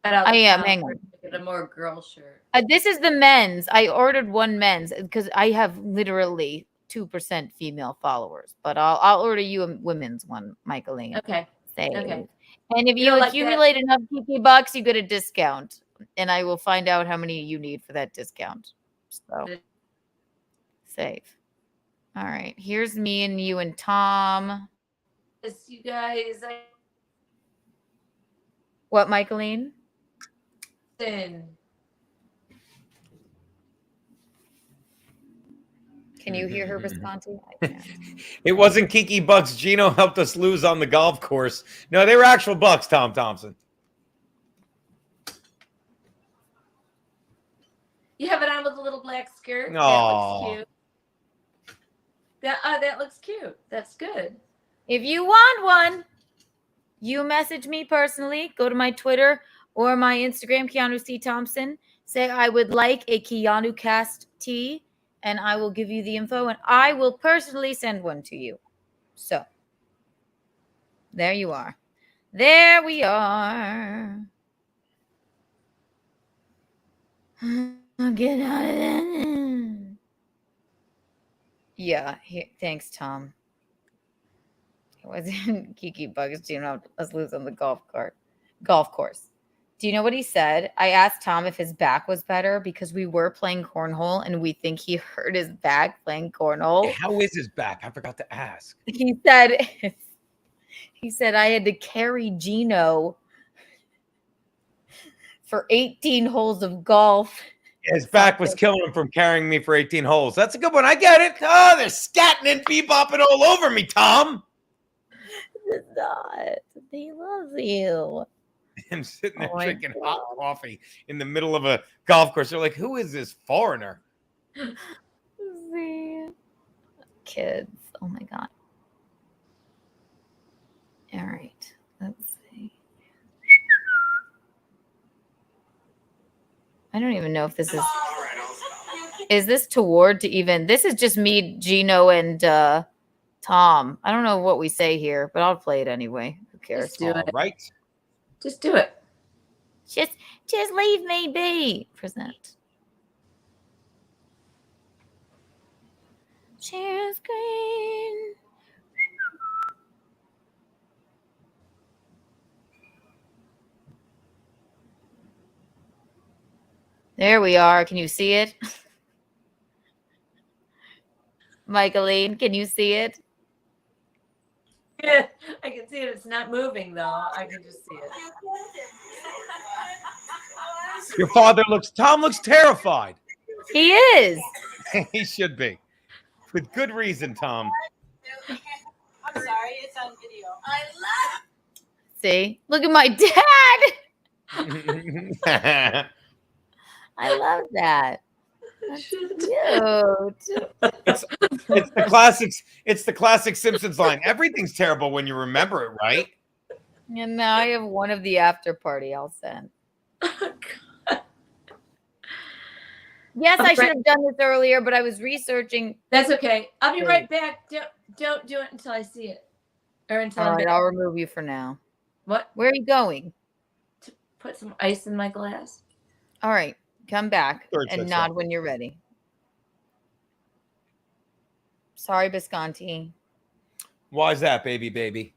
I am. Hang on. Get a more girl shirt. This is the men's. I ordered one men's because I have literally 2% female followers, but I'll order you a women's one, Michaeline. Okay. Save. Okay. And if you accumulate enough Kiki bucks, you get a discount, and I will find out how many you need for that discount. So save. All right. Here's me and you and Tom. Yes, you guys. What, Michaeline? Can you hear her, Bisconte? I can't. It wasn't Kiki bucks Geno helped us lose on the golf course. No, they were actual bucks, Tom Thompson. You have it on with a little black skirt. Aww. That looks cute. That looks cute. That's good. If you want one, you message me personally. Go to my Twitter or my Instagram, Keanu C. Thompson. Say I would like a Keanu cast tee, and I will give you the info, and I will personally send one to you. So, there you are. There we are. I'll get out of there. Yeah, thanks, Tom. It wasn't Kiki bugs. Do you know us lose on the golf course? Do you know what he said? I asked Tom if his back was better because we were playing cornhole and we think he hurt his back playing cornhole. How is his back? I forgot to ask. He said I had to carry Geno for 18 holes of golf. His back was killing him from carrying me for 18 holes. That's a good one. I get it. Oh, they're scatting and bebopping all over me, Tom. It's not. He loves you. I'm sitting there drinking hot coffee in the middle of a golf course. They're like, who is this foreigner? See? Kids. Oh, my God. All right. Let's see. I don't even know if this is this toward to even. This is just me, Geno, and Tom. I don't know what we say here, but I'll play it anyway. Who cares? Just do it. Right. Just do it. Just leave me be. Present. Share screen. There we are. Can you see it? Michaeline, can you see it? Yeah, I can see it. It's not moving, though. I can just see it. Your Tom looks terrified. He is. He should be. With good reason, Tom. I'm sorry, it's on video. I love. See? Look at my dad. I love that. That's cute. It's the classics. It's the classic Simpsons line. Everything's terrible when you remember it, right? And now I have one of the after party I'll send. Yes, I should have done this earlier, but I was researching. That's okay. I'll be right back. Don't do it until I see it. Or until All right, I'll remove you for now. What? Where are you going? To put some ice in my glass. All right. Come back and nod when you're ready. Sorry, Bisconte. Why is that, baby?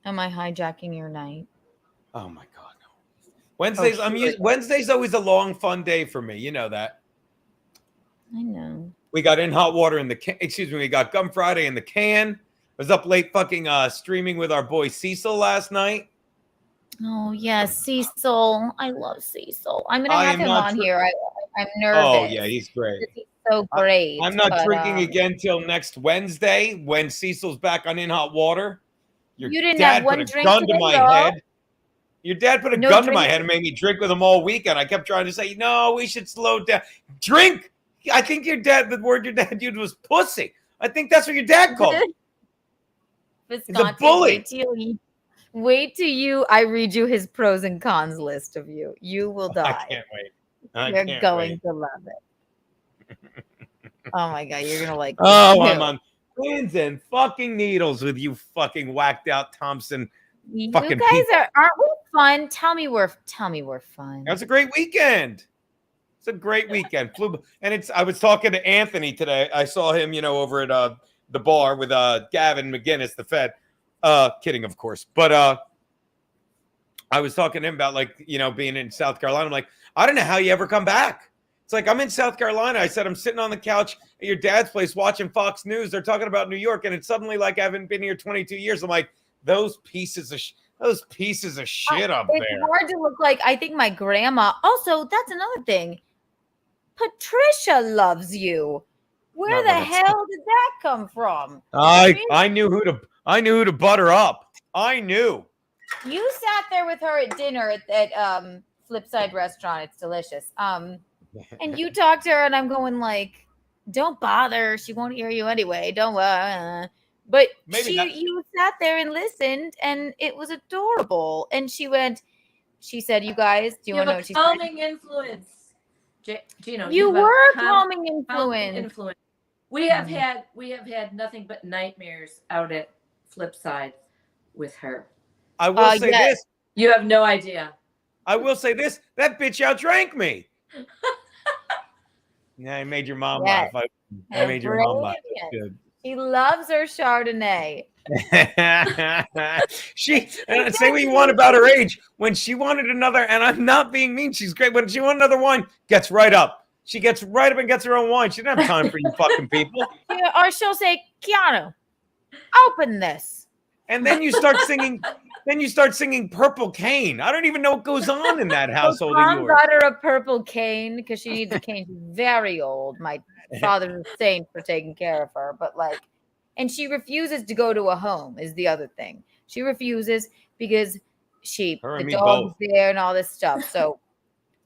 Am I hijacking your night? Oh my God, no. Wednesdays. Wednesday's always a long, fun day for me. You know that. I know. We got In Hot Water in the can. Excuse me. We got Gum Friday in the can. I was up late fucking streaming with our boy Cecil last night. Oh, yes, Cecil. I love Cecil. I'm going to have him on here. I'm nervous. Oh, yeah, he's great. He's so great. I'm not drinking again till next Wednesday when Cecil's back on In Hot Water. Your You didn't dad have one put a drink gun to today, my though. head. Your dad put a No gun to my drink? head and made me drink with him all weekend. I kept trying to say, no, we should slow down. Drink. I think your dad, the word your dad used was pussy. I think that's what your dad called me. He's a Bisconte, bully. wait till I read you his pros and cons list of you. You will die. I can't wait. You're going to love it. Oh my god, you're gonna like. Oh, too. I'm on pins and fucking needles with you fucking whacked out Thompson. You Fucking guys people. aren't we fun? Tell me we're fun. That was a great weekend. It's a great weekend. I was talking to Anthony today. I saw him, over at the bar with Gavin McGinnis, the Fed. Kidding, of course. But I was talking to him about being in South Carolina. I'm like, I don't know how you ever come back. It's like, I'm in South Carolina. I said, I'm sitting on the couch at your dad's place watching Fox News. They're talking about New York, and it's suddenly like I haven't been here 22 years. I'm like, those pieces of shit up It's there. hard to look like. I think my grandma. Also, that's another thing. Patricia loves you. Where Not the what it's- hell did that come from? I knew who to butter up. I knew. You sat there with her at dinner at Flipside Restaurant. It's delicious. And you talked to her, and I'm going like, don't bother. She won't hear you anyway. Don't worry. But you sat there and listened, and it was adorable. And she said, you guys, do you want to know what she said? Calming influence. Geno, You have a were calming calming influence. We have had nothing but nightmares out at Flipside with her. I will say this. You have no idea. I will say this. That bitch outdrank me. Yeah, I made your mom laugh. I made your mom laugh. That's good. She loves her Chardonnay. Say what you want about her age. When she wanted another, and I'm not being mean, she's great. When she wanted another wine, gets right up. She gets right up and gets her own wine. She doesn't have time for you fucking people. Or she'll say, Keanu, open this. And then you start singing. Then you start singing Purple Cane. I don't even know what goes on in that household of Mom yours. got her a purple cane because she needs a cane. She's very old. My father's a saint for taking care of her. But and she refuses to go to a home is the other thing. She refuses because the dog's there and all this stuff. So,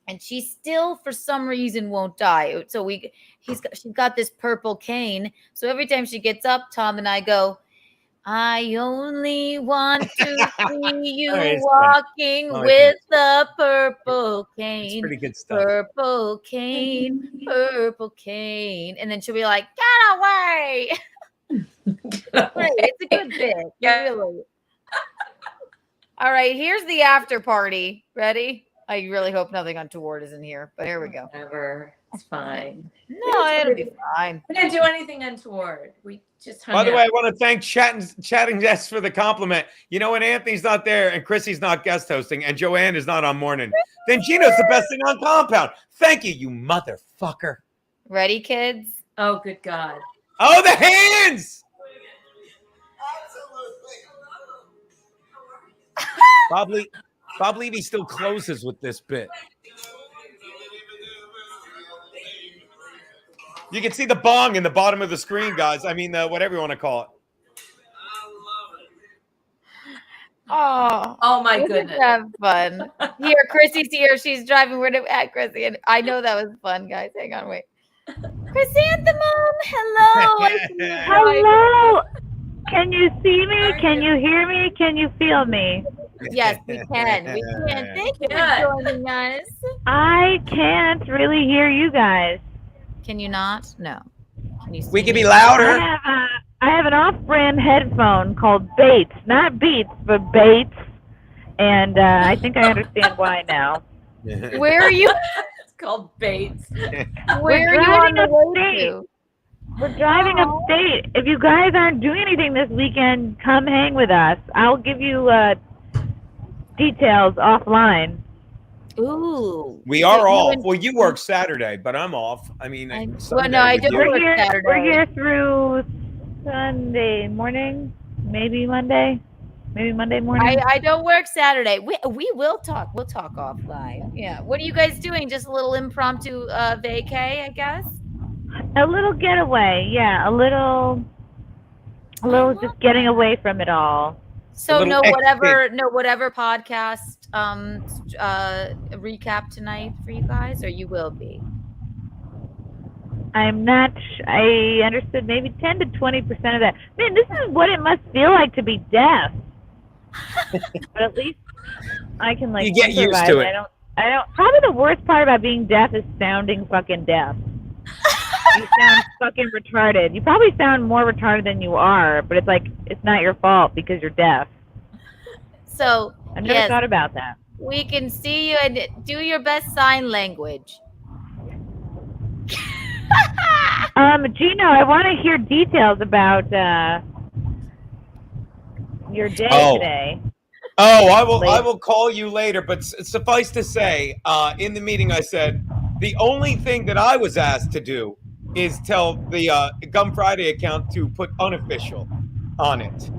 and she still for some reason won't die. So she's got this purple cane. So every time she gets up, Tom and I go, I only want to see you walking with the purple cane. It's pretty good stuff. Purple cane, purple cane. And then she'll be like, get away. Great. It's a good bit. Really. All right, here's the after party. Ready? I really hope nothing untoward is in here, but here we go. Whatever. It's fine. No, it'll be fine. We didn't do anything untoward. We just hung By the out. way, I want to thank Chatting Jess for the compliment. You know, when Anthony's not there and Chrissy's not guest hosting and Joanne is not on morning, then Geno's the best thing on Compound. Thank you, you motherfucker. Ready, kids? Oh, good God. Oh, the hands! Bob Levy still closes with this bit. You can see the bong in the bottom of the screen, guys. I mean, whatever you want to call it. Oh my goodness. Have fun. Here, Chrissy's here. She's driving. We're at Chrissy. And I know that was fun, guys. Hang on, wait. Chrysanthemum, hello. Hello. Can you see me? Can you hear me? Can you feel me? Yes, we can. We can. Thank you for joining us. I can't really hear you guys. Can you not? No. Can you see we can me? be louder. I have an off-brand headphone called Bates, not Beats, but Bates, and I think I understand why now. Where are you? It's called Bates. Where are you on the way to? We're driving upstate. If you guys aren't doing anything this weekend, come hang with us. I'll give you details offline. Ooh. We are off. Well, you work Saturday, but I'm off. I mean, I don't We're work here, Saturday. we're here through Sunday morning, maybe Monday. Maybe Monday morning. I don't work Saturday. We will talk. We'll talk offline. Yeah. What are you guys doing? Just a little impromptu vacay, I guess? A little getaway, yeah. A little just getting away from it all. So little no XP. whatever podcast recap tonight for you guys, or you will be. I'm not. I understood maybe 10 to 20% of that. Man, this is what it must feel like to be deaf. But at least I can like You get used improvise. to it. I don't. Probably the worst part about being deaf is sounding fucking deaf. You sound fucking retarded. You probably sound more retarded than you are, but it's like it's not your fault because you're deaf. So I never thought about that. We can see you and do your best sign language. Geno, I want to hear details about your day today. Oh, I will call you later. But suffice to say, in the meeting, I said the only thing that I was asked to do is tell the Gum Friday account to put unofficial on it.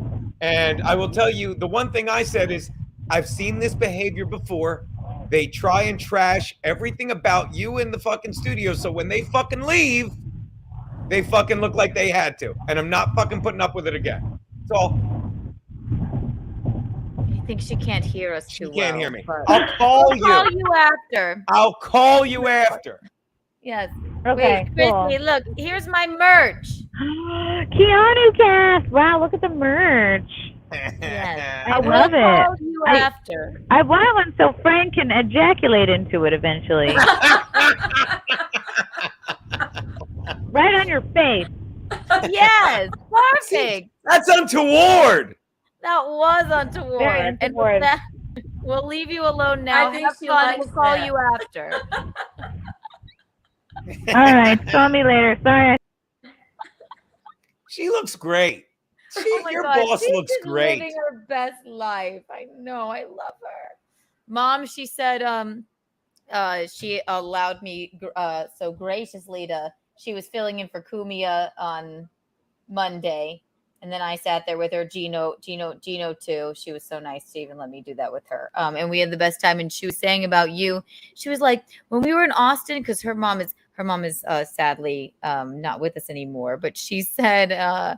And I will tell you, the one thing I said is I've seen this behavior before. They try and trash everything about you in the fucking studio. So when they fucking leave, they fucking look like they had to. And I'm not fucking putting up with it again. That's all. I think she can't hear us too well. She can't hear me. I'll call you. I'll call you after. I'll call you after. Yes. Okay, Wait, cool. Chrissie, look, here's my merch. Keanu cast. Wow, look at the merch. Yes. I love it. I'll call you after. I want one so Frank can ejaculate into it eventually. Right on your face. Yes, perfect. That's untoward. That was untoward. Very And untoward. with that, we'll leave you alone now. I think Have she fun. likes We'll call that. you after. All right, call me later. Sorry. She looks great. Oh my Your God, boss she's looks just great. living her best life. I know. I love her. Mom, she said she allowed me so graciously to, she was filling in for Kumia on Monday. And then I sat there with her, Geno too. She was so nice to even let me do that with her. And we had the best time. And she was saying about you. She was like, when we were in Austin, because her mom is sadly not with us anymore. But she said, I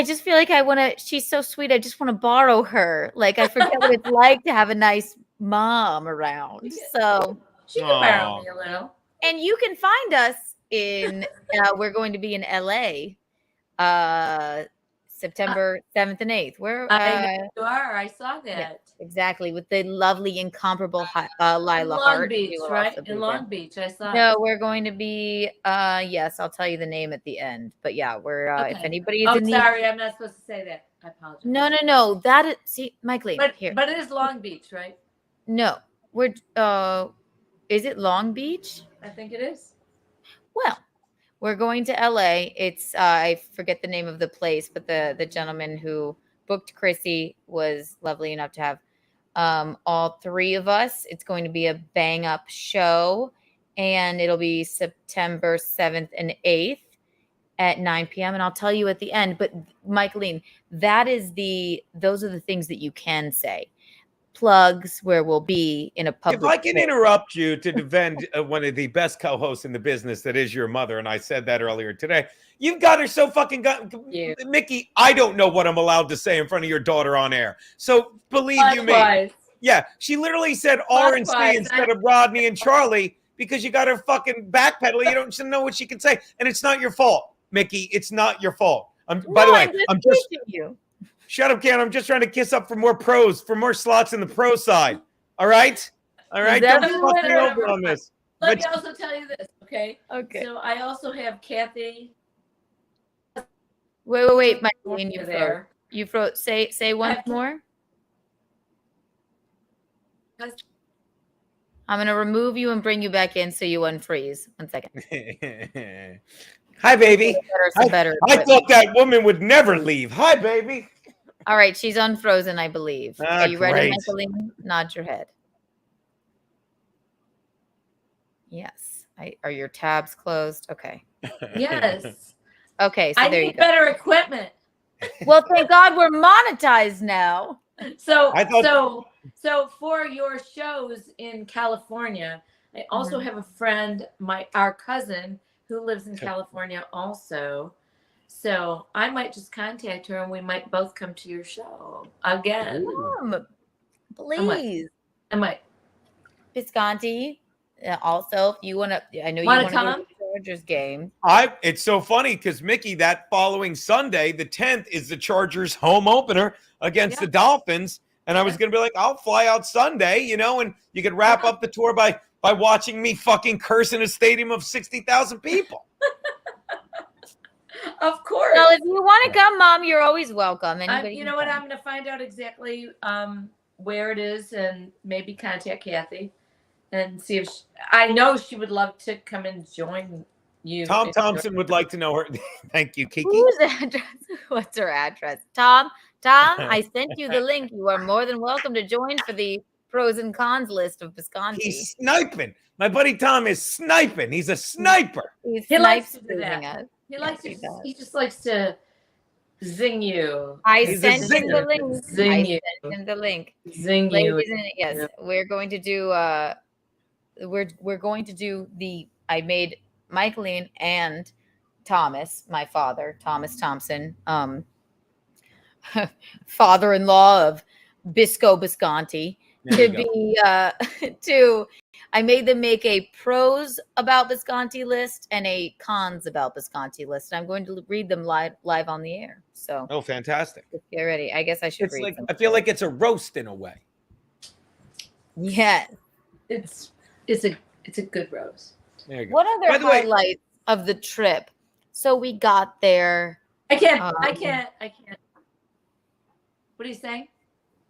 just feel like I want to. She's so sweet. I just want to borrow her. Like I forget what it's like to have a nice mom around. So She can borrow me a little. and you can find us in. We're going to be in LA. September 7th and 8th. Where I know you are. I saw that. yeah, exactly, with the lovely, incomparable Lila In Long Hart. Beach, We will right? also be In there. Long Beach, I saw. No, we're going to be yes, I'll tell you the name at the end. But yeah, we're if anybody is Oh, in need. sorry, I'm not supposed to say that. I apologize. No. That is see, Mike Lee, here. But it is Long Beach, right? No, we're is it Long Beach? I think it is. Well, we're going to LA. It's I forget the name of the place, but the gentleman who booked Chrissie was lovely enough to have all three of us. It's going to be a bang up show, and it'll be September 7th and 8th at 9 p.m. And I'll tell you at the end. But Michaeline, those are the things that you can say. Plugs where we'll be in a public. If I can place. interrupt you to defend one of the best co-hosts in the business, that is your mother, and I said that earlier today. You've got her so fucking Mickey, I don't know what I'm allowed to say in front of your daughter on air. So believe you me. Yeah, she literally said R and C instead of Rodney and Charlie because you got her fucking backpedaling. You don't know what she can say, and it's not your fault, Mickey. It's not your fault. By the way, I'm just teaching you. Shut up, Ken. I'm just trying to kiss up for more pros, for more slots in the pro side. All right? All right? Don't fuck me over on this. Let me also tell you this, okay? Okay. So I also have Kathy. Wait, Michaeline, you there. froze. You froze. Say once more. I'm going to remove you and bring you back in so you unfreeze. 1 second. Hi, baby. I thought that woman would never leave. Hi, baby. All right, she's unfrozen, I believe. Are you ready, great. Michaeline? Nod your head. Yes. Are your tabs closed? Okay. Yes. Okay, so I there you need go. better equipment. Well, thank God we're monetized now. So I thought- so for your shows in California, I also have a friend, our cousin, who lives in California also. So I might just contact her and we might both come to your show again. Please. I might. Bisconte. Also, if you want to, I know you Wanna want to go come? to the Chargers game. It's so funny because Mickey, that following Sunday, the 10th, is the Chargers home opener against the Dolphins. And I was going to be like, I'll fly out Sunday, you know, and you could wrap up the tour by watching me fucking curse in a stadium of 60,000 people. Of course. Well, if you want to come, Mom, you're always welcome. You know what? I'm going to find out exactly where it is and maybe contact Kathy and see if I know she would love to come and join you. Tom Thompson would like to know her. Thank you, Kiki. Whose address? What's her address? Tom, I sent you the link. You are more than welcome to join for the pros and cons list of Bisconte. He's sniping. My buddy Tom is sniping. He's a sniper. He likes to do that. He just likes to zing you. I sent him the link. Zing you. Sent him the link. Zing you. Yes, we're going to do. We're going to do the. I made Michaeline and Thomas, my father, Thomas Thompson, father-in-law of Bisco Bisconte, to be I made them make a pros about Bisconte list and a cons about Bisconte list. I'm going to read them live on the air. So fantastic. Get ready. I guess I should read like them. I feel like it's a roast in a way. Yes. It's a good roast. There you go. What By other the way- highlights of the trip? So we got there. I can't. What are you saying?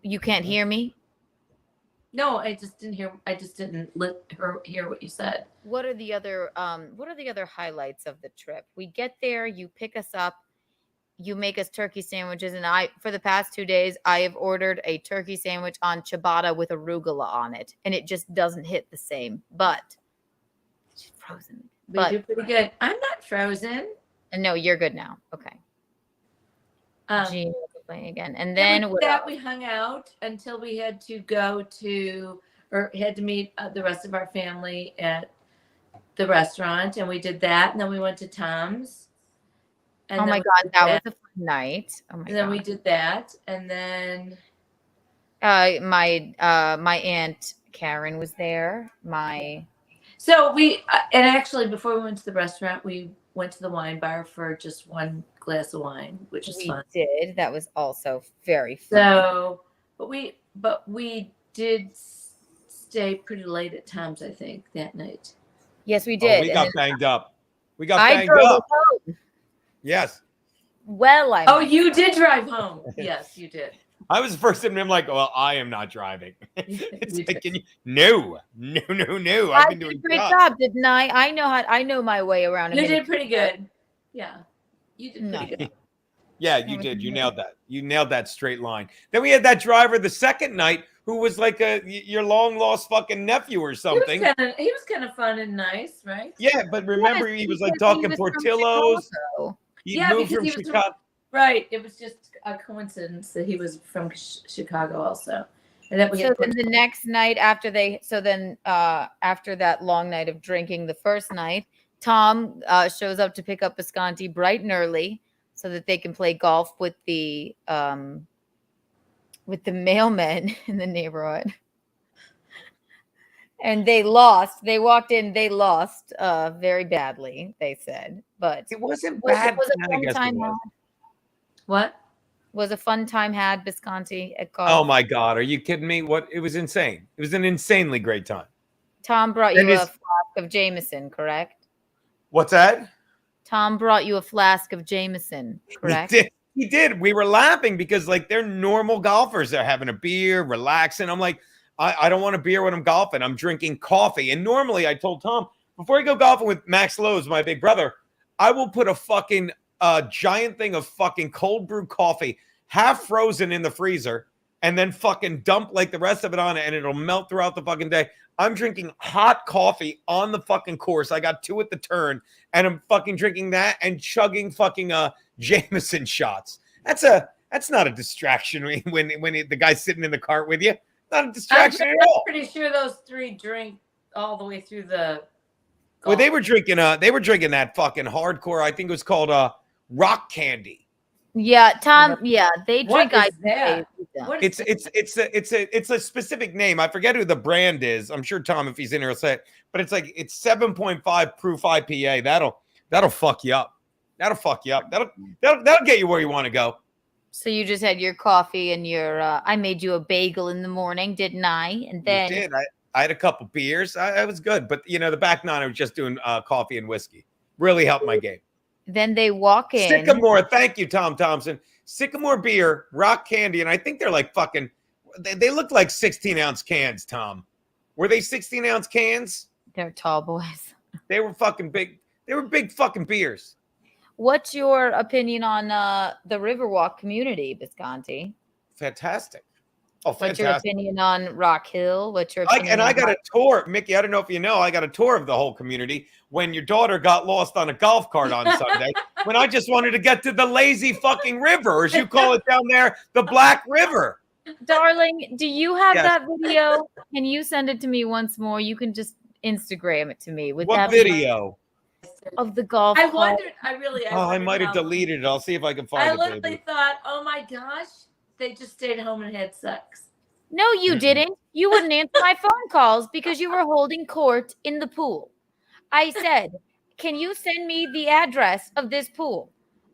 You can't hear me? No, I just didn't hear. I just didn't let her hear what you said. What are the other highlights of the trip? We get there, you pick us up, you make us turkey sandwiches, and for the past 2 days I have ordered a turkey sandwich on ciabatta with arugula on it, and it just doesn't hit the same. But she's frozen. We do pretty good. I'm not frozen. And no, you're good now. Okay. Gene playing again, and then we hung out until we had to go to or had to meet the rest of our family at the restaurant, and we did that, and then we went to Tom's. And oh my God, that was a fun night. Oh my God. And then we did that, and then my aunt Karen was there. So we and actually before we went to the restaurant, we went to the wine bar for just one glass of wine, which is fun. We did. That was also very fun. So, but we did stay pretty late at Tom's, I think, that night. Yes, we did. We got banged up. I drove home. Yes. Well, you did drive home. Yes, you did. I was the first in, and I'm like, well, I am not driving. It's like, no. I did a great job, didn't I? I know my way around. You did pretty good. Yeah, you did pretty good. Yeah, you did. You nailed that. You nailed that straight line. Then we had that driver the second night who was like your long lost fucking nephew or something. He was kind of fun and nice, right? Yeah, but remember he was like talking Portillo's. He moved from Chicago. Right. It was just a coincidence that he was from Chicago also. And that then the next night after after that long night of drinking the first night, Tom shows up to pick up Bisconte bright and early so that they can play golf with the mailmen in the neighborhood. And they lost. They walked in, they lost very badly, they said. But it wasn't bad. Was a fun time had. What? Was a fun time had, Bisconte, at golf. Oh my God, are you kidding me? It was insane. It was an insanely great time. Tom brought you a flask of Jameson, correct? What's that? Tom brought you a flask of Jameson, correct? He did. We were laughing because like they're normal golfers. They're having a beer, relaxing. I'm like, I don't want a beer when I'm golfing. I'm drinking coffee. And normally I told Tom, before I go golfing with Max Lowe's, my big brother, I will put a fucking giant thing of fucking cold brew coffee, half frozen in the freezer, and then fucking dump like the rest of it on it, and it'll melt throughout the fucking day. I'm drinking hot coffee on the fucking course. I got 2 at the turn, and I'm fucking drinking that and chugging fucking Jameson shots. That's not a distraction when the guy's sitting in the cart with you. Not a distraction at all. I'm pretty sure those 3 drink all the way through the. Well, they were drinking that fucking hardcore. I think it was called rock candy. Yeah, Tom. Yeah, they What drink is that? What is It's a specific name. I forget who the brand is. I'm sure Tom, if he's in here, will say it. But it's 7.5 proof IPA. That'll fuck you up. That'll fuck you up. That'll get you where you want to go. So you just had your coffee and your. I made you a bagel in the morning, didn't I? And then You did. I had a couple beers. I was good, but the back nine, I was just doing coffee and whiskey. Really helped my game. Then they walk in. Sycamore, thank you, Tom Thompson. Sycamore beer, rock candy, and I think they're like fucking. They look like 16-ounce cans, Tom. Were they 16-ounce cans? They're tall boys. They were fucking big. They were big fucking beers. What's your opinion on the Riverwalk community, Bisconte? Fantastic. Oh, What's fantastic. your opinion on Rock Hill? What's your opinion? I got a tour, Mickey. I don't know if you know, I got a tour of the whole community when your daughter got lost on a golf cart on Sunday. When I just wanted to get to the lazy fucking river, or as you call it down there, the Black River. Darling, do you have Yes. that video? Can you send it to me once more? You can just Instagram it to me. With What that video? of the golf I cart? wondered. I might have deleted it. I'll see if I can find I it. literally Baby. thought, oh my gosh, they just stayed home and had sex. No, you didn't. You wouldn't answer my phone calls because you were holding court in the pool. I said, "Can you send me the address of this pool?"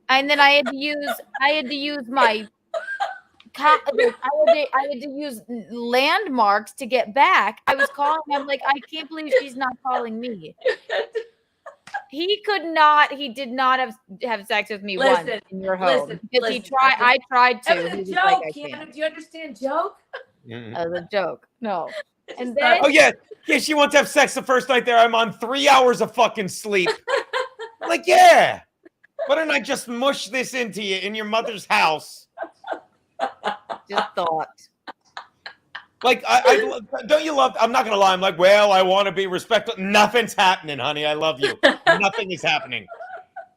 And then I had to use my I had to use landmarks to get back. I was calling. I'm like, I can't believe she's not calling me. He did not have sex with me once in your home. Because he tried. I tried to. That was He a was like, joke, I Keanu. can't. Do you understand joke? That was a joke. No. And then Oh yeah, she wants to have sex the first night there. I'm on 3 hours of fucking sleep. I'm like, yeah. Why don't I just mush this into you in your mother's house? Just thought. Like, I don't you love? I'm not gonna lie. I'm like, well, I want to be respectful. Nothing's happening, honey. I love you. Nothing is happening.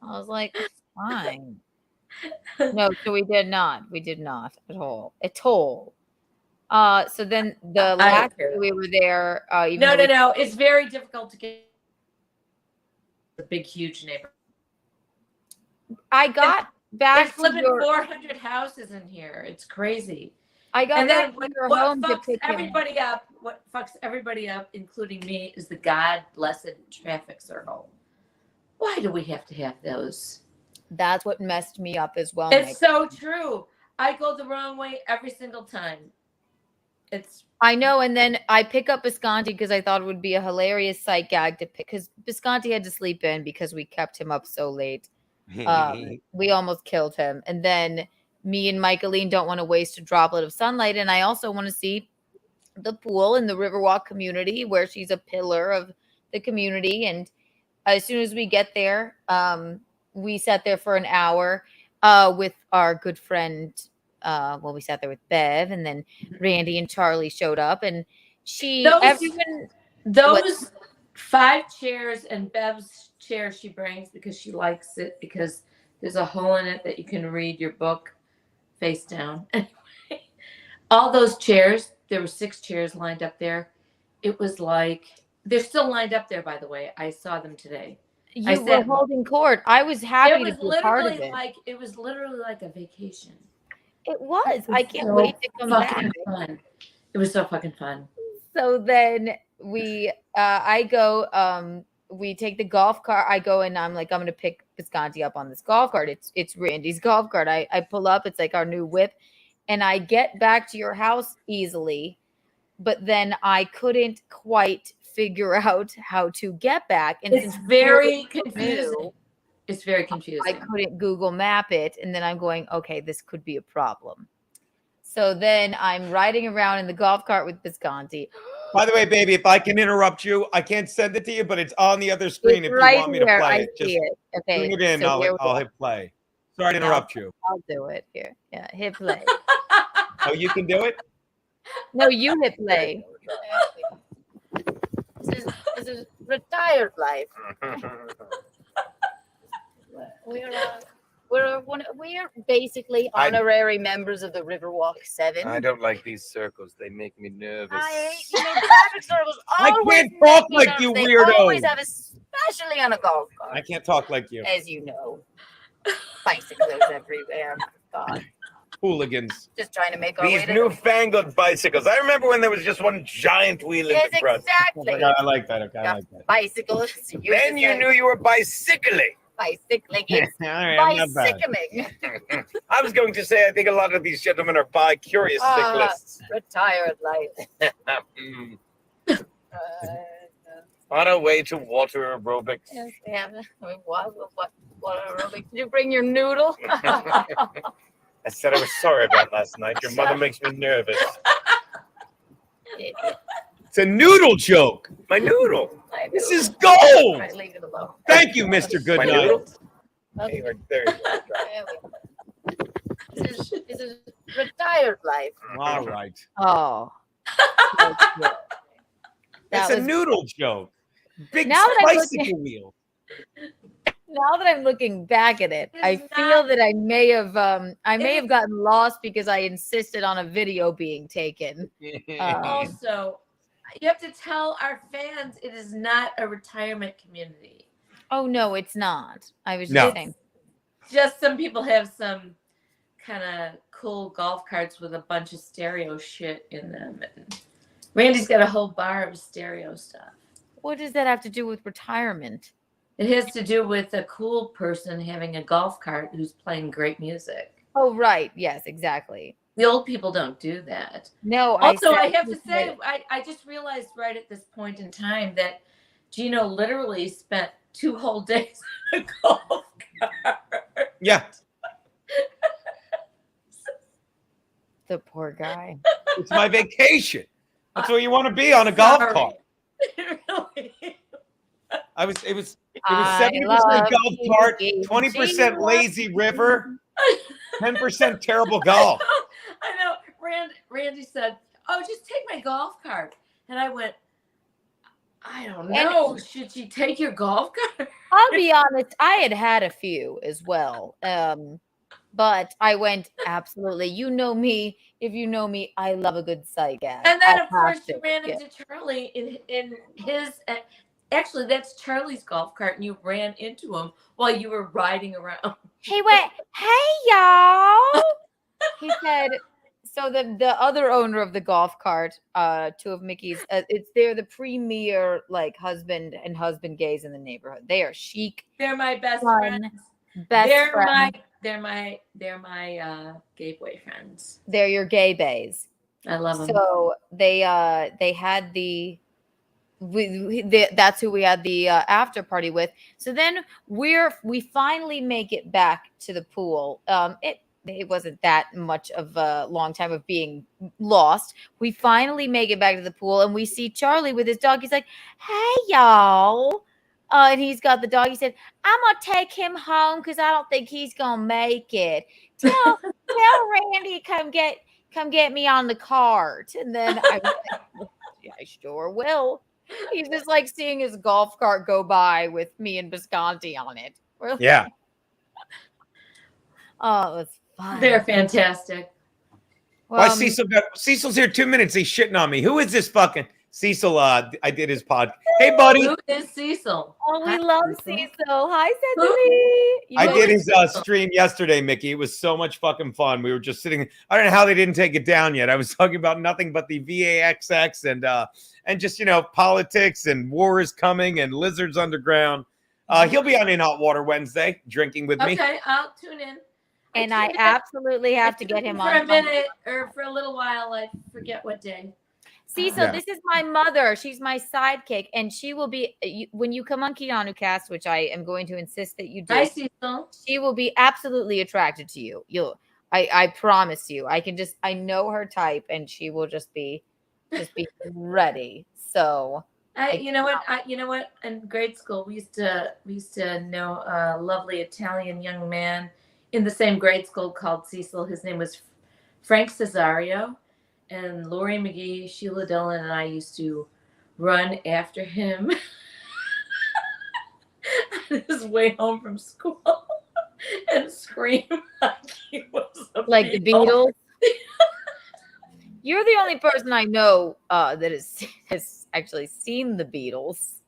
I was like, fine. No, so we did not. We did not at all. At all. So then the last day we were there. No. It's very difficult to get a big, huge neighborhood. I got back There's flipping your 400 houses in here. It's crazy. I got And back then to your what home to fucks pick him. everybody up? What fucks everybody up, including me, is the God blessed traffic circle. Why do we have to have those? That's what messed me up as well. It's so true. I go the wrong way every single time. I know, and then I pick up Bisconte because I thought it would be a hilarious sight gag to pick because Bisconte had to sleep in because we kept him up so late. We almost killed him. And then me and Michaeline don't want to waste a droplet of sunlight. And I also want to see the pool in the Riverwalk community where she's a pillar of the community. And as soon as we get there, we sat there for an hour with our good friend. We sat there with Bev, and then Randy and Charlie showed up, and those 5 chairs and Bev's chair she brings because she likes it because there's a hole in it that you can read your book face down. Anyway, all those chairs, there were 6 chairs lined up there. It was like they're still lined up there, by the way. I saw them today. You were holding court. I was happy to be a part of it. It was literally like a vacation. It was. I can't wait to come back. Fun. It was so fucking fun. So then we take the golf cart. I go and I'm like, I'm gonna pick Bisconte up on this golf cart. It's Randy's golf cart. I pull up, it's like our new whip, and I get back to your house easily, but then I couldn't quite figure out how to get back. And it's very confusing. It's very confusing. I couldn't Google map it. And then I'm going, okay, this could be a problem. So then I'm riding around in the golf cart with Bisconte. By the way, baby, if I can interrupt you, I can't send it to you, but it's on the other screen if you want me to play I it. Just see it. Okay. bring it in. So I'll hit play. Sorry to interrupt you. I'll do it here. Yeah, hit play. Oh, you can do it? No, you hit play. This is retired life. We're basically honorary members of the Riverwalk 7. I don't like these circles. They make me nervous. Traffic circles I can't talk like you, they weirdo. always have, especially on a golf cart. I can't talk like you. As you know. Bicycles everywhere. God. Hooligans. Just trying to make our These way to newfangled bicycles. I remember when there was just one giant wheel in Yes, the front. exactly. I like that. Okay, I like that. bicycles. Then you knew you were bicycling. Bicycling. It's All right, I'm not bad. bicycling. I was going to say, I think a lot of these gentlemen are bi-curious cyclists. Retired life. On our way to water aerobics. Yes, yeah. I mean, what aerobics? Did you bring your noodle? I said I was sorry about last night. Your mother makes me nervous. It's a noodle joke. My noodle. This is gold. Right, leave it alone. Thank you, Mr. Goodnight. My noodle? Okay. There you go. This is retired life. All right. Oh. It's a noodle joke. Big Now that I'm bicycle looking- wheel. Now that I'm looking back at it, I feel that I may have gotten lost because I insisted on a video being taken. Also, you have to tell our fans it is not a retirement community. Oh no, it's not. I was just saying. Just some people have some kind of cool golf carts with a bunch of stereo shit in them. And Randy's got a whole bar of stereo stuff. What does that have to do with retirement? It has to do with a cool person having a golf cart who's playing great music. Oh, right. Yes, exactly. The old people don't do that. No, Also, I have to say, I just realized right at this point in time that Geno literally spent 2 whole days on a golf cart. Yeah. The poor guy. It's my vacation. That's where you want to be, on a golf cart. It was 70% golf cart, 20% lazy river, 10% terrible golf. I know. Randy said, "Oh, just take my golf cart," and I went, "I don't know. Should she take your golf cart?" I'll be honest. I had a few as well, but I went absolutely. You know me. If you know me, I love a good side gag. And then, of course, you ran into Charlie in his. Actually, that's Charlie's golf cart, and you ran into him while you were riding around. He went, "Hey, y'all." He said, so the other owner of the golf cart, 2 of Mickey's, they're the premier like husband and husband gays in the neighborhood. They are chic. They're my best fun, friends. Best friend. They're my gay boyfriends. They're your gay bays. I love them. So they had that's who we had the after party with. So then we finally make it back to the pool. It wasn't that much of a long time of being lost. We finally make it back to the pool, and we see Charlie with his dog. He's like, "Hey, y'all." And he's got the dog. He said, "I'm going to take him home because I don't think he's going to make it. Tell Randy come get me on the cart." And then I was like, "Yeah, I sure will." He's just like seeing his golf cart go by with me and Bisconte on it. Yeah. Oh, it's fun. They're fantastic. Why Cecil's here 2 minutes. He's shitting on me. Who is this fucking Cecil? I did his pod. Hey, buddy. Who is Cecil? Oh, we love Cecil. Hi, Cecily. I did his stream yesterday, Mickey. It was so much fucking fun. We were just sitting. I don't know how they didn't take it down yet. I was talking about nothing but the VAXX and just, politics and war is coming and lizards underground. He'll be on In Hot Water Wednesday, drinking with me. Okay, I'll tune in. And I absolutely have to get him on. For a minute or for a little while. I forget what day. Cecil, this is my mother. She's my sidekick, and she will be when you come on Keanu Cast, which I am going to insist that you do. Hi, Cecil. She will be absolutely attracted to you. I promise you. I know her type, and she will just be ready. So you know what? In grade school, we used to know a lovely Italian young man in the same grade school called Cecil. His name was Frank Cesario. And Lori McGee, Sheila Dillon, and I used to run after him on his way home from school and scream like he was like the Beatles. You're the only person I know that has actually seen the Beatles.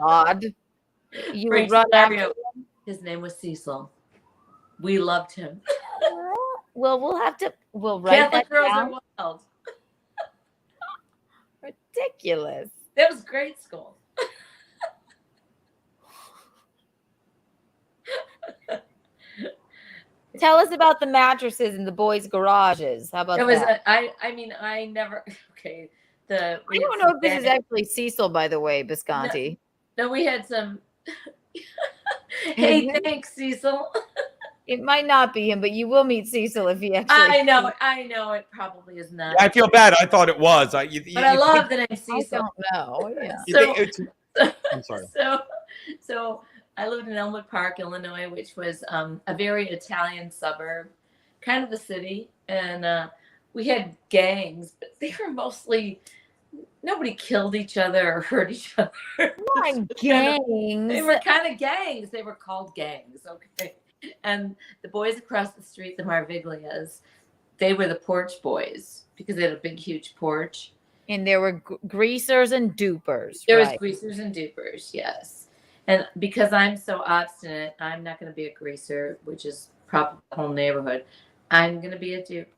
Odd. You would run after them? His name was Cecil. We loved him. Well, we'll write Catholic that girls down. are wild. Ridiculous. That was grade school. Tell us about the mattresses in the boys' garages. How about It was. that? I mean, I never. Okay. I don't know if this is actually Cecil, by the way, Bisconte. No, we had some. Hey, thanks, Cecil. It might not be him, but you will meet Cecil if he actually. I know. It probably is not. I feel bad. I thought it was. But I love the name Cecil. I don't know. Yeah. I'm sorry. So I lived in Elmwood Park, Illinois, which was a very Italian suburb, kind of the city, and we had gangs, but they were mostly. Nobody killed each other or hurt each other. Not gangs. They were kind of gangs. They were called gangs. Okay. And the boys across the street, the Marviglias, they were the porch boys because they had a big, huge porch. And there were greasers and dupers. There was greasers and dupers, yes. And because I'm so obstinate, I'm not going to be a greaser, which is probably the whole neighborhood. I'm going to be a dupe.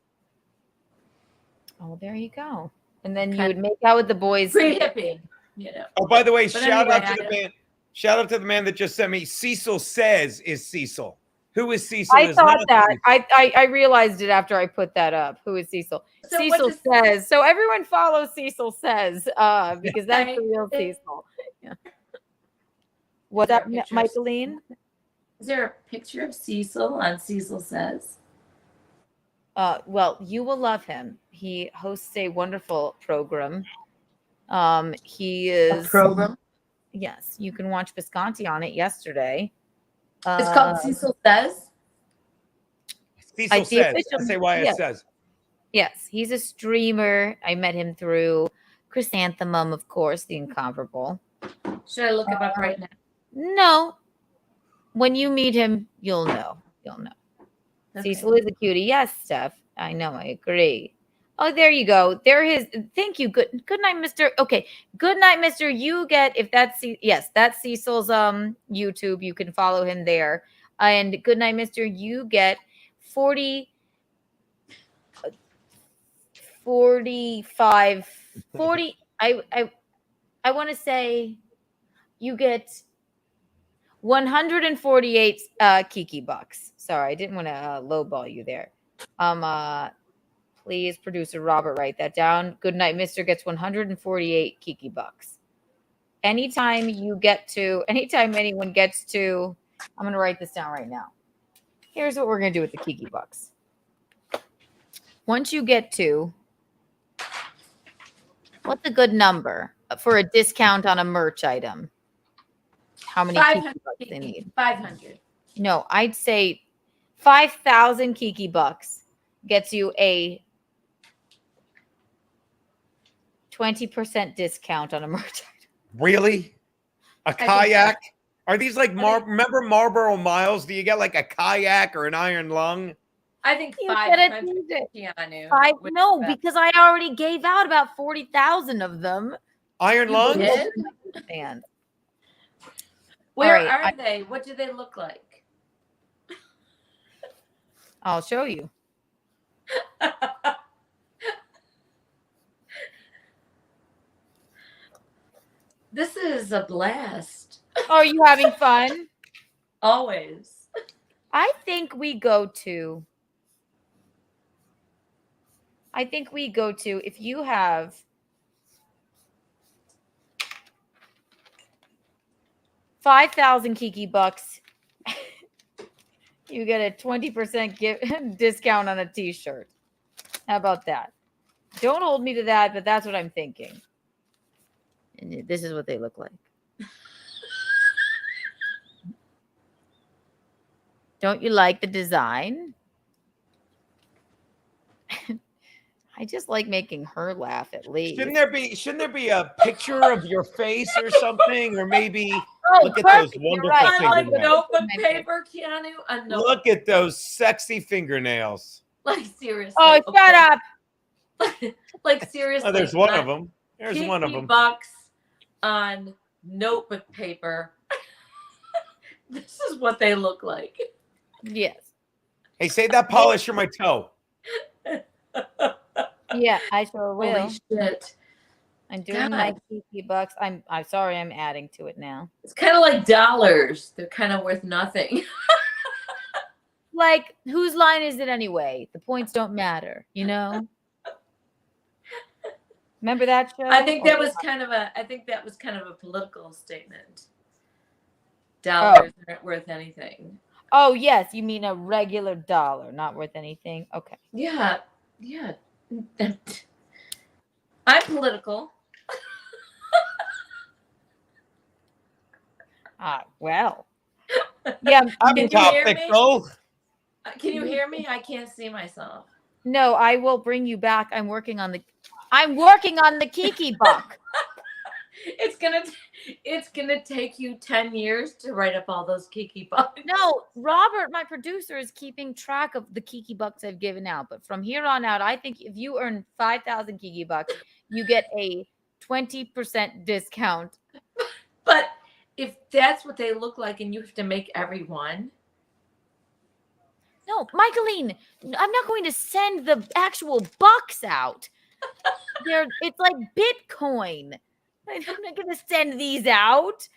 Oh, there you go. And then you would make out with the boys. Pre-hippie, you know. Oh, by the way, But shout anyway, out to the man. Shout out to the man that just sent me. Cecil says is Cecil. Who is Cecil? I thought that. I realized it after I put that up. Who is Cecil? So Cecil says. So everyone follow Cecil says because that's the real Cecil. Yeah. What's up, Michaeline? Is there a picture of Cecil on Cecil Says? Well, you will love him. He hosts a wonderful program. He is A program? Yes, you can watch Bisconte on it yesterday. It's called Cecil Says? Cecil says. S-A-Y-S says. Yes, he's a streamer. I met him through Chrysanthemum, of course, the incomparable. Should I look him up right now? No. When you meet him, you'll know. You'll know. Okay. Cecil is a cutie. Yes, Steph. I know. I agree. Oh, there you go. There his. Thank you. Good night, Mr. Okay. Good night, Mr. You get if that's yes, that's Cecil's YouTube. You can follow him there. And good night, Mr. You get 45 40 I want to say you get 148 Kiki bucks. Sorry, I didn't want to lowball you there. Please, producer Robert, write that down. Good night, Mr. gets 148 Kiki bucks. Anytime anyone gets to, I'm going to write this down right now. Here's what we're going to do with the Kiki bucks. Once you get to, what's a good number for a discount on a merch item? How many Kiki bucks they need? 500. No, I'd say 5,000 Kiki bucks gets you a 20% discount on a merch item. Really? A kayak? Are these like remember Marlboro Miles? Do you get like a kayak or an iron lung? I think You 500. gotta Keanu. No, because I already gave out about 40,000 of them. Iron lungs? did? Man. Where All right, are they? What do they look like? I'll show you. This is a blast. Oh, are you having fun? Always. I think we go to, if you have $5,000 Kiki bucks, you get a 20% discount on a t-shirt. How about that? Don't hold me to that, but that's what I'm thinking. And this is what they look like. Don't you like the design? I just like making her laugh at least. Shouldn't there be a picture of your face or something? Or maybe look at those wonderful Like fingernails. notebook paper, Keanu. A notebook. Look at those sexy fingernails. Like seriously. Oh, shut up. Like seriously. Oh, there's one of them. There's one of them. $50 on notebook paper. This is what they look like. Yes. Hey, save that polish for my toe. Yeah, I sure will. Holy shit. I'm doing my Kiki bucks. I'm sorry, I'm adding to it now. It's kind of like dollars. They're kind of worth nothing. Like, whose line is it anyway? The points don't matter, you know? Remember that show? I think that was kind of a political statement. Dollars aren't worth anything. Oh, yes, you mean a regular dollar, not worth anything. Okay. Yeah. Yeah. I'm political. Well. Yeah. I'm Can you topical. Can you hear me? I can't see myself. No, I will bring you back. I'm working on the Kiki buck. It's gonna take you 10 years to write up all those Kiki bucks. No, Robert, my producer, is keeping track of the Kiki bucks I've given out. But from here on out, I think if you earn 5,000 Kiki bucks, you get a 20% discount. But if that's what they look like and you have to make every one. No, Michaeline, I'm not going to send the actual bucks out. It's like Bitcoin. I'm not going to send these out.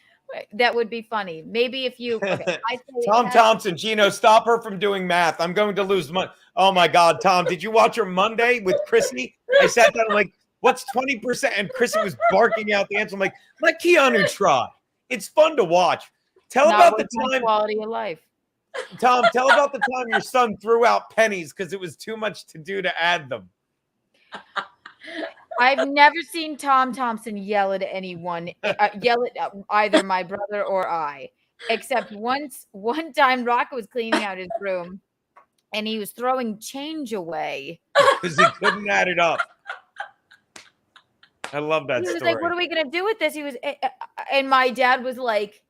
That would be funny. Maybe if you. Okay, Tom Thompson, Geno, stop her from doing math. I'm going to lose money. Oh my God, Tom, did you watch her Monday with Chrissie? I sat down like, what's 20%? And Chrissie was barking out the answer. I'm like, let Keanu try. It's fun to watch. Tell about the time. Quality of life. Tom, tell about the time your son threw out pennies because it was too much to do to add them. I've never seen Tom Thompson yell at anyone, yell at either my brother or I, except one time Rocco was cleaning out his room and he was throwing change away. Because he couldn't add it up. I love that story. He was like, what are we going to do with this? He was, and my dad was like,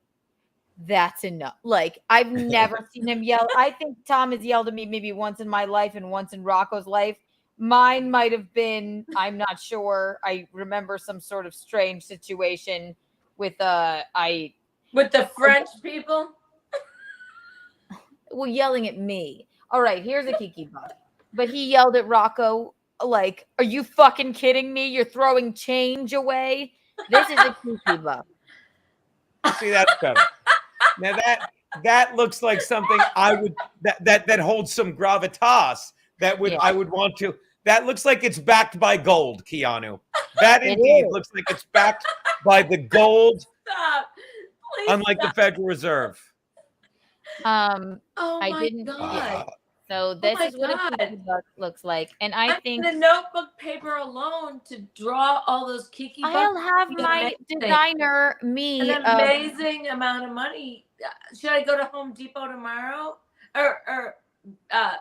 that's enough. Like, I've never seen him yell. I think Tom has yelled at me maybe once in my life and once in Rocco's life. Mine might have been, I'm not sure. I remember some sort of strange situation with the French people. Well, yelling at me. All right, here's a Kiki buck. But he yelled at Rocco like, "Are you fucking kidding me? You're throwing change away." This is a Kiki buck. See, that's better. Now that looks like something I would that holds some gravitas. I would want to. That looks like it's backed by gold, Keanu. That indeed looks like it's backed by the gold. Stop. Please unlike stop. the Federal Reserve. Oh I my didn't. God. So this my is what a Kiki buck looks like, and I think the notebook paper alone to draw all those Kiki bucks. I'll have my designer an amazing amount of money. Should I go to Home Depot tomorrow? Yeah,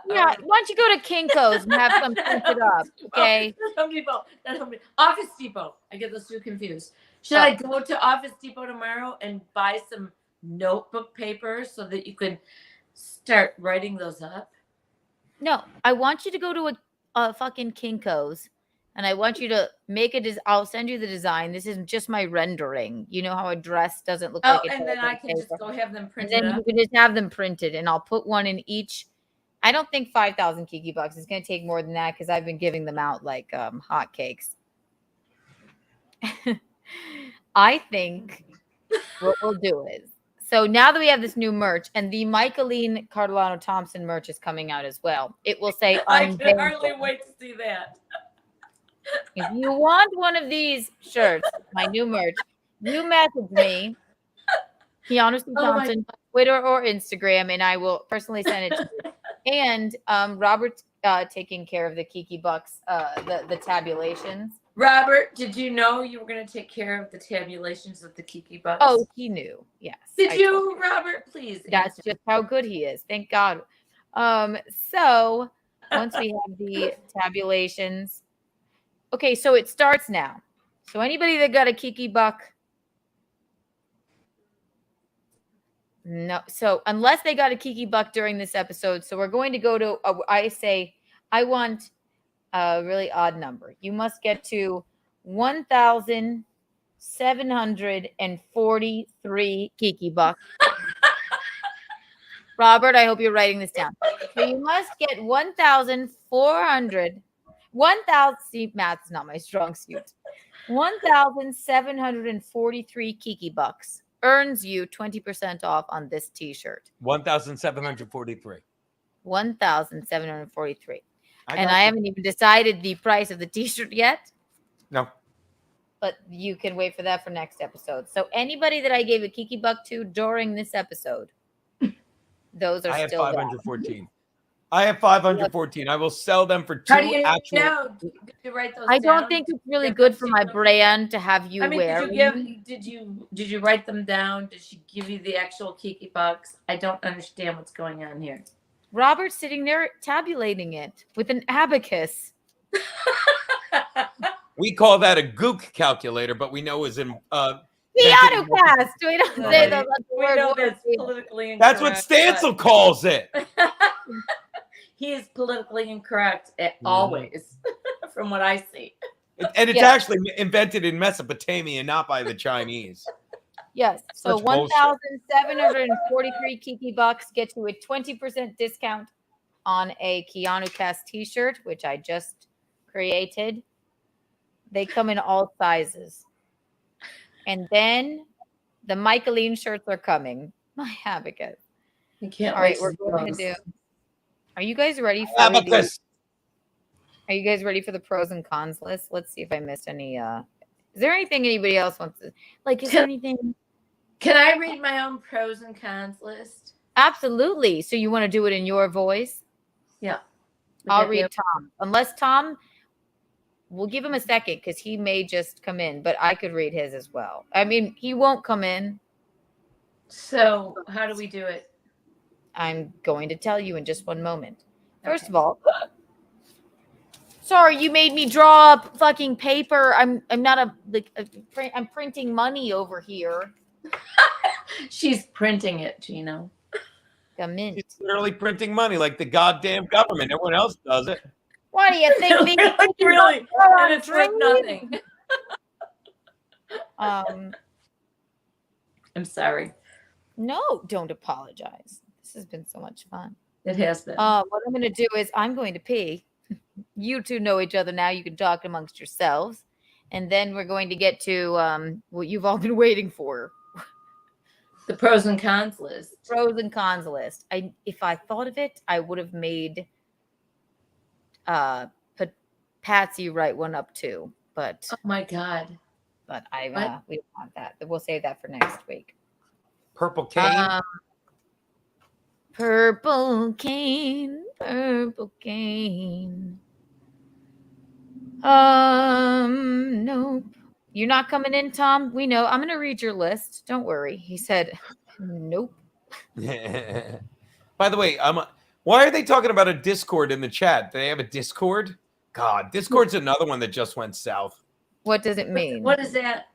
why don't you go to Kinko's and have some printed up, okay? Home Depot, not Home Depot. Office Depot. I get those two confused. Should I go to Office Depot tomorrow and buy some notebook paper so that you can start writing those up? No, I want you to go to a fucking Kinko's, and I want you to make I'll send you the design. This is just my rendering. You know how a dress doesn't look like it's and then I can just go have them printed and then you can just have them printed, and I'll put one in each. I don't think 5,000 Kiki bucks is going to take more than that because I've been giving them out like hotcakes. I think what we'll do is, so now that we have this new merch and the Michaeline Cardellano Thompson merch is coming out as well, it will say, I can hardly wait to see that. If you want one of these shirts, my new merch, you message me, Keanu Thompson, Twitter or Instagram, and I will personally send it to you. And Robert's taking care of the Kiki bucks, the tabulations. Robert, did you know you were going to take care of the tabulations of the Kiki bucks? Oh, he knew. Yes. Did you, Robert? Please. That's just how good he is. Thank God. So once we have the tabulations, okay. So it starts now. So anybody that got a Kiki buck. No, so unless they got a Kiki buck during this episode, so we're going to go to, I want a really odd number. You must get to 1,743 Kiki bucks. Robert, I hope you're writing this down. So you must get 1,400. 1,000. See, math's not my strong suit. 1,743 Kiki bucks earns you 20% off on this T-shirt. 1,743. 1,743. And I haven't even decided the price of the T-shirt yet. No. But you can wait for that for next episode. So anybody that I gave a Kiki buck to during this episode, those are still valid. 514. I have 514. I will sell them for two How do you actual. know? Did you write those I down? don't think it's really good for my brand to have you wear. Did you write them down? Did she give you the actual Kiki bucks? I don't understand what's going on here. Robert's sitting there tabulating it with an abacus. We call that a gook calculator, but we know is in Keanu cast. We don't say the We know that's politically incorrect. That's what Stancil calls it. He is politically incorrect always, from what I see. And it's actually invented in Mesopotamia, not by the Chinese. Yes. So Such bullshit. 1,743 Kiki bucks gets you a 20% discount on a Keanu cast T-shirt, which I just created. They come in all sizes. And then the Michaeline shirts are coming. My abacus. You can't all right, we're going to do. Are you guys ready for abacus? Are you guys ready for the pros and cons list? Let's see if I missed any. Is there anything anybody else wants to like? Is there anything? Can I read my own pros and cons list? Absolutely. So you want to do it in your voice? Yeah. I'll read Tom. Unless Tom, we'll give him a second because he may just come in, but I could read his as well. I mean, he won't come in. So how do we do it? I'm going to tell you in just one moment. First of all, sorry, you made me draw up fucking paper. I'm not I'm printing money over here. She's printing it, Geno. She's literally printing money like the goddamn government. Everyone else does it. Why do you think me? Really? And it's worth nothing. I'm sorry. No, don't apologize. This has been so much fun. It has been. What I'm going to do is I'm going to pee. You two know each other now. You can talk amongst yourselves. And then we're going to get to what you've all been waiting for. The pros and cons list. Pros and cons list. If I thought of it, I would have made Patsy write one up too. But oh my God. But we don't want that. We'll save that for next week. Purple cane. Purple cane. Purple cane. Nope. You're not coming in, Tom. We know. I'm going to read your list. Don't worry. He said, nope. By the way, why are they talking about a Discord in the chat? Do they have a Discord? God, Discord's another one that just went south. What does it mean? What is that?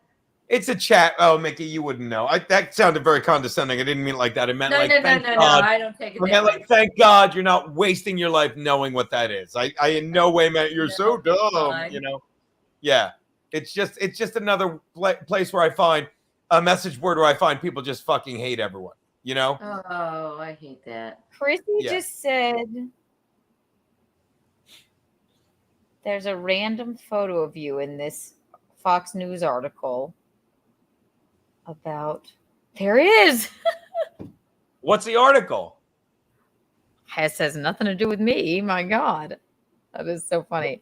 It's a chat. Oh, Mickey, you wouldn't know. That sounded very condescending. I didn't mean it like that. It meant no, thank God. No. I don't take it. I meant like, thank God you're not wasting your life knowing what that is. I in no way meant you're so dumb. You know? Yeah. It's just another place where I find a message board where I find people just fucking hate everyone. You know? Oh, I hate that. Chrissy just said there's a random photo of you in this Fox News article about. There it is. What's the article? It has nothing to do with me. My God. That is so funny.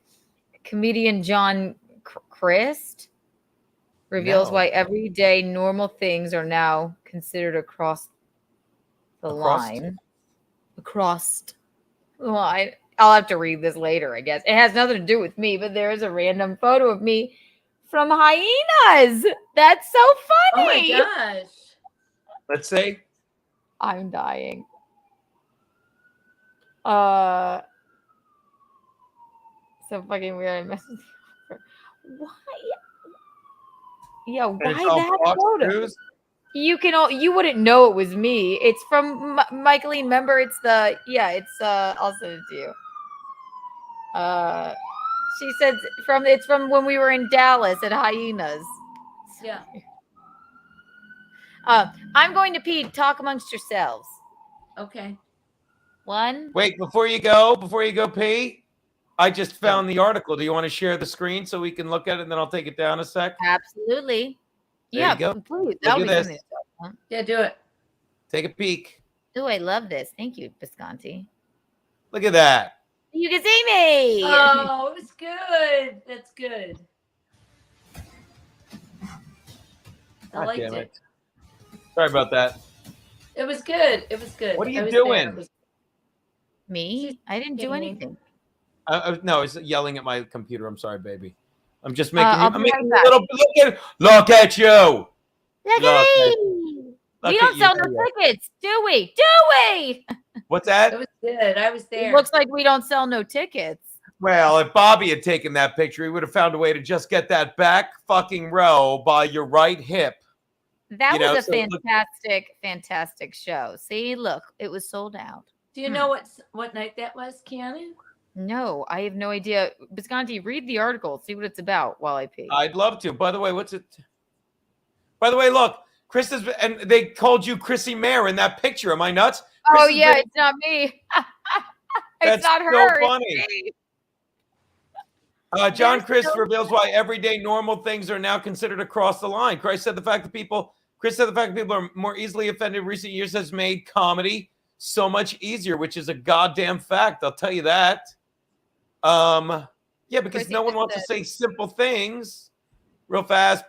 Comedian John Crist reveals why everyday normal things are now considered across the line. Across the line. I'll have to read this later, I guess. It has nothing to do with me, but there is a random photo of me from hyenas. That's so funny. Oh my gosh. Let's see. I'm dying. So fucking weird. Why? Yeah, why that photo? You wouldn't know it was me. It's from Michaeline. Remember, it's I'll send it to you. She said it's from when we were in Dallas at Hyenas. Yeah. I'm going to pee. Talk amongst yourselves. Okay. One. Wait, before you go, pee, I just found the article. Do you want to share the screen so we can look at it, and then I'll take it down a sec? Absolutely. There you go. Please. Look at this. Yeah, do it. Take a peek. Oh, I love this. Thank you, Bisconte. Look at that. You can see me. Oh, it was good. That's good. I liked it. Sorry about that. It was good. It was good. What are you doing? Me? I didn't do anything. No, I was yelling at my computer. I'm sorry, baby. I'm just making I'll I'm be making right a little look at you. Look at me. We don't sell no tickets, do we? Do we? What's that? It was good. I was there. It looks like we don't sell no tickets. Well, if Bobby had taken that picture, he would have found a way to just get that back fucking row by your right hip. That was a fantastic show. See, look, it was sold out. Do you know what night that was, Keanu? No, I have no idea. Bisconte, read the article, see what it's about while I pee. I'd love to. By the way, what's it? By the way, look, Chris is, and they called you Chrissie Mayr in that picture. Am I nuts? Oh yeah, it's not me. It's not her. So funny. John Chris reveals why everyday normal things are now considered across the line. Chris said the fact that people are more easily offended in recent years has made comedy so much easier, which is a goddamn fact. I'll tell you that. Yeah, because no one wants to say simple things real fast.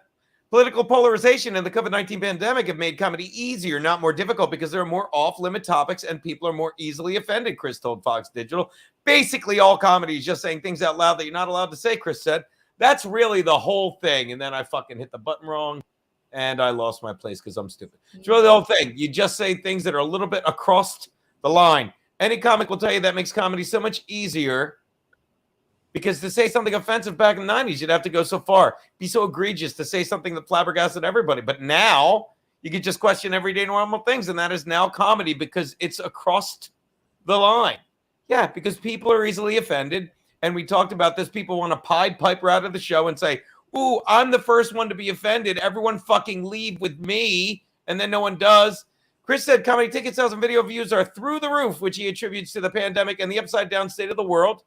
Political polarization and the COVID-19 pandemic have made comedy easier, not more difficult, because there are more off-limit topics and people are more easily offended, Chris told Fox Digital. Basically, all comedy is just saying things out loud that you're not allowed to say, Chris said. That's really the whole thing. And then I fucking hit the button wrong and I lost my place because I'm stupid. It's really the whole thing. You just say things that are a little bit across the line. Any comic will tell you that makes comedy so much easier, because to say something offensive back in the 90s, you'd have to go so far. Be so egregious to say something that flabbergasted everybody. But now you could just question everyday normal things, and that is now comedy because it's across the line. Yeah, because people are easily offended. And we talked about this. People want to Pied Piper out of the show and say, ooh, I'm the first one to be offended. Everyone fucking leave with me. And then no one does. Chris said comedy ticket sales and video views are through the roof, which he attributes to the pandemic and the upside down state of the world.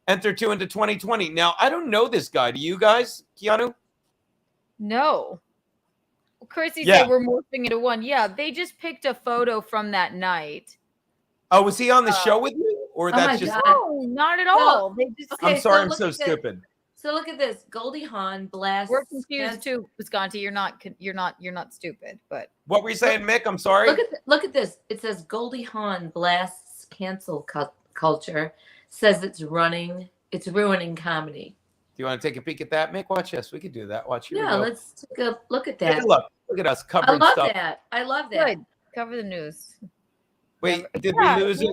Enter 2 into 2020. Now, I don't know this guy. Do you guys, Keanu? No. Chrissy said we're morphing into one. Yeah, they just picked a photo from that night. Oh, was he on the show with you? Or that's just... No, not at all. They just... I'm sorry, I'm so stupid. So look at this. Goldie Hawn blasts... We're confused too, Bisconte. You're not stupid, but... What were you saying, Mick? I'm sorry. Look at this. It says Goldie Hawn blasts cancel culture. Says it's ruining comedy. Do you want to take a peek at that, Mick? Watch this. We could do that. Watch. Yeah, let's take a look at that. Take a look. Look at us covering stuff. I love that. Good. Cover the news. Wait, did we lose it?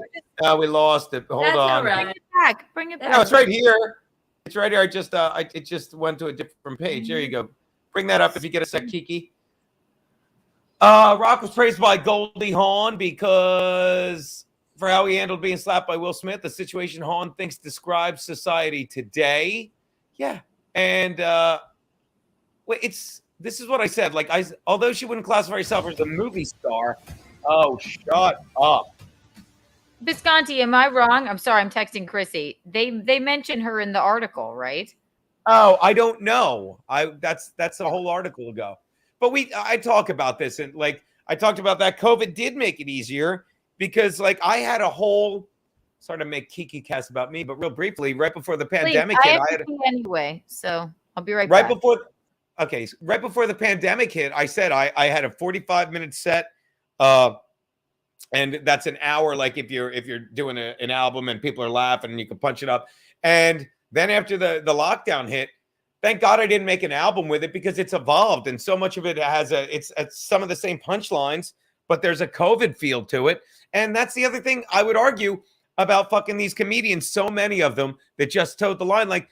We lost it. Hold on. All right. Bring it back. Bring it back. No, it's right here. It's right here. It just went to a different page. There you go. Bring that up if you get a sec, Kiki. Rock was praised by Goldie Hawn because for how he handled being slapped by Will Smith, the situation Hawn thinks describes society today. Yeah. And this is what I said. Like, although she wouldn't classify herself as a movie star. Oh, shut up. Bisconte, am I wrong? I'm sorry, I'm texting Chrissy. They mention her in the article, right? Oh, I don't know. That's a whole article ago. But I talk about this, and like I talked about that COVID did make it easier. Because, like, I had a whole, sorry to make Kiki cast about me, but real briefly, right before the pandemic hit, I had anyway, so I'll be right back. Right before the pandemic hit, I said I had a 45-minute set, and that's an hour. Like if you're doing an album and people are laughing and you can punch it up, and then after the lockdown hit, thank God I didn't make an album with it because it's evolved and so much of it has it's some of the same punchlines, but there's a COVID feel to it. And that's the other thing I would argue about fucking these comedians. So many of them that just towed the line, like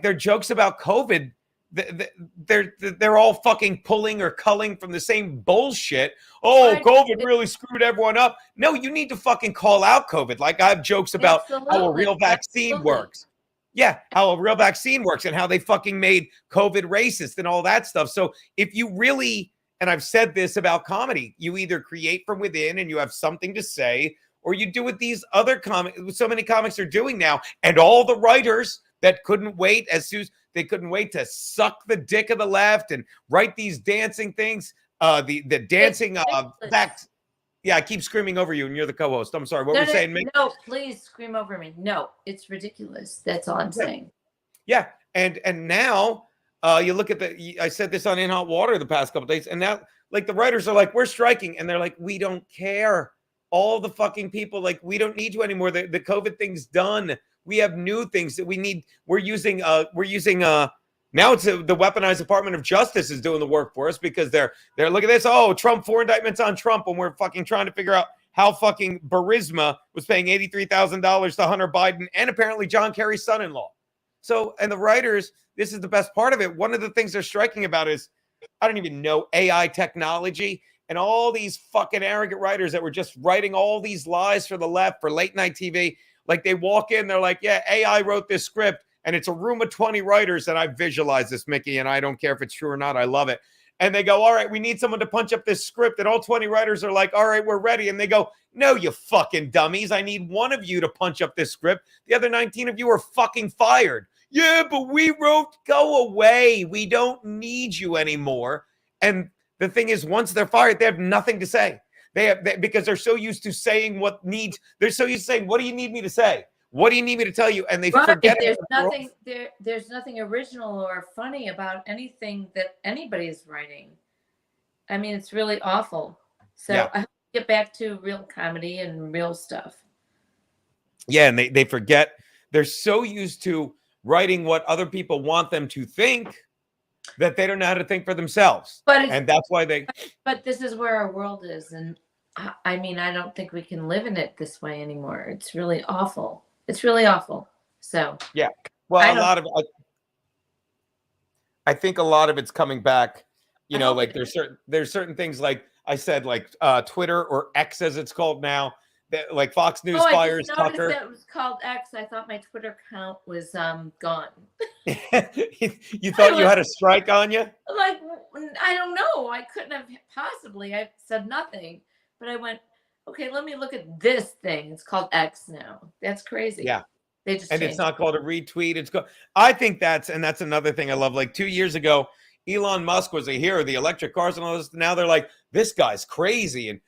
their jokes about COVID, they're all fucking pulling or culling from the same bullshit. Oh, COVID really screwed everyone up. No, you need to fucking call out COVID. Like I have jokes about how a real vaccine works. Yeah, how a real vaccine works and how they fucking made COVID racist and all that stuff. So if you really And I've said this about comedy. You either create from within and you have something to say, or you do what these other so many comics are doing now. And all the writers that couldn't wait, they couldn't wait to suck the dick of the left and write these dancing things. The dancing back. Yeah, I keep screaming over you, and you're the co-host. I'm sorry. What were you saying, Mick? No, please scream over me. No, it's ridiculous. That's all I'm saying. Yeah, and now you look at I said this on In Hot Water the past couple of days, and now like the writers are like, we're striking, and they're like, we don't care. All the fucking people, like, we don't need you anymore. The COVID thing's done. We have new things that we need. We're using now it's the weaponized Department of Justice is doing the work for us because they're look at this. Oh, Trump, 4 indictments on Trump when we're fucking trying to figure out how fucking Burisma was paying $83,000 to Hunter Biden and apparently John Kerry's son-in-law. So, and the writers, this is the best part of it. One of the things they're striking about is, I don't even know, AI technology and all these fucking arrogant writers that were just writing all these lies for the left for late night TV. Like they walk in, they're like, yeah, AI wrote this script. And it's a room of 20 writers, and I visualize this, Mickey, and I don't care if it's true or not. I love it. And they go, all right, we need someone to punch up this script. And all 20 writers are like, all right, we're ready. And they go, no, you fucking dummies. I need one of you to punch up this script. The other 19 of you are fucking fired. Yeah, but we wrote, go away. We don't need you anymore. And the thing is, once they're fired, they have nothing to say. Because they're so used to saying they're so used to saying, what do you need me to say? What do you need me to tell you? And they forget. There's nothing original or funny about anything that anybody is writing. I mean, it's really awful. So Yeah. I hope we get back to real comedy and real stuff. Yeah, and they forget. They're so used to writing what other people want them to think that they don't know how to think for themselves. And that's why they. But this is where our world is, and I mean, I don't think we can live in it this way anymore. It's really awful. It's really awful. So yeah, well, I think a lot of it's coming back. You know, like there's certain things like I said, like Twitter or X as it's called now, that like Fox News fires Tucker. That it was called X. I thought my Twitter account was gone. You thought you had a strike on you? Like, I don't know. I couldn't have possibly. I said nothing, but I went, okay, let me look at this thing. It's called X now. That's crazy. Yeah. They just and it's not called a retweet. It's called. I think that's another thing I love. Like 2 years ago, Elon Musk was a hero, the electric cars and all this. Now they're like, this guy's crazy.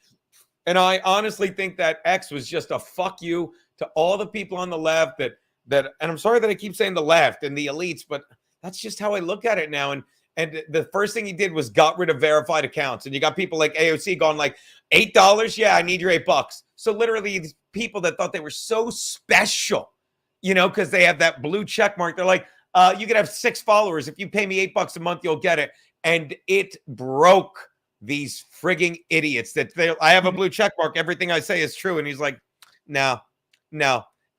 And I honestly think that X was just a fuck you to all the people on the left that and I'm sorry that I keep saying the left and the elites, but that's just how I look at it now. And the first thing he did was got rid of verified accounts. And you got people like AOC going like, $8? Yeah, I need your $8. So literally these people that thought they were so special, you know, because they have that blue check mark. They're like, you could have 6 followers. If you pay me $8 a month, you'll get it. And it broke these frigging idiots that I have a blue check mark. Everything I say is true. And he's like, no,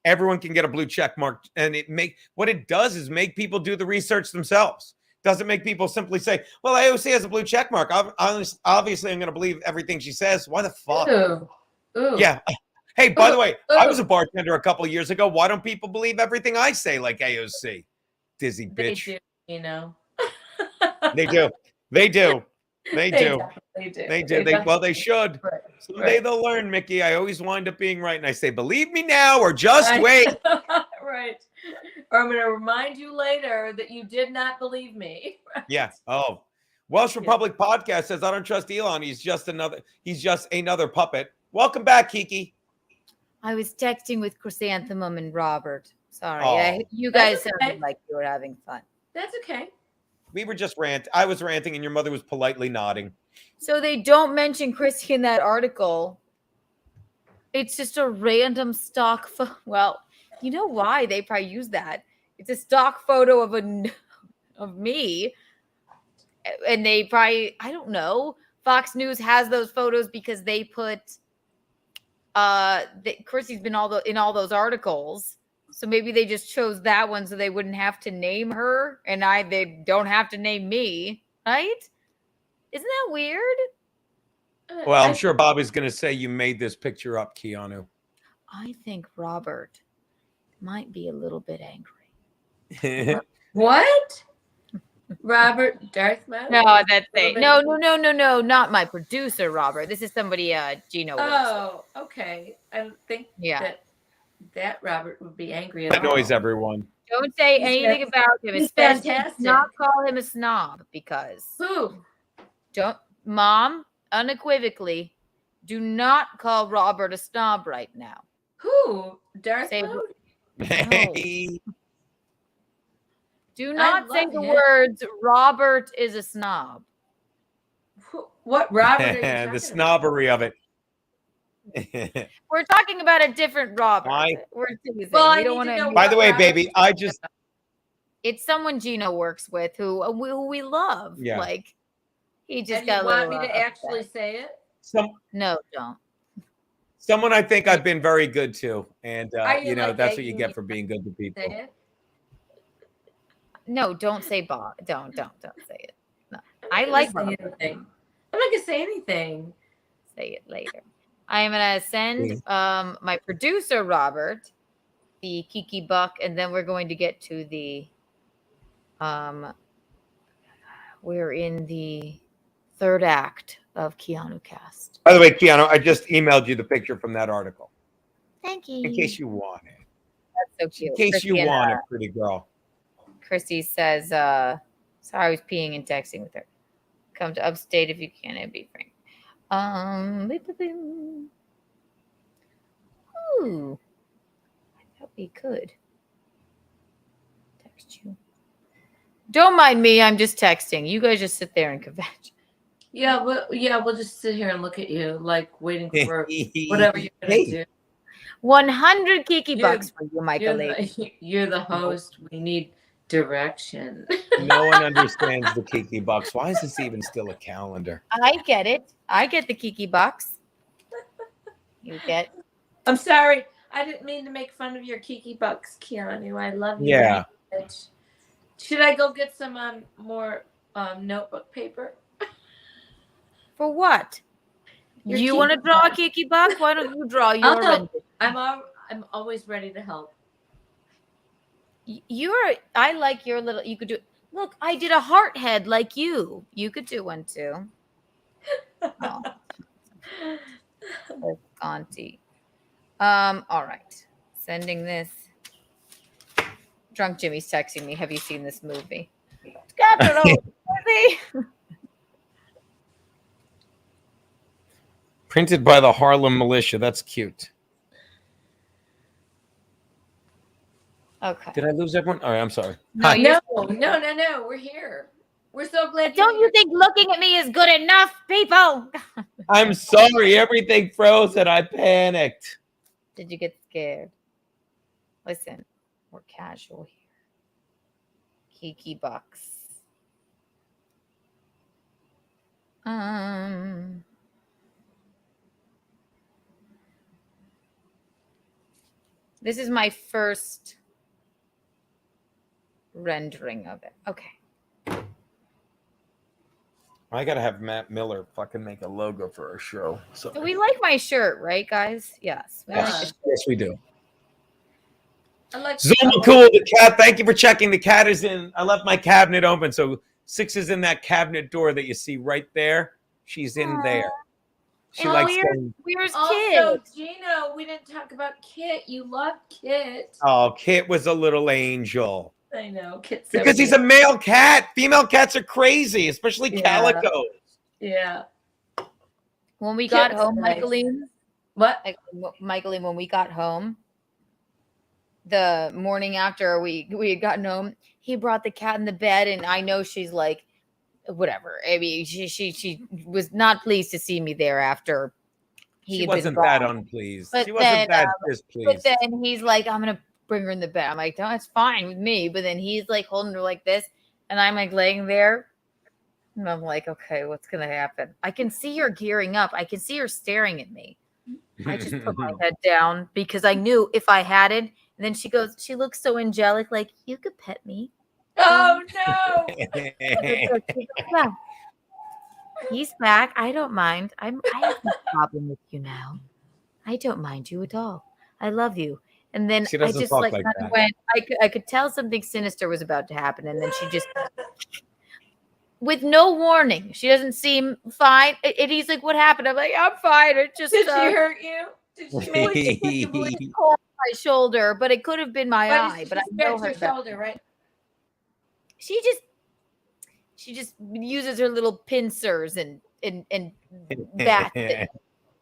everyone can get a blue check mark. And what it does is make people do the research themselves. Doesn't make people simply say, well, AOC has a blue check mark. Obviously, I'm going to believe everything she says. Why the fuck? Ooh. Yeah. Hey, by the way, I was a bartender a couple of years ago. Why don't people believe everything I say like AOC? Dizzy bitch. They do, you know. They do. They do. They do. They do. They do. They should. Right. Someday they'll learn, Mickey. I always wind up being right. And I say, believe me now or just wait. Right. Or I'm going to remind you later that you did not believe me. Right. Yeah. Oh. Welsh Republic Podcast says, I don't trust Elon. He's just another puppet. Welcome back, Kiki. I was texting with Chrysanthemum and Robert. Sorry. Oh. You guys sounded like you were having fun. That's okay. We were just I was ranting and your mother was politely nodding. So they don't mention Chrissy in that article. It's just a random stock well, you know why they probably use that? It's a stock photo of me. And they probably, I don't know. Fox News has those photos because they put Chrissy's been in all those articles. So maybe they just chose that one so they wouldn't have to name her and they don't have to name me, right? Isn't that weird? Well, I'm sure Bobby's going to say you made this picture up, Keanu. I think Robert might be a little bit angry. What? Robert Darth Maul? No, that's it. No, not my producer, Robert. This is somebody Geno works with. Oh, okay. I don't think that Robert would be angry at That all. noise, everyone. Don't say anything about him. He's Especially fantastic. not call him a snob because Who? don't, Mom, unequivocally, do not call Robert a snob right now. Who? Darth Maul? Hey. Do not say love the him. words Robert is a snob. What Robert are you The talking snobbery of it. We're talking about a different Robert. I- We're teasing. Well, I we don't need to want know to. By the way, Robert baby, I just It's someone Geno works with who we love. Yeah. Like he just And got you a little. want me to actually say it? No, don't. someone I think I've been very good to, and Are you, like, that's what you begging get me for being good to people. Say it? No, don't say Bob. Don't say it. No, I I'm not like gonna say Robert. anything. I'm not gonna say anything. Say it later. I am gonna send my producer Robert the Kiki buck, and then we're going to get to the we're in the third act of Keanu cast. By the way, Keanu, I just emailed you the picture from that article. Thank you. In case you want it. That's so cute. In case Chrissy you and, want it, pretty girl. Chrissy says, sorry, I was peeing and texting with her. Come to upstate if you can and be frank. Ooh. I thought we could text you. Don't mind me, I'm just texting. You guys just sit there and kvetch. Yeah, we'll just sit here and look at you, like waiting for whatever you're gonna do. 100 Kiki You're- bucks for you, Michael. You're the host. We need direction. No one understands the Kiki bucks. Why is this even still a calendar? I get it. I get the Kiki bucks. You get. I'm sorry. I didn't mean to make fun of your Kiki bucks, Keanu. I love you. Yeah. very much. Should I go get some more notebook paper? For what? Your You want to Kiki draw a buck. Kiki buck? Why don't you draw your rendition? I'm always ready to help. I like your little, you could do, look, I did a heart head like you. You could do one too. Oh. Auntie. All right. Sending this. Drunk Jimmy's texting me. Have you seen this movie? Got it all movie. Printed by the Harlem Militia. That's cute. Okay. Did I lose everyone? All right, I'm sorry. No, Hi. you're No. We're here. We're so glad. Don't you think looking at me is good enough, people? I'm sorry. Everything froze and I panicked. Did you get scared? Listen, we're casual here. Kiki bucks. This is my first rendering of it. Okay. I gotta have Matt Miller fucking make a logo for our show. So So we like my shirt, right, guys? Yes. We like the yes, shirt. yes, we do. I like Zuma Cool, the cat. Thank you for checking. The cat is in. I left my cabinet open, so 6 is in that cabinet door that you see right there. She's in there. She likes going. Where's Also, Kit? Gino, we didn't talk about Kit. You love Kit. Oh, Kit was a little angel. I know. Kit's so Because he's a cute. male cat. Female cats are crazy, especially Yeah. calicos. Yeah. When we got Kit's home, nice. Michaeline. What? Michaeline, when we got home, the morning after we had gotten home, he brought the cat in the bed, and I know she's like, whatever. I mean, she was not pleased to see me there after he She had been wasn't that gone. unpleased. But She wasn't then, that But displeased. then he's like, I'm gonna bring her in the bed. I'm like, no, it's fine with me. But then he's like holding her like this, and I'm like laying there, and I'm like, okay, what's gonna happen? I can see her gearing up. I can see her staring at me. I just put my head down because I knew if I had it. And then she goes, she looks so angelic, like, you could pet me. Oh no! Yeah. He's back. I don't mind. I have no problem with you now. I don't mind you at all. I love you. And then She I doesn't just talk like like kind that. of went. I could tell something sinister was about to happen, and then she just with no warning. She doesn't seem fine. And he's like, "What happened?" I'm like, "I'm fine. It just Did she hurt you? Did she make you bleed? My shoulder, but it could have been my eye. But I know her your shoulder, right? She just uses her little pincers and bats it.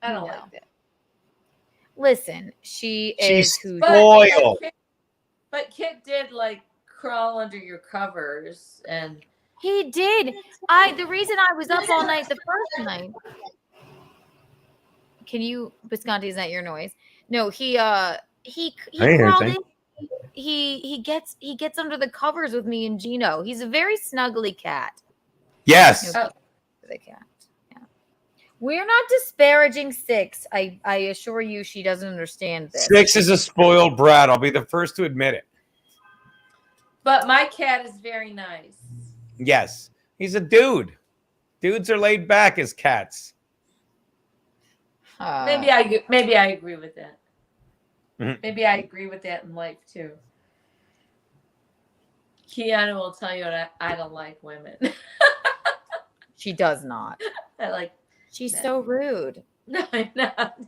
I don't like that. Listen, she's who's spoiled. But Kit did like crawl under your covers, and he did. The reason I was up all night the first night. Can you, Bisconte? Is that your noise? No, he crawled in. He gets under the covers with me and Geno. He's a very snuggly cat. Yes. The cat. Yeah. We're not disparaging Six. I assure you, she doesn't understand this. Six is a spoiled brat. I'll be the first to admit it. But my cat is very nice. Yes, he's a dude. Dudes are laid back as cats. Maybe I agree with that. Mhm. Maybe I agree with that in life too. Keanu will tell you I don't like women. She does not. I like. She's so rude. No, I'm not.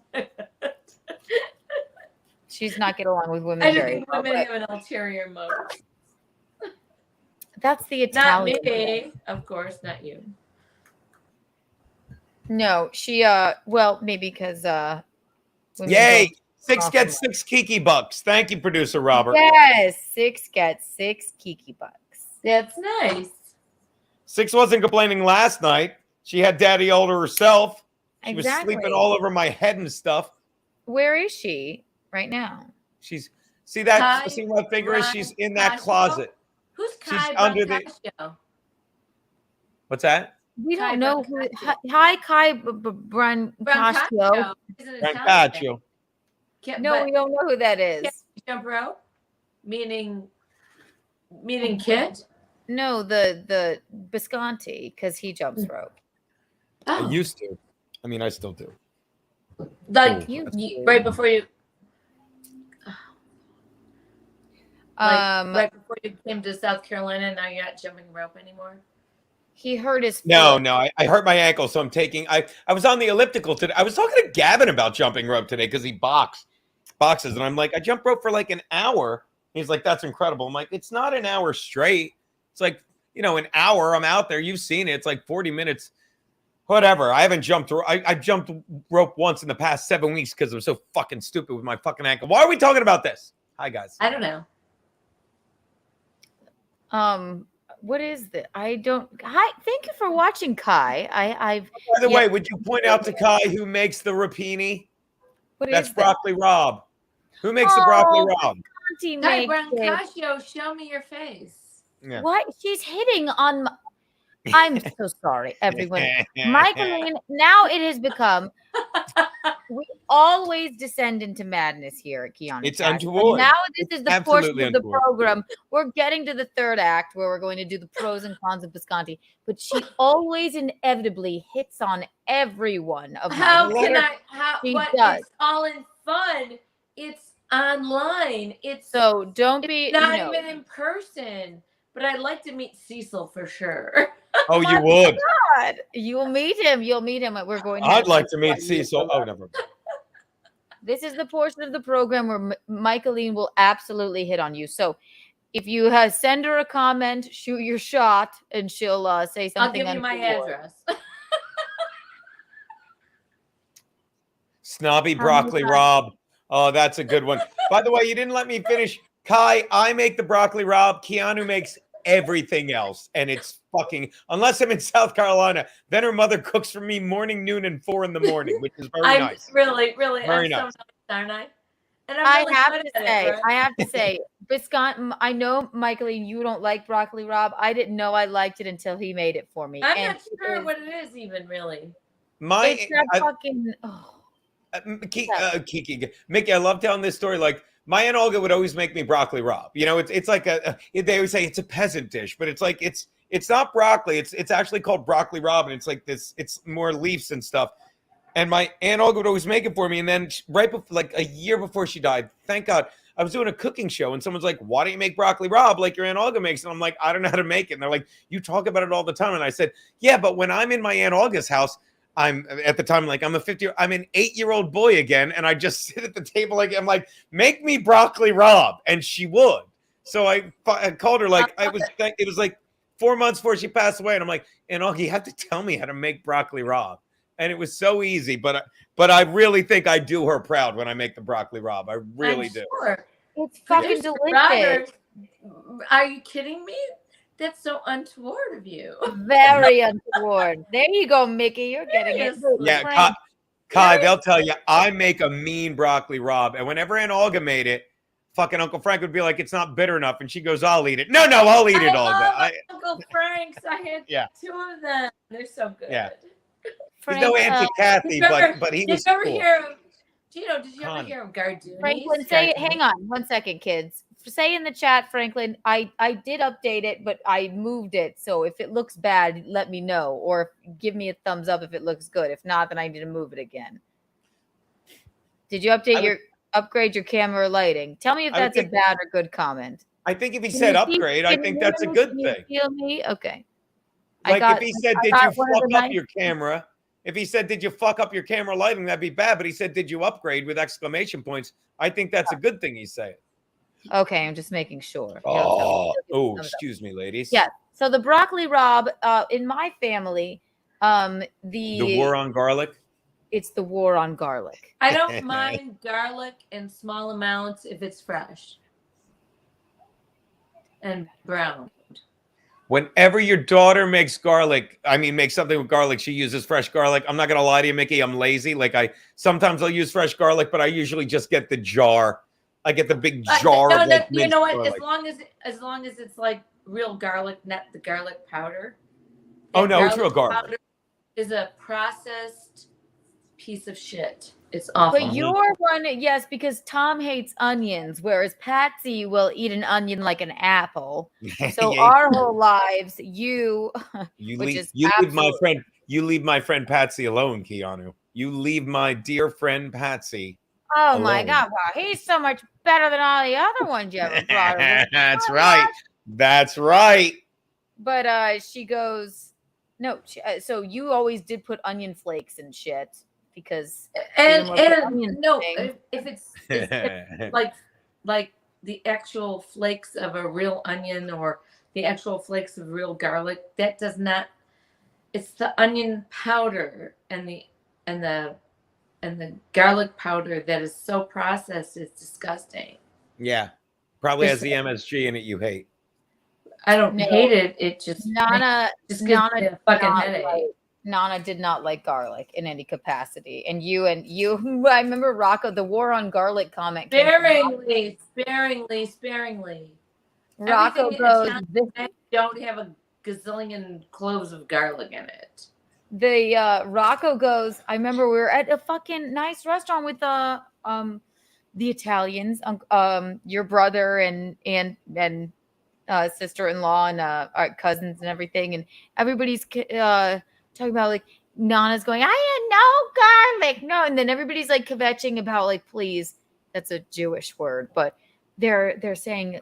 She's not get along with women I just very think well. women but have an ulterior motive. That's the Not Italian. me, of course, not you. No, she well, maybe because women Yay! don't Six talk gets about- 6 Kiki bucks. Thank you, producer Robert. Yes, Six gets 6 Kiki bucks. That's nice. Six wasn't complaining last night. She had daddy all to herself. She was Exactly. sleeping all over my head and stuff. Where is she right now? She's see that Kai see my finger is she's in that Brancaccio? closet. Who's She's Kai under the- Brancaccio? What's that? We Kai don't know who. Brancaccio. Hi, Kai Brancaccio. Brancaccio. He's an Italian Brancaccio. man. Can't- No, but we don't know who that is. can't jump rope? Meaning Kit? No, the Bisconte, because he jumps rope. I Oh, used to. I mean, I still do. like You right before you, Um, right before you came to South Carolina. Now you're not jumping rope anymore. he hurt his foot. No, I hurt my ankle, so I'm taking. I was on the elliptical today. I was talking to Gavin about jumping rope today because he boxes, and I'm like, I jump rope for like an hour. He's like, that's incredible. I'm like, it's not an hour straight. It's like an hour. I'm out there. You've seen it. It's like 40 minutes. Whatever. I haven't jumped. I jumped rope once in the past 7 weeks because I'm so fucking stupid with my fucking ankle. Why are we talking about this? Hi guys. I don't know. What is that? I don't. Hi, thank you for watching, Kai. I've. By the yeah, way, would you point out to Kai who makes the rapini? what That's is that? Broccoli Rob. Who makes the broccoli Oh, Rob? Auntie Kai makes it. Brancaccio, show me your face. Yeah. What? She's hitting on. I'm so sorry, everyone. Michaeline, now it has become. We always descend into madness here at Keanu. It's Cast, but untoward. now this is the portion Absolutely of the untoward. program. We're getting to the third act where we're going to do the pros and cons of Bisconte. But she always inevitably hits on every one of How my can letters. I? How? She What? does. It's all in fun. It's online. It's So don't be. not you know, even in person. But I'd like to meet Cecil for sure. Oh, you would. God, you'll meet him. You'll meet him. We're going. I'd like to meet Cecil. Oh, never. This is the portion of the program where Michaeline will absolutely hit on you. So if you send her a comment, shoot your shot, and she'll say I'll something. give you my untoward. address. Snobby broccoli Rob. Oh, that's a good one. By the way, you didn't let me finish. Kai, I make the broccoli Rob. Keanu makes everything else. And it's fucking, unless I'm in South Carolina, then her mother cooks for me morning, noon, and 4 in the morning, which is very I'm nice. really, Very I'm nice. so nice, aren't I? And I'm I really have good to at say, it, right? Bisconte, I know, Michaeline, you don't like broccoli Rob. I didn't know I liked it until he made it for me. I'm And not sure what it is even really. it's that fucking. Oh. Kiki, Mickey, I love telling this story. Like, my Aunt Olga would always make me broccoli Rob. You know, it's like they always say it's a peasant dish, but it's like it's not broccoli. It's actually called broccoli Rob, and it's like this. It's more leaves and stuff. And my Aunt Olga would always make it for me. And then right before, like a year before she died, thank God, I was doing a cooking show and someone's like, why don't you make broccoli rabe like your Aunt Olga makes? And I'm like, I don't know how to make it. And they're like, you talk about it all the time. And I said, yeah, but when I'm in my Aunt Olga's house, I'm at the time, like I'm an 8-year-old boy again. And I just sit at the table. Like, I'm like, make me broccoli rabe. And she would. So I called her like, it was like 4 months before she passed away. And I'm like, Aunt Olga, you have to tell me how to make broccoli rabe. And it was so easy, but I really think I do her proud when I make the broccoli rabe. I really do. Sure. It's fucking delicious. Robert, are you kidding me? That's so untoward of you. Very untoward. There you go, Mickey. You're getting it. Yeah, Kai, they'll tell you I make a mean broccoli rabe, and whenever Aunt Olga made it, fucking Uncle Frank would be like, "It's not bitter enough," and she goes, "I'll eat it." No, I'll eat it, Olga. Uncle Frank's. I had 2 of them. They're so good. Yeah. Frank, He's no Auntie Kathy, but he was cool. Gino, did you ever hear of Gardoonies? Franklin, hang on 1 second, kids. Say in the chat, Franklin, I did update it, but I moved it. So if it looks bad, let me know, or give me a thumbs up if it looks good. If not, then I need to move it again. Did you upgrade your camera lighting? Tell me if that's a bad or good comment. I think if he said upgrade, I think that's a good thing. Feel me? Okay. Like if he said, did you fuck up your camera? If he said, did you fuck up your camera lighting, that'd be bad. But he said, did you upgrade with exclamation points? I think that's a good thing he's saying. Okay, I'm just making sure. Oh, excuse me, ladies. Yeah. So the broccoli rabe, in my family, the war on garlic. It's the war on garlic. I don't mind garlic in small amounts if it's fresh and brown. Whenever your daughter makes garlic, makes something with garlic, she uses fresh garlic. I'm not gonna lie to you, Mickey. I'm lazy. Like sometimes I'll use fresh garlic, but I usually just get the jar. I get the big jar. You know what? Garlic. As long as it's like real garlic, not the garlic powder. Oh no, it's real garlic. Powder is a processed piece of shit. It's awful. But your one, yes, because Tom hates onions, whereas Patsy will eat an onion like an apple. So our whole lives, you leave my friend Patsy alone, Keanu. You leave my dear friend Patsy. Oh alone. My God! Wow, he's so much better than all the other ones you ever brought. That's right. That's right. But she goes, no. So you always did put onion flakes and shit. Because and no, if it's like the actual flakes of a real onion or the actual flakes of real garlic, that does not. It's the onion powder and the garlic powder that is so processed. It's disgusting. Yeah, probably has the MSG in it you hate. I don't hate it. It just Nana gives me a fucking headache. Nana did not like garlic in any capacity. And you, I remember Rocco, the war on garlic comment. Sparingly. Rocco goes, I don't have a gazillion cloves of garlic in it. Rocco goes, I remember we were at a fucking nice restaurant with the Italians, your brother and sister-in-law and our cousins and everything. And everybody's, talking about like Nana's going, I had no garlic, no, and then everybody's like kvetching about like, please, that's a Jewish word, but they're saying,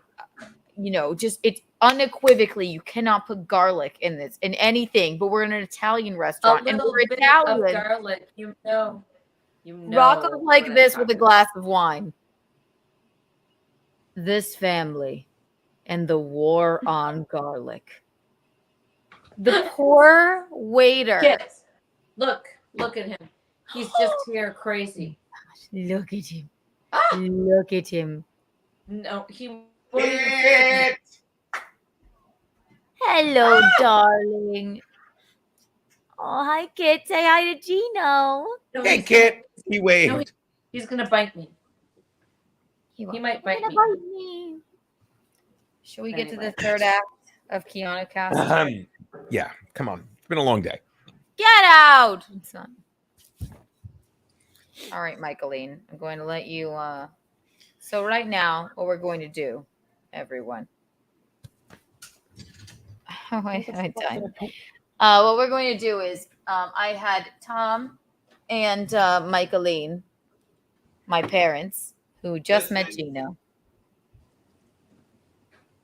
just it's unequivocally you cannot put garlic in this in anything. But we're in an Italian restaurant and we're Italian. Of garlic, you know. Rocco's like this with a glass of wine. This family and the war on garlic. The poor waiter. Kids, look at him. He's just here crazy. Look at him. Look at him. No, he. Hello, darling. Oh, hi, Kit. Say hi to Geno. No, hey, Kit. He waved. No, he's gonna bite me. He might bite me. Should we get to the third act of Keanu Cast? Yeah, come on. It's been a long day. Get out! It's not. All right, Michaeline. I'm going to let you. So right now, what we're going to do, everyone. Oh, I died. What we're going to do is, I had Tom and Michaeline, my parents, who just met Geno.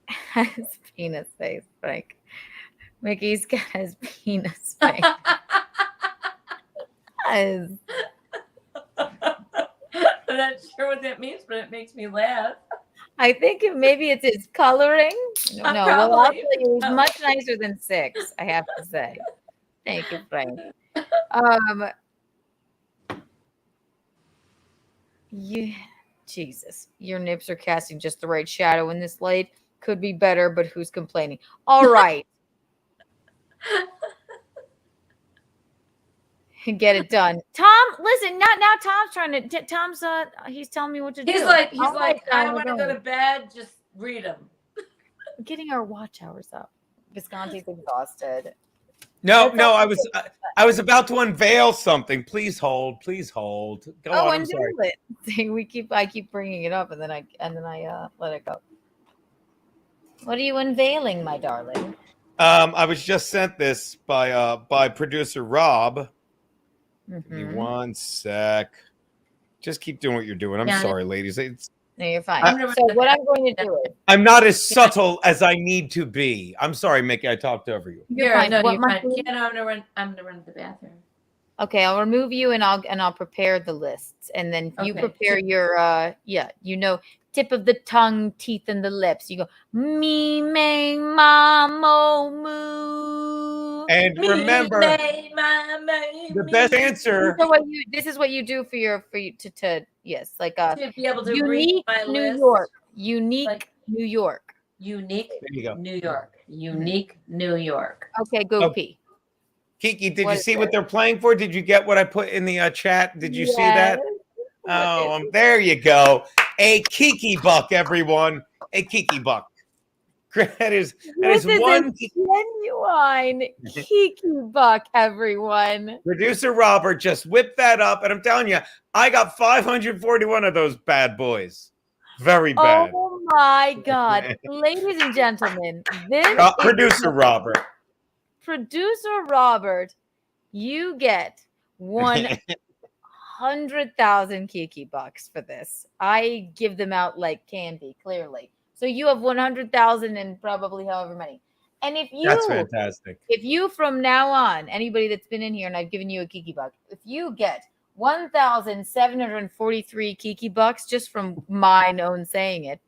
has penis face, Frank. Mickey's cat has penis face. Yes. I'm not sure what that means, but it makes me laugh. I think maybe it's his coloring. No, well, I'll tell you, he's much nicer than 6, I have to say. Thank you, Frank. Yeah, Jesus, your nips are casting just the right shadow in this light. Could be better, but who's complaining? All right. Get it done. Tom, listen, now Tom's trying to Tom's he's telling me what to do. He's like, I want to go to bed, just read them. Getting our watch hours up. Visconti's exhausted. No, I was about to unveil something. Please hold. Go on. I'm sorry. It. I keep bringing it up, and then I let it go. What are you unveiling, my darling? I was just sent this by producer Rob. Give me one sec. Just keep doing what you're doing. I'm sorry, ladies. No, you're fine. So what I'm going to do is I'm not as subtle as I need to be. I'm sorry, Mickey. I talked over you. You're fine. No, you're fine. I'm gonna run to the bathroom. Okay, I'll remove you and I'll prepare the lists, and then you prepare your tip of the tongue, teeth, and the lips. You go me, me, ma, mo, moo. And remember, the best answer. This is what you do for you to yes, like to be able to unique read my New list. York, unique New York, unique there you go. New York, unique New York. Okay, go pee. Kiki, did you see what they're playing for? Did you get what I put in the chat? Did you see that? Oh, there you go. A Kiki buck, everyone. A Kiki buck. That is one genuine Kiki buck, everyone. Producer Robert just whipped that up, and I'm telling you, I got 541 of those bad boys. Very bad. Oh my God, ladies and gentlemen, this producer Robert. Producer Robert, you get 100,000 Kiki bucks for this. I give them out like candy, clearly. So you have 100,000 and probably however many. And that's fantastic. If you from now on, anybody that's been in here and I've given you a Kiki buck, if you get 1,743 Kiki bucks just from mine own saying it,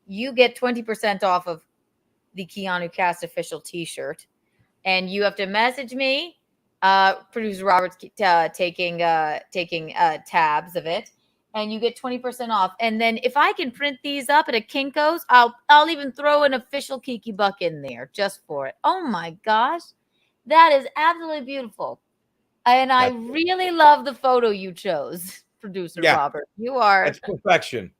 you get 20% off of the Keanu Cast official t-shirt. And you have to message me. Producer Robert's taking tabs of it, and you get 20% off. And then if I can print these up at a Kinko's, I'll even throw an official Kiki buck in there just for it. Oh my gosh, that is absolutely beautiful, and I really love the photo you chose, Producer Robert. You are it's perfection.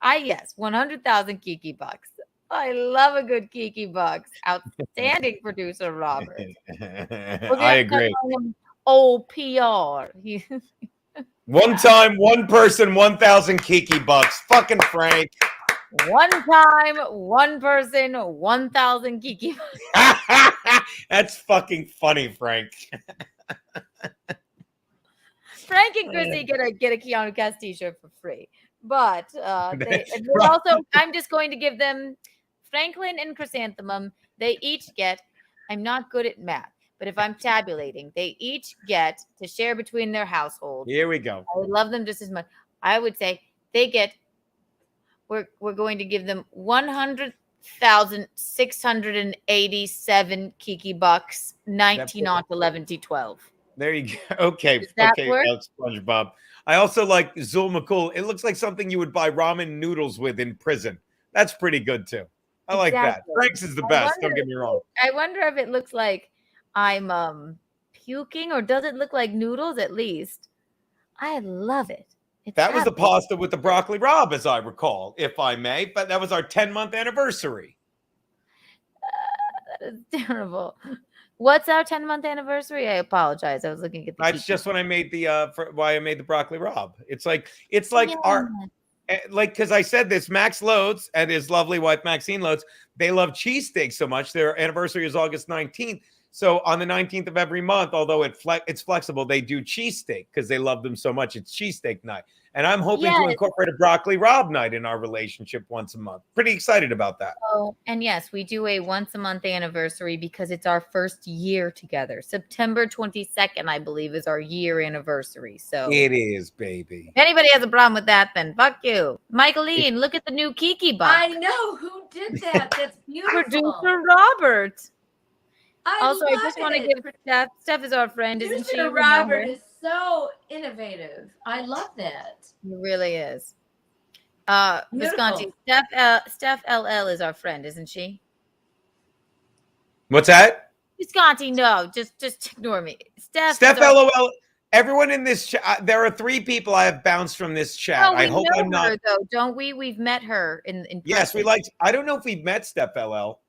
100,000 Kiki bucks. I love a good Kiki bucks. Outstanding, Producer Robert. I agree. OPR. One time, one person, 1,000 Kiki bucks. Fucking Frank. One time, one person, 1,000 Kiki bucks. That's fucking funny, Frank. Frank and Chrissy get a Keanu Cast t-shirt for free. But also, I'm just going to give them Franklin and Chrysanthemum. They each get, I'm not good at math, but if I'm tabulating, they each get to share between their households. Here we go. I would love them just as much. I would say they get, we're going to give them 100,687 Kiki bucks, 19 on 11 to 12. There you go. Okay. Does that work? SpongeBob. I also like Zul McCool. It looks like something you would buy ramen noodles with in prison. That's pretty good too. I like that. Frank's is the best. Don't get me wrong. I wonder if it looks like I'm puking, or does it look like noodles at least? I love it. That was the pasta with the broccoli rabe, as I recall, if I may. But that was our 10-month anniversary. That is terrible. What's our 10-month anniversary? I apologize. I was looking at the. That's just when I made the why I made the broccoli rabe. It's like our. Like, because I said this, Max Loads and his lovely wife, Maxine Loads, they love cheesesteaks so much. Their anniversary is August 19th. So on the 19th of every month, although it's flexible, they do cheesesteak because they love them so much. It's cheesesteak night. And I'm hoping to incorporate a broccoli Rob night in our relationship once a month. Pretty excited about that. Oh, and yes, we do a once a month anniversary because it's our first year together. September 22nd, I believe, is our year anniversary. So it is, baby. If anybody has a problem with that, then fuck you. Michaeline, look at the new Kiki box. I know who did that. That's beautiful. Producer Robert. I just want to give Steph. Steph is our friend, isn't she? Producer Robert is so innovative. I love that. He really is. Bisconte, Steph LL is our friend, isn't she? What's that? Bisconte, no, just ignore me. Steph LOL. Everyone in this chat, there are 3 people I have bounced from this chat. Oh, I hope I'm not. Her, though, don't we? We've met her in Yes, we liked. I don't know if we've met Steph LL.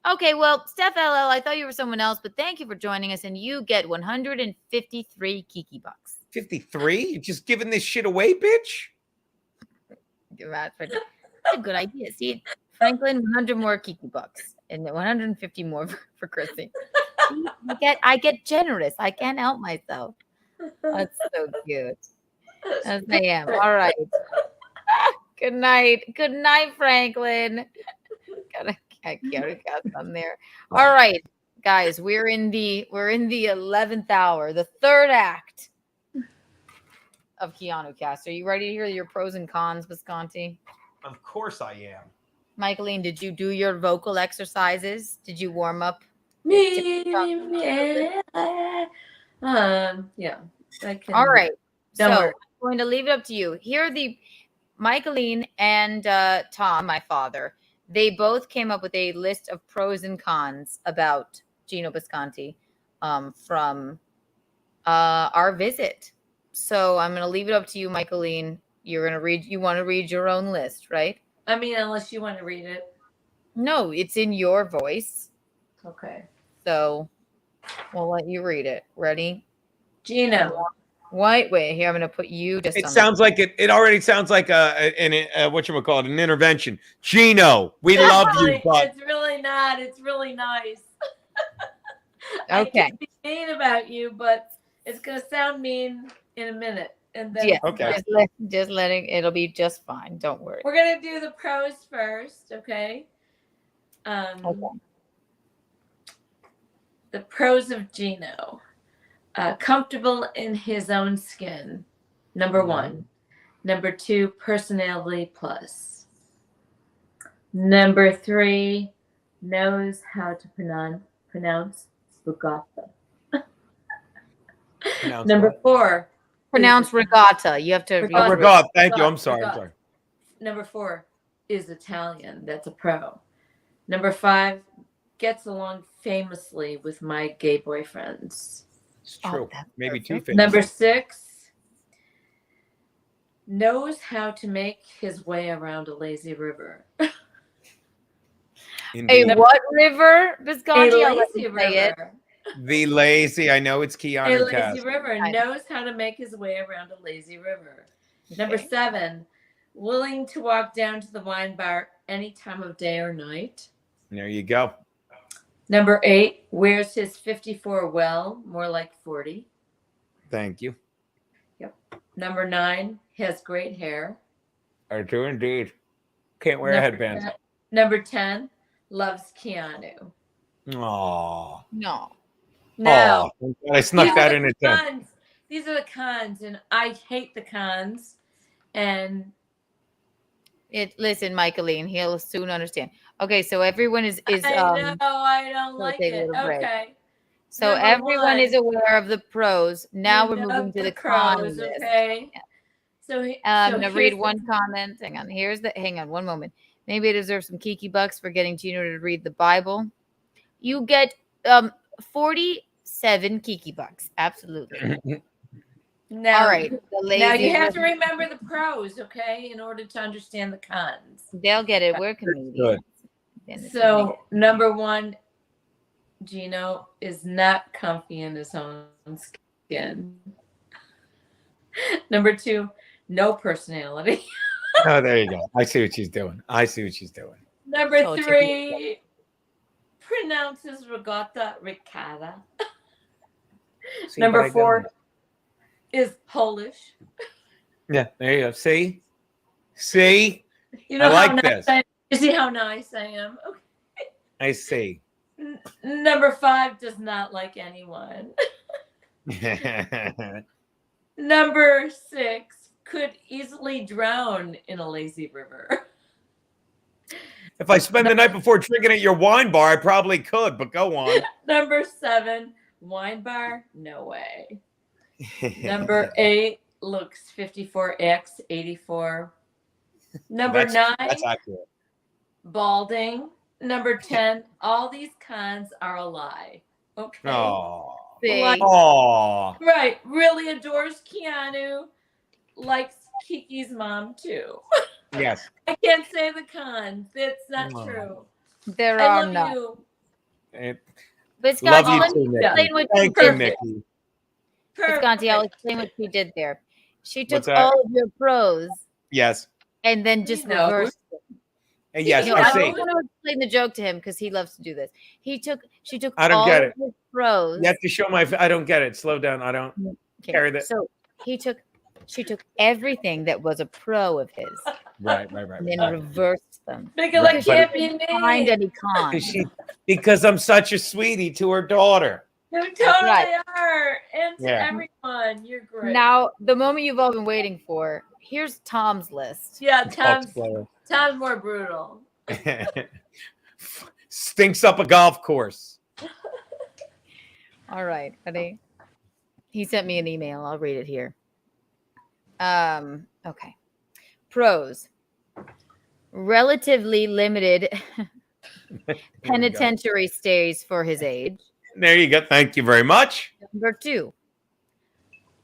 Okay, well, Steph LL, I thought you were someone else, but thank you for joining us, and you get 153 Kiki bucks. 53? You're just giving this shit away, bitch? That's a good idea. See, Franklin, 100 more Kiki bucks, and 150 more for Chrissy. I get generous. I can't help myself. That's so cute. As I am. All right. Good night. Good night, Franklin. Gotta on there. All right, guys, we're in the 11th hour, the 3rd act of Keanu Cast. Are you ready to hear your pros and cons, Bisconte? Of course I am. Michaeline, did you do your vocal exercises? Did you warm up? Yeah. All right. Don't so worry. I'm going to leave it up to you. Here are the Michaeline and Tom, my father. They both came up with a list of pros and cons about Geno Bisconte from our visit. So I'm going to leave it up to you, Michaeline. You want to read your own list, right? I mean, unless you want to read it. No, it's in your voice. Okay. So we'll let you read it. Ready? Geno. Wait, here, I'm going to put you just It sounds like it already sounds like whatchamacallit, an intervention. Geno, we love you, but it's really not. It's really nice. Okay. I can be mean about you, but it's going to sound mean in a minute. And then okay. Just letting it'll be just fine. Don't worry. We're going to do the pros first, okay? Okay. The pros of Geno. Comfortable in his own skin, number 1. Number 2, personality plus. Number 3, knows how to pronounce Bugatti. Number 4. Pronounce regatta. You have to regatta. Thank you. I'm sorry. Number 4 is Italian. That's a pro. Number 5, gets along famously with my gay boyfriends. It's true. Maybe too famous. Number 6, knows how to make his way around a lazy river. A what river, Bisconte? A lazy river. The lazy. I know it's Keanu. A lazy river. Knows how to make his way around a lazy river. Number 7, willing to walk down to the wine bar any time of day or night. There you go. Number 8, wears his 54 well, more like 40. Thank you. Yep. Number 9, has great hair. I do indeed. Can't wear a headband. Number 10, loves Keanu. Aww. No. No. Oh, I snuck that in at 10. These are the cons, and I hate the cons. And listen, Michaeline, he'll soon understand. Okay, so everyone is I know, I don't like it. Okay. So Number everyone 1, is aware of the pros. Now we're moving to the cons. Pros, okay. I'm gonna read one comment. Hang on one moment. Maybe I deserve some Kiki bucks for getting Geno to read the Bible. You get 47 Kiki bucks. Absolutely. Now, all right. Now you have to remember the pros, okay, in order to understand the cons. They'll get it. We're comedians. So number 1, Geno is not comfy in his own skin. Number 2, no personality. Oh, there you go. I see what she's doing. Number 3, pronounces regatta ricotta. See, but I Number don't. 4 is Polish. Yeah, there you go. See? See? You know I like how nice this. I am? You see how nice I am? Okay. I see. Number 5 does not like anyone. Number 6 could easily drown in a lazy river. If I spend the night before drinking at your wine bar, I probably could, but go on. Number 7, wine bar, no way. Number 8 looks 54X 84. Number 9, that's accurate. balding. Number 10, all these cons are a lie. Okay. Oh. Like, right. Really adores Keanu. Likes Kiki's mom too. Yes. I can't say the cons. It's not Oh. true. There I are love none. you. Bisconte, Love you let too, me Nikki. explain what Thank she you, did. Nikki. Bisconte, I'll explain what she did there. She took What's that? all of your pros Yes. and then just You know. reversed them. And yes, You know, I I see. don't want to explain the joke to him because he loves to do this. She took I don't all get of it. his pros. You have to show my. I don't get it. Slow down. I don't carry that. So she took everything that was a pro of his Right. and then reversed them. Because Right, I but- can't be Find me. any cons. Because I'm such a sweetie to her daughter. You totally right. are. And to Yeah. everyone, you're great. Now, the moment you've all been waiting for. Here's Tom's list. yeah, Golf player. Tom's more brutal. Stinks up a golf course. All right, ready? He sent me an email. I'll read it here. Okay. Pros. Relatively limited penitentiary stays for his age. There you go. Thank you very much. Number 2.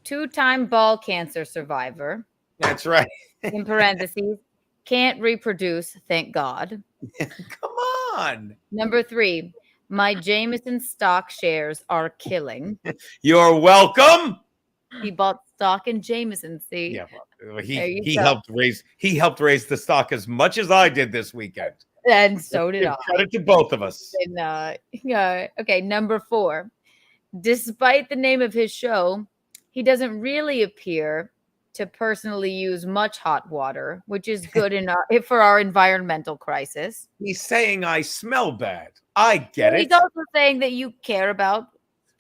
2-time ball cancer survivor. That's right. In parentheses, can't reproduce, thank God. Come on. Number 3, my Jameson stock shares are killing. You're welcome. He bought stock in Jameson, see? Yeah, well, There he you go. helped raise the stock as much as I did this weekend. And so did Give I. credit to both of us. And, okay, number 4. Despite the name of his show, he doesn't really appear to personally use much hot water, which is good for our environmental crisis. He's saying I smell bad. I get But it. he's also saying that you care about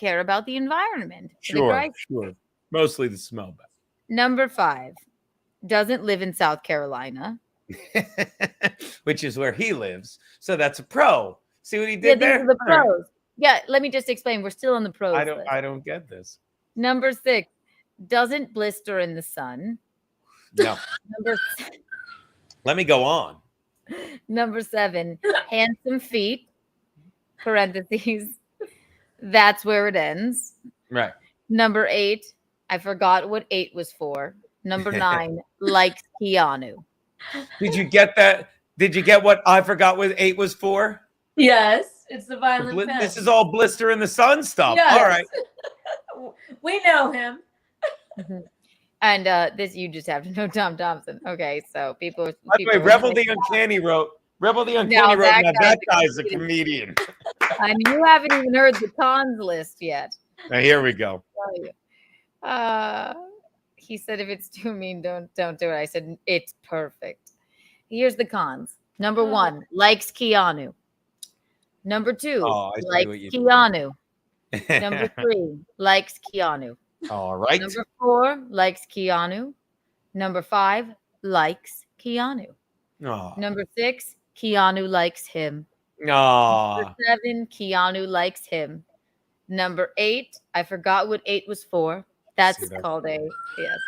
the environment. the Sure, crisis. sure. Mostly the smell bad. Number 5, doesn't live in South Carolina. Which is where he lives. So that's a pro. See what he Yeah, did these there? are the pros. Yeah, let me just explain. We're still on the pros. list. I don't get this. Number 6, doesn't blister in the sun. No. Let me go on. Number 7, handsome feet. Parentheses. That's where it ends. Right. Number 8, I forgot what 8 was for. Number 9, likes Keanu. Did you get that? Did you get what I forgot what 8 was for? Yes, it's the violent pen. This is all blister in the sun stuff. Yes. All right. We know him. And this you just have to know Tom Thompson. Okay, so people. By the way, Rebel the Uncanny wrote. Rebel the Uncanny wrote. Now that guy's a comedian. And you haven't even heard the cons list yet. Now here we go. He said, if it's too mean, don't do it. I said, it's perfect. Here's the cons. Number 1, likes Keanu. Number 2, likes Keanu. Number 3, likes Keanu. All right. Number 4, likes Keanu. Number 5, likes Keanu. Oh. Number 6, Keanu likes him. Oh. Number 7, Keanu likes him. Number 8, I forgot what 8 was for. That's called a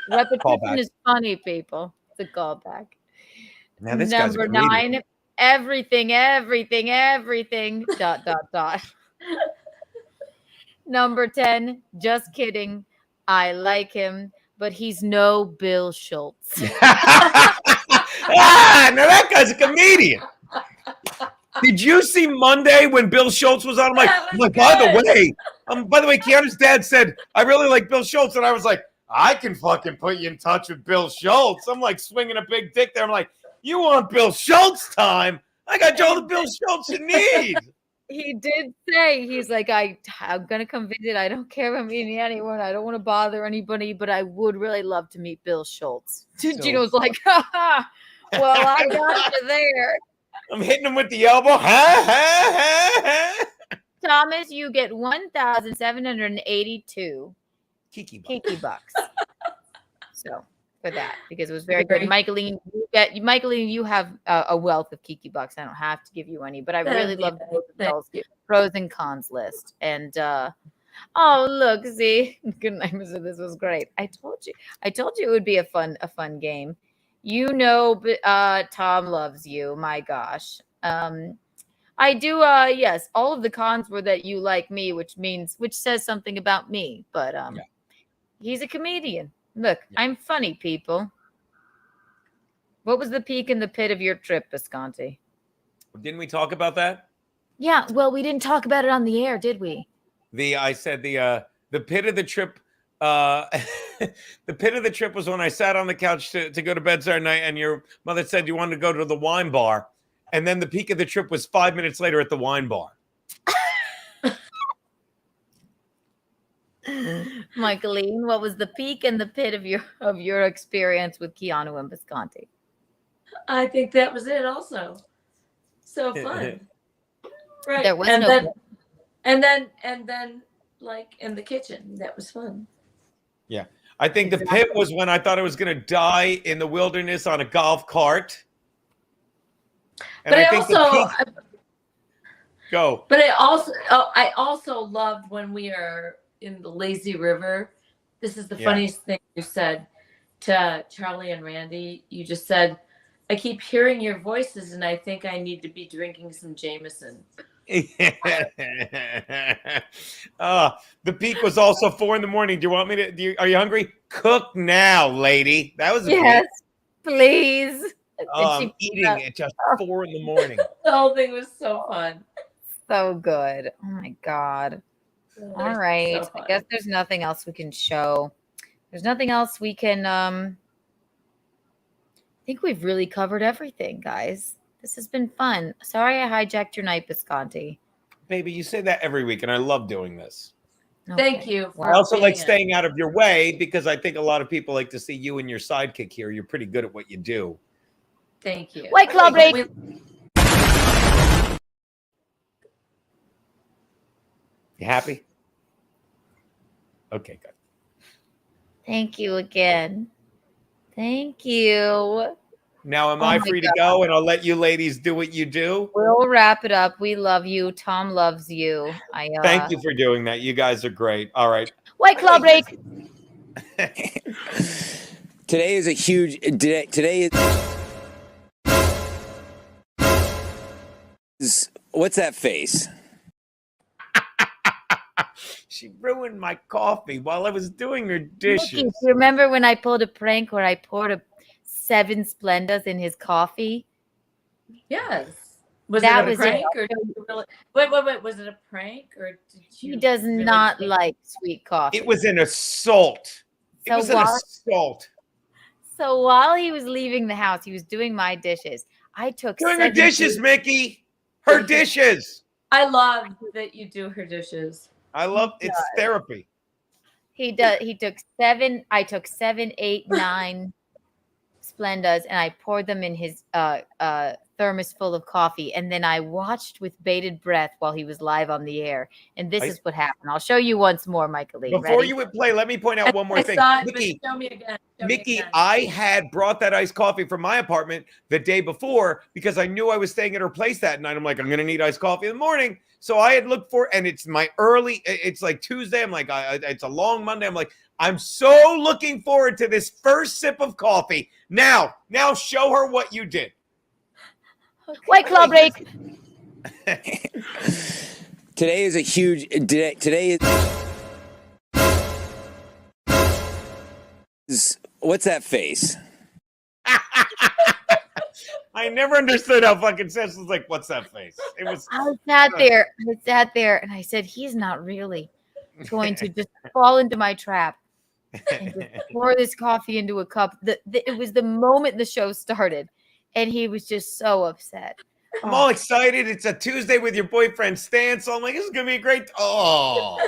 repetition Callback. is funny, people. It's a callback. Now this guy's a Number comedian. 9, everything. Dot. Number 10, just kidding. I like him, but he's no Bill Schultz. Now that guy's a comedian. Did you see Monday when Bill Schultz was on? I'm like, by the way, Keanu's dad said, I really like Bill Schultz. And I was like, I can fucking put you in touch with Bill Schultz. I'm like swinging a big dick there. I'm like, you want Bill Schultz time? I got all the Bill Schultz you need. He did say, he's like, I'm gonna come visit. I don't care about meeting anyone. I don't want to bother anybody, but I would really love to meet Bill Schultz. Gino's like, well, I got you there. I'm hitting him with the elbow. Thomas, you get 1,782 Kiki bucks. So for that, because it was very good. Michaeline, you have a wealth of Kiki bucks. I don't have to give you any, but I really love Bill's pros and cons list. And oh look, see, good night, Mr. This was great. I told you it would be a fun game. You know, Tom loves you. My gosh. I do. Yes, all of the cons were that you like me, which says something about me. But he's a comedian. Look, I'm funny, people. What was the peak and the pit of your trip, Bisconte? Didn't we talk about that? Yeah. Well, we didn't talk about it on the air, did we? I said the pit of the trip. The pit of the trip was when I sat on the couch to go to bed Saturday night, and your mother said you wanted to go to the wine bar, and then the peak of the trip was 5 minutes later at the wine bar. Michaeline, what was the peak and the pit of your experience with Keanu and Bisconte? I think that was it. Also, so fun. Right. There was and then like in the kitchen, that was fun. Yeah, I think the pit was when I thought I was going to die in the wilderness on a golf cart. And But I think also, go. But I also loved when we are in the lazy river. This is the funniest thing you said to Charlie and Randy. You just said, I keep hearing your voices and I think I need to be drinking some Jameson. The peak was also 4 a.m. Do you want me to? Are you hungry? Cook now, lady. That was yes, please. I'm eating at just 4 a.m. The whole thing was so fun. So good. Oh my god. All right. So I guess there's nothing else we can show. There's nothing else we can. I think we've really covered everything, guys. This has been fun. Sorry I hijacked your night, Bisconte. Baby, you say that every week, and I love doing this. Okay. Thank you. I also like staying out of your way because I think a lot of people like to see you and your sidekick here. You're pretty good at what you do. Thank you. White Club break. You happy? Okay, good. Thank you again. Thank you. Now, am I free to go and I'll let you ladies do what you do? We'll wrap it up. We love you. Tom loves you. Thank you for doing that. You guys are great. All right. White Club break. Today is a huge day. Today is what's that face? She ruined my coffee while I was doing her dishes. Mickey, do you remember when I pulled a prank where I poured 7 Splendas in his coffee? Yes. Was it a prank? Or did you really... Wait. Was it a prank or did you? He does really not think... like sweet coffee. It was an assault. It was an assault. So while he was leaving the house, he was doing my dishes. I took doing her dishes, Mickey. Her dishes. I love that you do her dishes. I love it's therapy. He does. He took 7. I took 7, 8, 9 Splendas, and I poured them in his thermos full of coffee. And then I watched with bated breath while he was live on the air. And this is what happened. I'll show you once more, Michaeline. Before you would play, let me point out one more thing. Mickey, show me again. Mickey, I had brought that iced coffee from my apartment the day before because I knew I was staying at her place that night. I'm like, I'm going to need iced coffee in the morning. So I had looked for, and it's it's like Tuesday. I'm like, it's a long Monday. I'm like, I'm so looking forward to this first sip of coffee. Now show her what you did. Okay. White Club break. Today is a huge day. Today is what's that face? I never understood how fucking Cecil was like, what's that face? It was. I sat there, and I said, he's not really going to just fall into my trap and just pour this coffee into a cup. It was the moment the show started, and he was just so upset. I'm all excited. It's a Tuesday with your boyfriend Stan, so I'm like, this is gonna be a great. Oh.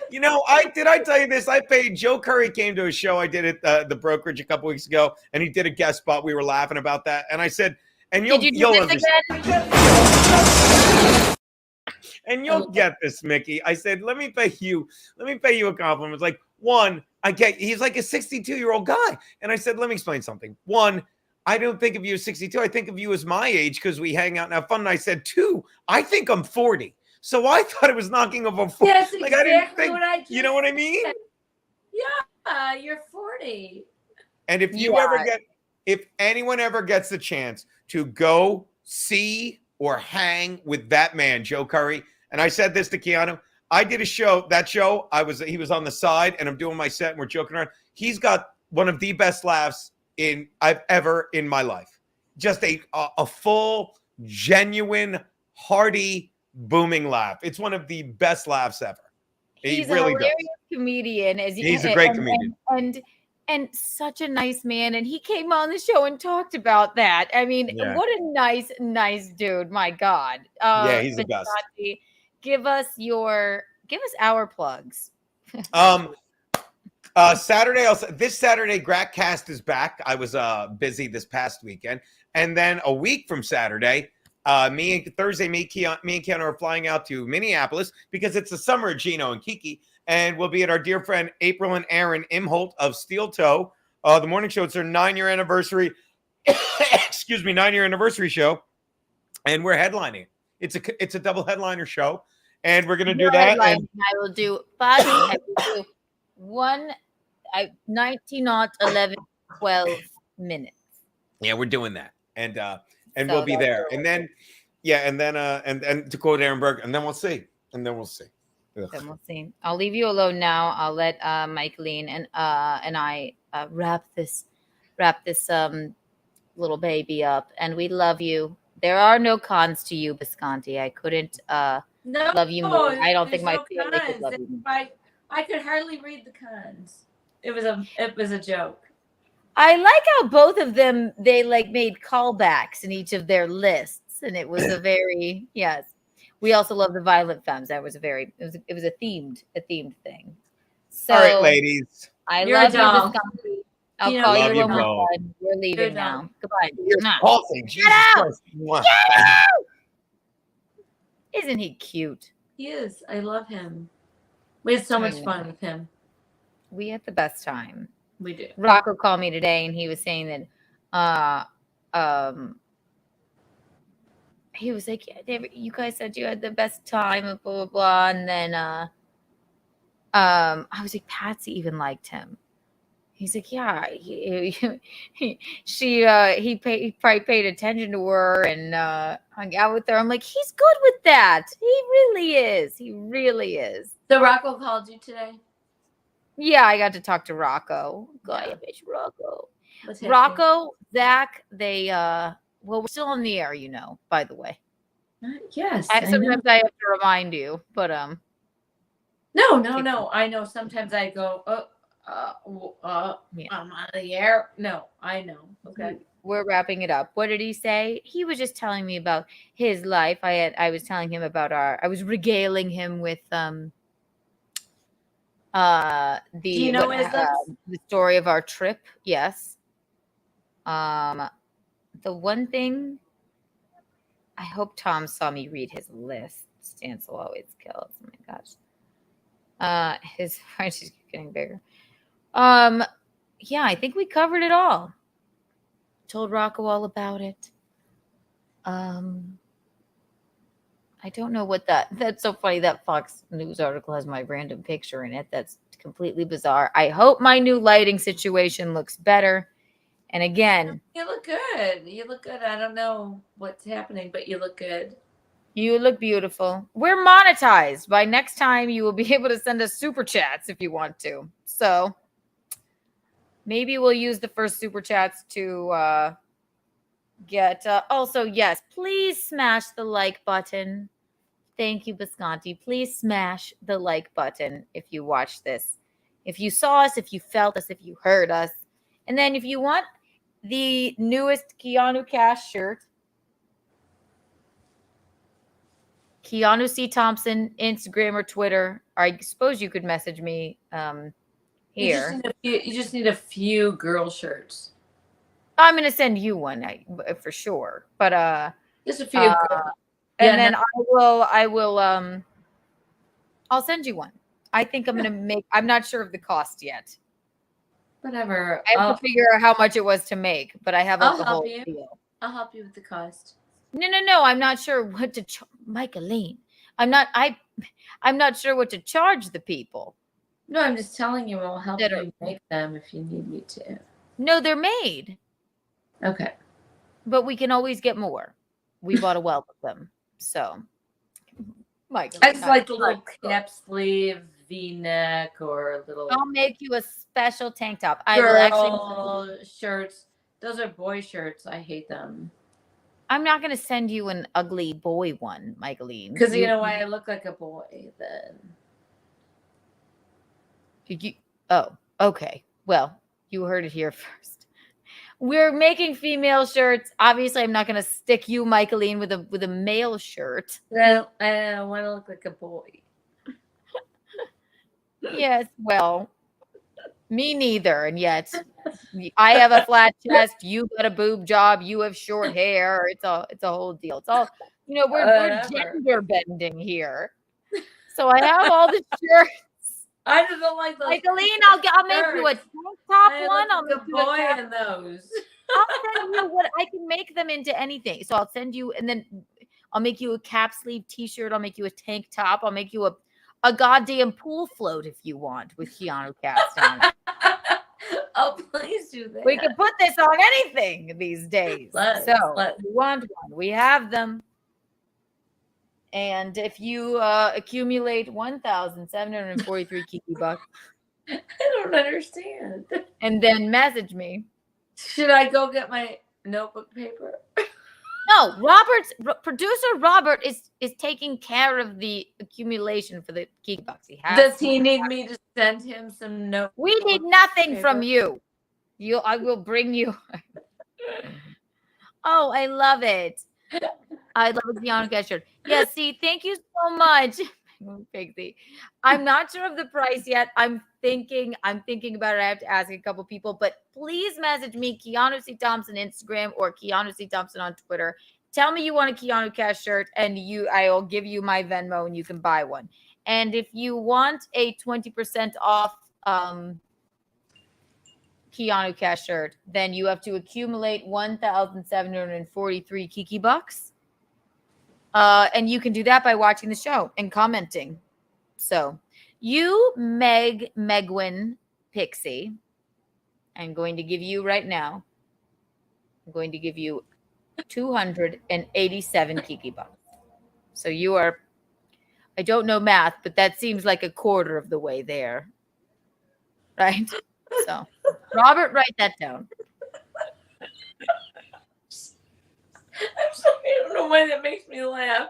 You know, I tell you this? I paid Joe Curry came to a show I did at the brokerage a couple weeks ago, and he did a guest spot. We were laughing about that, and I said, "And you'll understand." And you'll get this, Mickey. I said, let me pay you a compliment. It's like, one, he's like a 62-year-old guy. And I said, let me explain something. One, I don't think of you as 62. I think of you as my age because we hang out and have fun. And I said, two, I think I'm 40. So I thought it was knocking over 40. That's like, exactly I didn't think, what I just you know what I mean? said. Yeah, you're 40. And if if anyone ever gets the chance to go see or hang with that man, Joe Curry, and I said this to Keanu, I did a show, he was on the side and I'm doing my set and we're joking around. He's got one of the best laughs I've ever in my life. Just a full, genuine, hearty, booming laugh. It's one of the best laughs ever. He's a hilarious comedian. He's a great comedian. And such a nice man. And he came on the show and talked about that. I mean, what a nice dude. My God. Yeah, he's the best. Give us our plugs. Saturday, this Saturday, Gratcast is back. I was busy this past weekend. And then a week from Saturday, me and Keanu are flying out to Minneapolis because it's the summer of Geno and Kiki. And we'll be at our dear friend April and Aaron Imholt of Steel Toe. The morning show. It's their 9-year anniversary. 9-year anniversary show. And we're headlining. It's a double headliner show. And we're going to do that. And I will do 5. I will do 11, 12 minutes. Yeah, we're doing that. And we'll be there. And then, and to quote Aaron Berg, and then we'll see. Then we'll see. I'll leave you alone now. I'll let Michaeline and I wrap this little baby up. And we love you. There are no cons to you, Bisconte. I couldn't love you more. I don't think my family could love you more. I could hardly read the cons. It was a joke. I like how both of them they made callbacks in each of their lists, and it was a very yes. We also love the Violent Femmes. That was it was a themed thing. So, all right, ladies. You're love you, Bisconte. I'll call you when we're done. We're leaving now. Goodbye. Jesus Christ. Isn't he cute? He is. I love him. We had so much fun with him. We had the best time. We did. Rocco called me today, and he was saying that he was like, yeah, you guys said you had the best time, and blah blah blah. And then I was like, Patsy even liked him. He's like, yeah, he probably paid attention to her and hung out with her. I'm like, he's good with that. He really is. He really is. So Rocco called you today? Yeah, I got to talk to Rocco. God, I miss Rocco. Rocco, Zach, they well, we're still on the air, by the way. Yes. Sometimes I have to remind you, but No. I know. Sometimes I go, I'm on the air. No, I know. Okay. We're wrapping it up. What did he say? He was just telling me about his life. I was telling him about I was regaling him with the story of our trip. Yes. The one thing I hope Tom saw me read his list. Stancil always kills. Oh my gosh. His French is getting bigger. Yeah, I think we covered it all. Told Rocco all about it. I don't know what that's so funny. That Fox News article has my random picture in it. That's completely bizarre. I hope my new lighting situation looks better. And again, you look good. You look good. I don't know what's happening, but you look good. You look beautiful. We're monetized. By next time, you will be able to send us super chats if you want to. So maybe we'll use the first super chats to get. Also, yes, please smash the like button. Thank you, Bisconte. Please smash the like button if you watch this. If you saw us, if you felt us, if you heard us. And then if you want the newest Keanu Cash shirt, Keanu C. Thompson, Instagram or Twitter. I suppose you could message me here. You just need a few girl shirts. I'm gonna send you one for sure. But just a few girls. And then I will I'll send you one. I think I'm gonna make, I'm not sure of the cost yet. Whatever. I have to figure out how much it was to make, but I have like the whole deal. I'll help you with the cost. No. I'm not sure what to Michaeline. I'm not sure what to charge the people. No, I'm just telling you I'll help you make them if you need me to. No, they're made. Okay. But we can always get more. We bought a wealth of them. So Michael, I just like the little cap sleeve, V-neck, or a little. I'll make you a special tank top. I will actually shirts. Those are boy shirts. I hate them. I'm not going to send you an ugly boy one, Michaeline. Because you know why I look like a boy then. Oh, okay. Well, you heard it here first. We're making female shirts. Obviously, I'm not going to stick you, Michaeline, with a male shirt. I don't want to look like a boy. Yes, well, me neither. And yet, I have a flat chest. You got a boob job. You have short hair. It's a whole deal. It's all, we're gender bending here. So I have all the shirts. I just don't like those. Michaeline, I'll make you a tank top one. I'll make you a boy in those. I'll send you what I can make them into anything. So I'll send you, and then I'll make you a cap sleeve T-shirt. I'll make you a tank top. I'll make you a goddamn pool float if you want with Keanu cast on. Oh, please do that. We can put this on anything these days. You want one? We have them. And if you accumulate 1,743 Kiki bucks, I don't understand. And then message me. Should I go get my notebook paper? No, producer Robert is taking care of the accumulation for the Kiki bucks. Does he need me to send him some notes? We need nothing from you. I will bring you. Oh, I love it. I love a Keanu Cash shirt. Yeah, see, thank you so much. Pixie. I'm not sure of the price yet. I'm thinking about it. I have to ask a couple people, but please message me, Keanu C. Thompson Instagram or Keanu C. Thompson on Twitter. Tell me you want a Keanu Cash shirt, and I'll give you my Venmo, and you can buy one. And if you want a 20% off Keanu Cash shirt, then you have to accumulate 1,743 Kiki bucks. And you can do that by watching the show and commenting. So you, Megwin Pixie, I'm going to give you right now, I'm going to give you 287 Kiki bucks. So you are, I don't know math, but that seems like a quarter of the way there. Right? So Robert, write that down. I'm sorry, I don't know why that makes me laugh.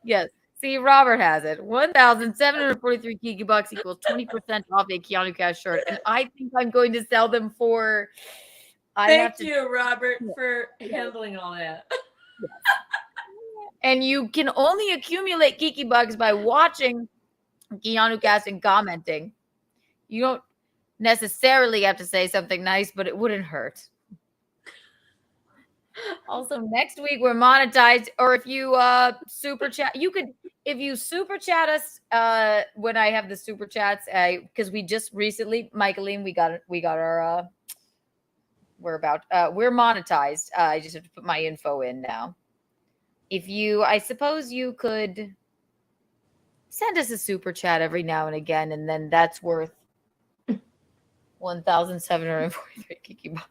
Yes. See, Robert has it. 1,743 Kiki bucks equals 20% off a Keanu Cash shirt. And I think I'm going to sell them for... Thank you, Robert, for handling all that. And you can only accumulate Kiki bucks by watching Keanu Cast and commenting. You don't necessarily have to say something nice, but it wouldn't hurt. Also, next week we're monetized, or if you super chat, if you super chat us when I have the super chats, because we just recently, Michaeline, we got our we're monetized. I just have to put my info in now. I suppose you could send us a super chat every now and again, and then that's worth 1,743 Kiki bucks.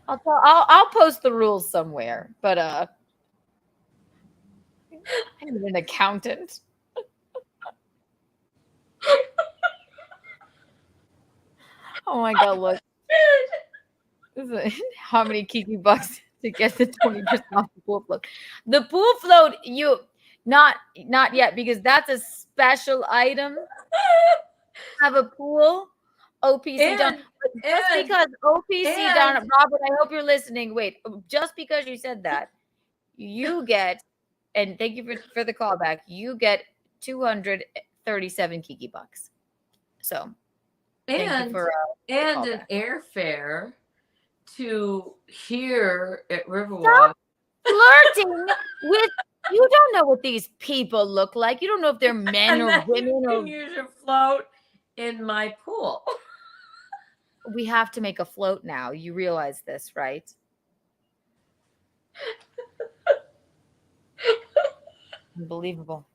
I'll post the rules somewhere, but I'm an accountant. Oh my god, look. How many Kiki bucks to get the 20% off the pool float. The pool float, you not yet, because that's a special item. Have a pool, OPC down. But just because OPC down, Robert, I hope you're listening. Wait, just because you said that, you get, and thank you for the callback, you get 237 Kiki bucks. So thank you for an airfare to here at Riverwalk. Flirting with, you don't know what these people look like. You don't know if they're men or women. You can use your float in my pool. We have to make a float now. You realize this, right? Unbelievable.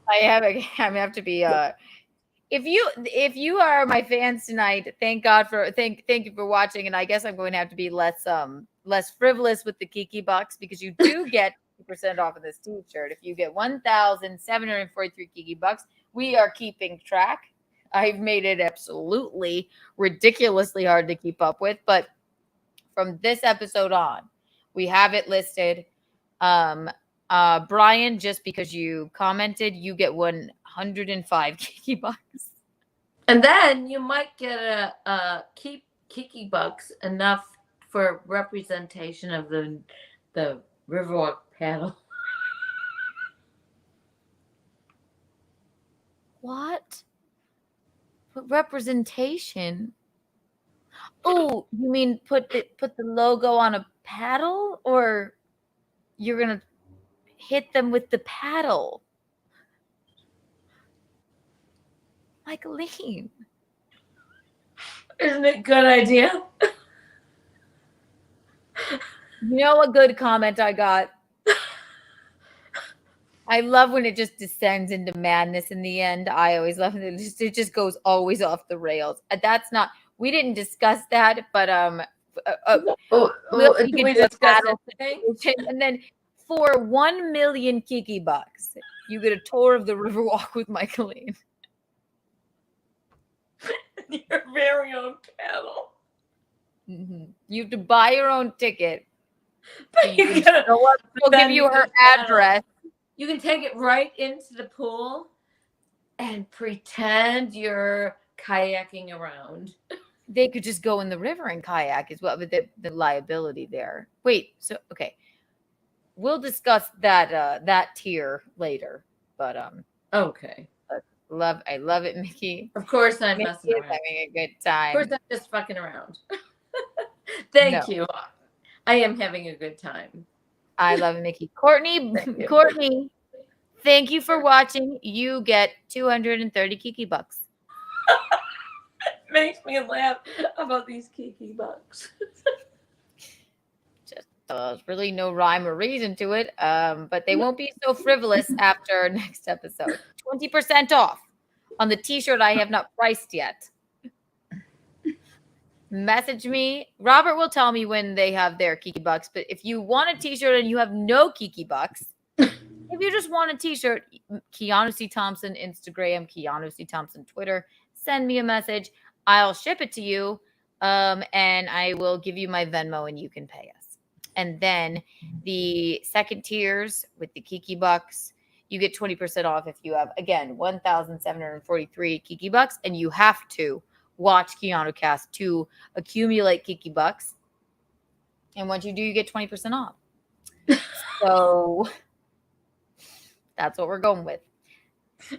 I have to be if you are my fans tonight, thank you for watching, and I guess I'm going to have to be less frivolous with the Kiki bucks, because you do get 2% off of this t-shirt if you get 1,743 Kiki bucks. We are keeping track. I've made it absolutely ridiculously hard to keep up with, but from this episode on, we have it listed. Brian, just because you commented, you get 105 Kiki bucks. And then you might get a Kiki bucks enough for representation of the Riverwalk paddle. What? Representation? Oh, you mean put the logo on a paddle, or you're gonna hit them with the paddle? Michaeline. Isn't it a good idea? You know a good comment I got? I love when it just descends into madness in the end. I always love it. It just goes always off the rails. That's not, we didn't discuss that, but we discuss it. And then for 1 million Kiki bucks, you get a tour of the Riverwalk with Michaeline. Your very own paddle. Mm-hmm. You have to buy your own ticket. But We'll give you her address. You can take it right into the pool and pretend you're kayaking around. They could just go in the river and kayak as well, but the liability there. Wait, so okay, we'll discuss that tier later. But okay. I love it, Mickey. Of course, I'm messing around. Having a good time. Of course, I'm just fucking around. Thank you. I am having a good time. I love Mickey. Courtney, thank you for watching. You get 230 Kiki bucks. It makes me laugh about these Kiki bucks. Just there's really no rhyme or reason to it, but they won't be so frivolous after next episode. 20% off on the t-shirt I have not priced yet. Message me. Robert will tell me when they have their Kiki bucks, but if you want a t-shirt and you have no Kiki bucks, if you just want a t-shirt, Keanu C. Thompson Instagram, Keanu C. Thompson Twitter, send me a message. I'll ship it to you, and I will give you my Venmo and you can pay us. And then the second tiers with the Kiki bucks, you get 20% off if you have, again, 1,743 Kiki bucks, and you have to watch Keanu Cast to accumulate Kiki bucks. And once you do, you get 20% off. So that's what we're going with.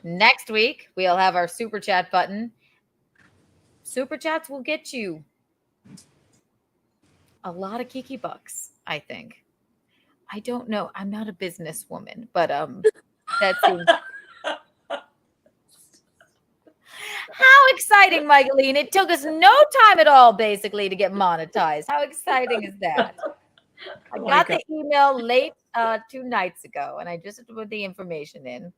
Next week, we'll have our super chat button. Super chats will get you a lot of Kiki bucks, I think. I don't know. I'm not a businesswoman, but that seems. How exciting, Michaeline. It took us no time at all, basically, to get monetized. How exciting is that? I got the email late 2 nights ago, and I just put the information in.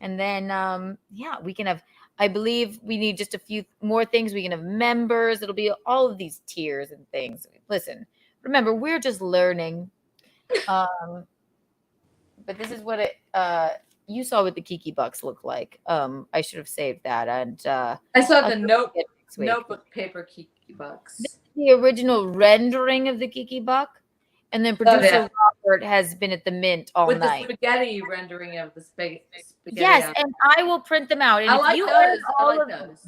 And then, we can have, I believe we need just a few more things. We can have members. It'll be all of these tiers and things. Listen, remember, we're just learning. But this is what it you saw what the Kiki bucks look like. I should have saved that. And I saw the notebook paper Kiki bucks. This is the original rendering of the Kiki buck, and then producer Robert has been at the mint all with night. the spaghetti rendering of the spaghetti. Yes, and I will print them out. And I if like you those. earn I all like of those.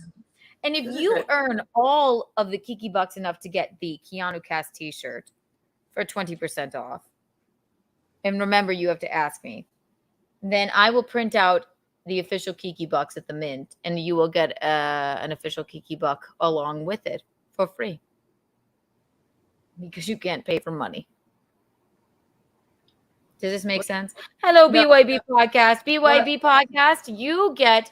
And if Those are you good. earn all of the Kiki bucks enough to get the Keanu Cast t-shirt for 20% off, and remember, you have to ask me, then I will print out the official Kiki bucks at the mint, and you will get an official Kiki buck along with it for free. Because you can't pay for money. Does this make sense? Hello, No. BYB Podcast. BYB Podcast, you get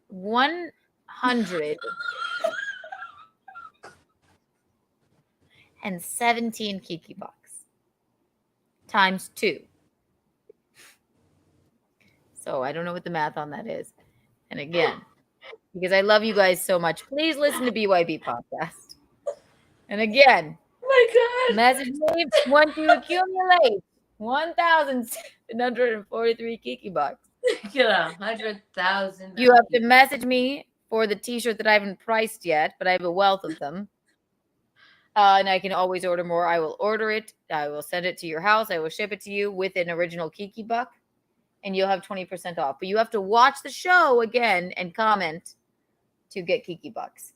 117 Kiki bucks times 2. So I don't know what the math on that is. And again, because I love you guys so much, please listen to BYB Podcast. And again, my God, message me once you accumulate 1,743 Kiki bucks. Get 100,000. You have to message me for the t-shirt that I haven't priced yet, but I have a wealth of them. And I can always order more. I will order it. I will send it to your house. I will ship it to you with an original Kiki buck, and you'll have 20% off. But you have to watch the show again and comment to get Kiki bucks.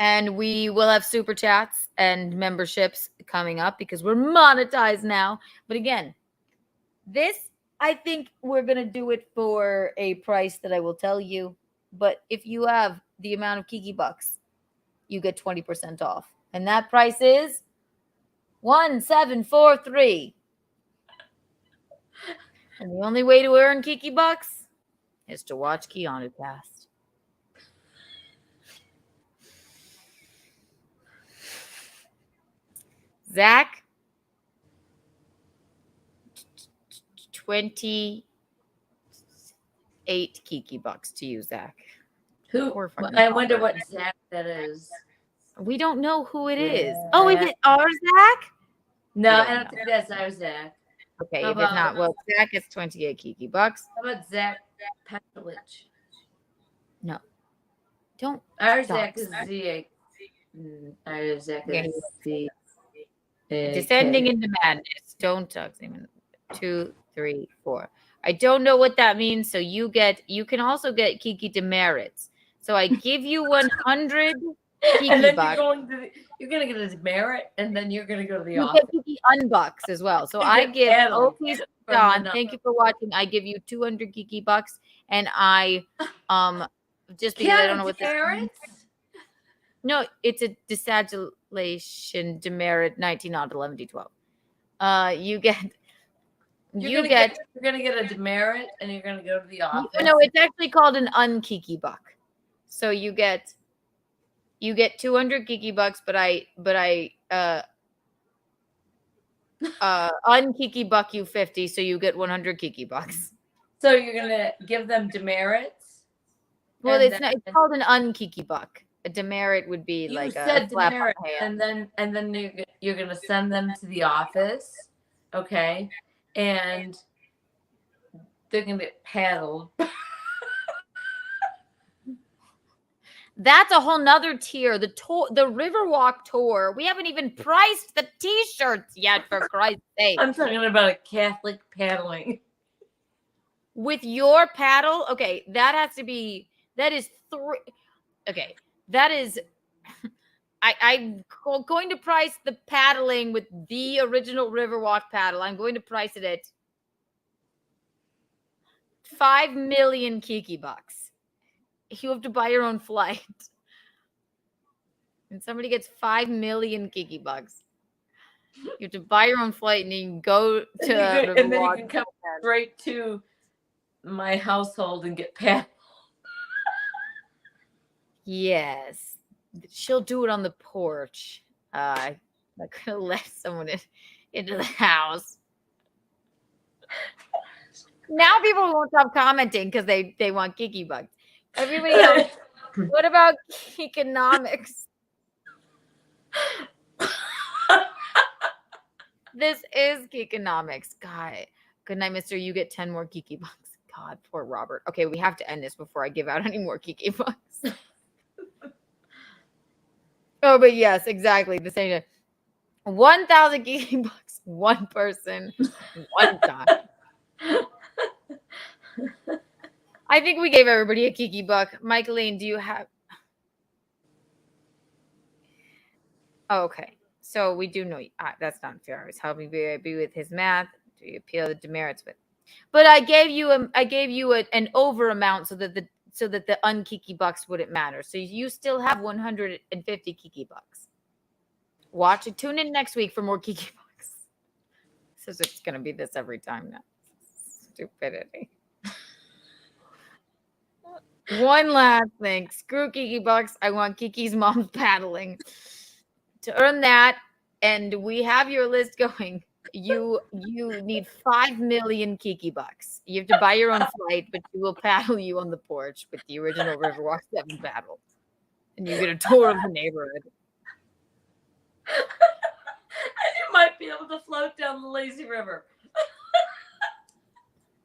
And we will have super chats and memberships coming up because we're monetized now. But again, this, I think we're going to do it for a price that I will tell you. But if you have the amount of Kiki bucks, you get 20% off. And that price is 1,743. And the only way to earn Kiki bucks is to watch Keanu Cast. Zach, 28 Kiki bucks to you, Zach. Who? I wonder what Zach that is. We don't know who it is. Oh, is it our Zach? No, I don't think that's our Zach. Okay, How if it's not, about- well, Zach gets 28 Kiki bucks. How about Zach Petrovich? No. Don't. Our stop. Zach is Z. Our Zach is Z. Descending into madness. Don't talk. 2, 3, 4. I don't know what that means. So you can also get Kiki demerits. So I give you 100 Kiki And then bucks. you're gonna get a merit, and then you're gonna go to the You office. get Kiki unbucks as well. So You I get give paddles Oki's from Don. the Thank you for watching. I give you 200 Kiki bucks, and I just because I don't know what this means. No, it's a desagulation demerit 19 out of 11 D12. You get You're gonna get a demerit, and you're gonna go to the office. No, it's actually called an unkiki buck. So you get 200 Kiki bucks, but I unkiki buck you 50, so you get 100 Kiki bucks. So you're gonna give them demerits. Well, and it's called an unkiki buck. A demerit would be You like said a slap on demerit, the hand. and then you're gonna send them to the office, okay? And they're gonna get paddled. That's a whole nother tier. The Riverwalk tour. We haven't even priced the t-shirts yet, for Christ's sake. I'm talking about a Catholic paddling. With your paddle, okay, that is 3. Okay, that is. I'm going to price the paddling with the original Riverwalk paddle. I'm going to price it at 5 million Kiki bucks. You have to buy your own flight. And somebody gets 5 million Kiki bucks. You have to buy your own flight and you can go to and then you Riverwalk. can come straight to my household and get paddled. Yes. She'll do it on the porch. I could have let someone into the house. Now people won't stop commenting because they want Kiki bucks. Everybody else, what about economics? This is Geekonomics. God. Good night, mister. You get 10 more Kiki bucks. God, poor Robert. Okay, we have to end this before I give out any more Kiki bucks. No, but yes, exactly the same. 1,000 Kiki bucks, one person, one time. I think we gave everybody a Kiki buck. Michaeline, do you have? Oh, okay. So we do know that's not fair. I was helping be with his math. Do you appeal the demerits with? But I gave you an over amount so that the unkiki bucks wouldn't matter. So you still have 150 Kiki bucks. Watch it. Tune in next week for more Kiki bucks. So it's gonna be this every time now. Stupidity. One last thing. Screw Kiki bucks. I want Kiki's mom's paddling. To earn that, and we have your list going, you need 5 million Kiki bucks. You have to buy your own flight, but you will paddle you on the porch with the original Riverwalk 7 paddle. And you get a tour of the neighborhood. And you might be able to float down the lazy river.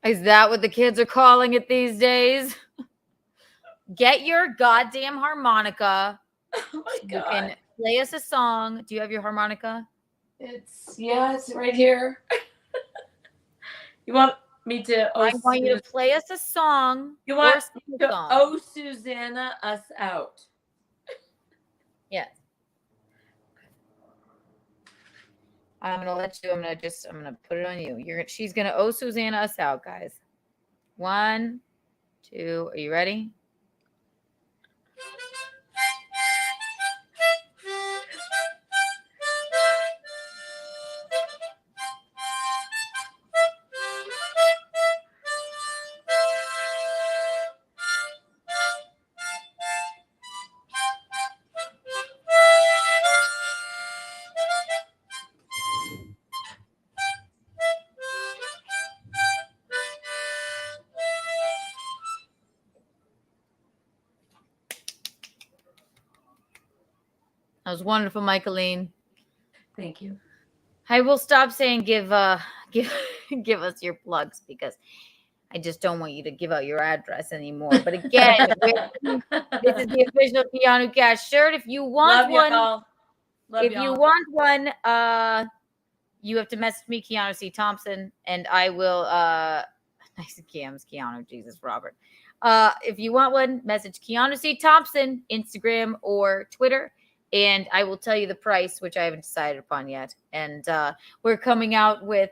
Is that what the kids are calling it these days? Get your goddamn harmonica. Oh my You God. can play us a song. Do you have your harmonica? It's right here. You want me to? I want you to play us a song. You want or sing a to? song. Oh, Susanna, us out. Yes. I'm gonna let you. I'm gonna put it on you. She's gonna oh Susanna us out, guys. 1, 2. Are you ready? That was wonderful, Michaeline. Thank you. I will stop saying give us your plugs because I just don't want you to give out your address anymore. But again, this is the official Keanu Cash shirt. If you want you want one, you have to message me, Keanu C. Thompson, and I will nice Keanu, Jesus Robert. If you want one, message Keanu C. Thompson, Instagram or Twitter. And I will tell you the price, which I haven't decided upon yet. And we're coming out with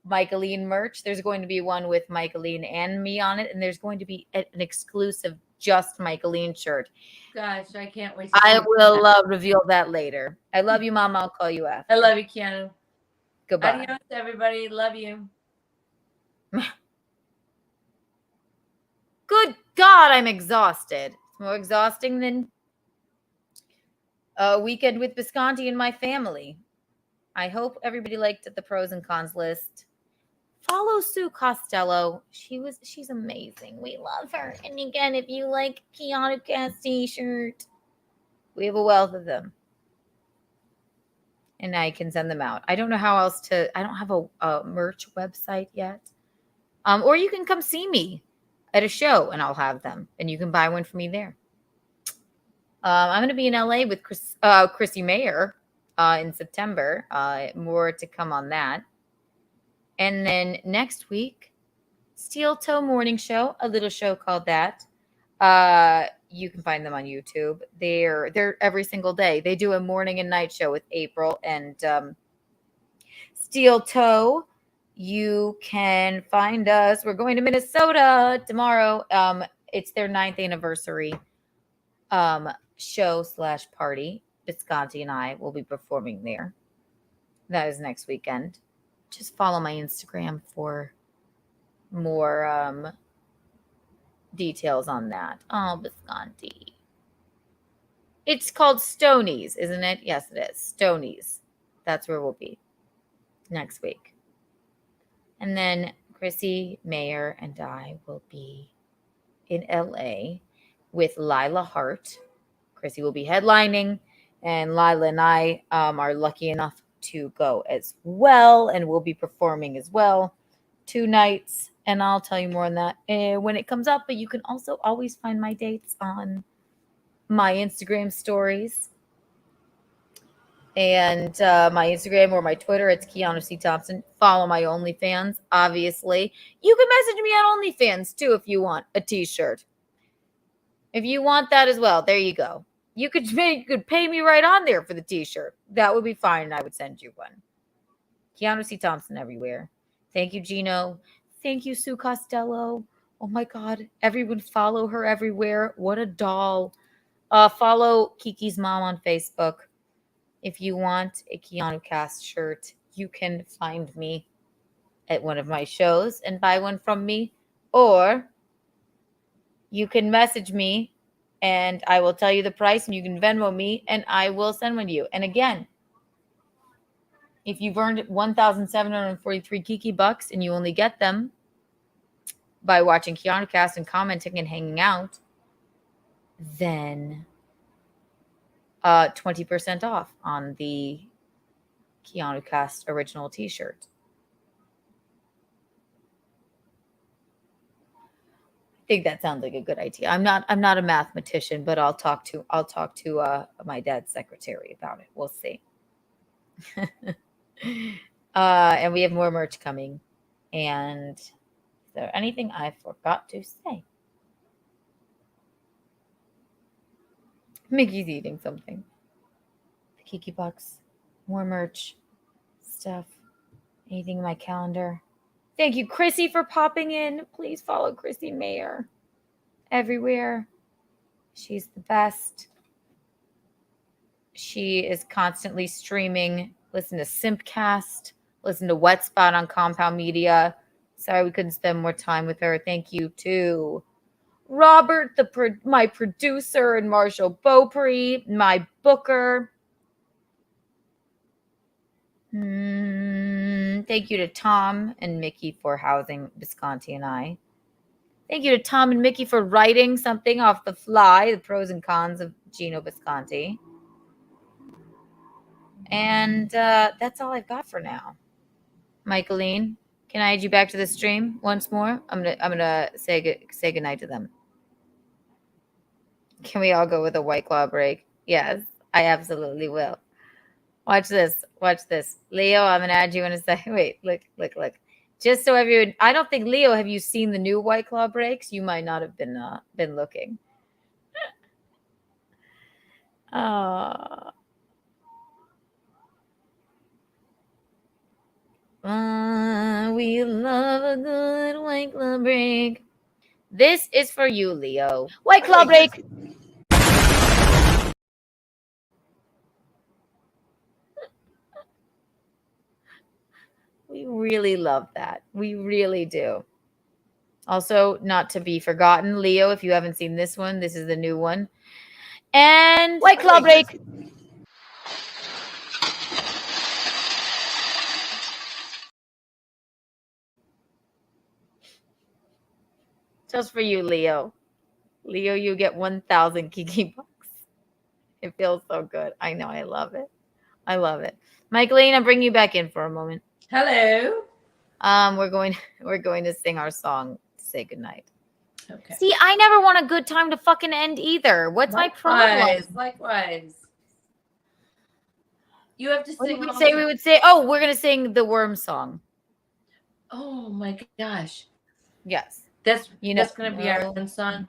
Michaeline merch. There's going to be one with Michaeline and me on it. And there's going to be an exclusive just Michaeline shirt. Gosh, I can't wait. I will reveal that later. I love you, Mama. I'll call you after. I love you, Keanu. Goodbye. Adios, everybody. Love you. Good God, I'm exhausted. It's more exhausting than a weekend with Bisconte and my family. I hope everybody liked the pros and cons list. Follow Sue Costello. She's amazing. We love her. And again, if you like Keanu Cast t-shirt, we have a wealth of them. And I can send them out. I don't know how else to. I don't have a merch website yet. Or you can come see me at a show and I'll have them. And you can buy one for me there. I'm going to be in LA with Chrissie Mayr in September. More to come on that. And then next week, Steel Toe Morning Show, a little show called that. You can find them on YouTube. They're every single day. They do a morning and night show with April and Steel Toe. You can find us. We're going to Minnesota tomorrow. It's their 9th anniversary show/party. Bisconte and I will be performing there. That is next weekend. Just follow my Instagram for more details on that. Oh, Bisconte. It's called Stonies, isn't it? Yes, it is. Stonies. That's where we'll be next week. And then Chrissie Mayr and I will be in LA with Lila Hart. Chrissie will be headlining, and Lila and I are lucky enough to go as well, and we'll be performing as well 2 nights, and I'll tell you more on that when it comes up. But you can also always find my dates on my Instagram stories. And my Instagram or my Twitter, it's Keanu C. Thompson. Follow my OnlyFans, obviously. You can message me on OnlyFans, too, if you want a t-shirt. If you want that as well, there you go. You could pay me right on there for the t-shirt. That would be fine, and I would send you one. Keanu C. Thompson everywhere. Thank you, Geno. Thank you, Sue Costello. Oh, my God. Everyone follow her everywhere. What a doll. Follow Kiki's mom on Facebook. If you want a Keanu Cast shirt, you can find me at one of my shows and buy one from me. Or you can message me and I will tell you the price, and you can Venmo me and I will send one to you. And again, if you've earned 1,743 Kiki bucks and you only get them by watching Keanu Cast and commenting and hanging out, then 20% off on the Keanu Cast original t-shirt. I think that sounds like a good idea. I'm not a mathematician, but I'll talk to my dad's secretary about it. We'll see. And we have more merch coming. And is there anything I forgot to say? Mickey's eating something. The Kiki Bucks, more merch, stuff, anything in my calendar. Thank you, Chrissie, for popping in. Please follow Chrissie Mayr everywhere. She's the best. She is constantly streaming. Listen to Simpcast. Listen to Wet Spot on Compound Media. Sorry we couldn't spend more time with her. Thank you to Robert, my producer, and Marshall Beaupre, my booker. Thank you to Tom and Mickey for housing Bisconte and I. Thank you to Tom and Mickey for writing something off the fly, the pros and cons of Geno Bisconte. And that's all I've got for now. Michaeline, can I add you back to the stream once more? I'm gonna say goodnight to them. Can we all go with a White Claw break? Yes, I absolutely will. Watch this. Watch this. Leo, I'm going to add you in a second. Wait, look. Just so everyone, I don't think, Leo, have you seen the new White Claw breaks? You might not have been looking. We love a good White Claw break. This is for you, Leo. White Claw break. We really love that. We really do. Also, not to be forgotten, Leo, if you haven't seen this one, this is the new one. And White Claw break. Just for you, Leo. Leo, you get 1,000 Kiki bucks. It feels so good. I know. I love it. I love it. Michaeline, I'm bringing you back in for a moment. Hello. We're going to sing our song to say goodnight. Okay. See, I never want a good time to fucking end either. What's my problem? Likewise. You have to What sing. did we say? We would say, oh, we're gonna sing the Worm song. Oh my gosh. Yes. That's gonna be our end song.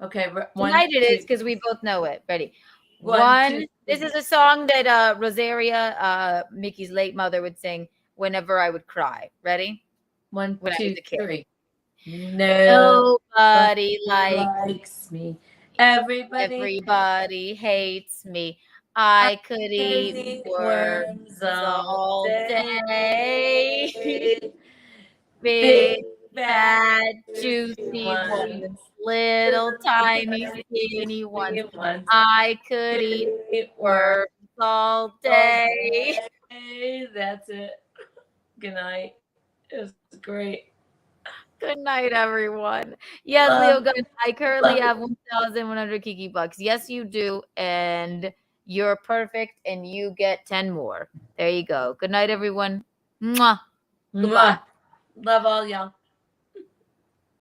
Okay. Tonight it is because we both know it. Ready? One. This is a song that Rosaria, Mickey's late mother, would sing whenever I would cry. Ready? 1, when 2, I was a kid. 3. Nobody likes me. Everybody hates me. I could eat worms all day. Big, fat, juicy ones. Little, tiny, skinny ones. I could eat worms all day. Hey, that's it. Good night. It was great. Good night, everyone. Yes, Leo, guys, I currently have 1,100 Kiki bucks. Yes, you do. And you're perfect. And you get 10 more. There you go. Good night, everyone. Mwah. Mwah. Love all y'all.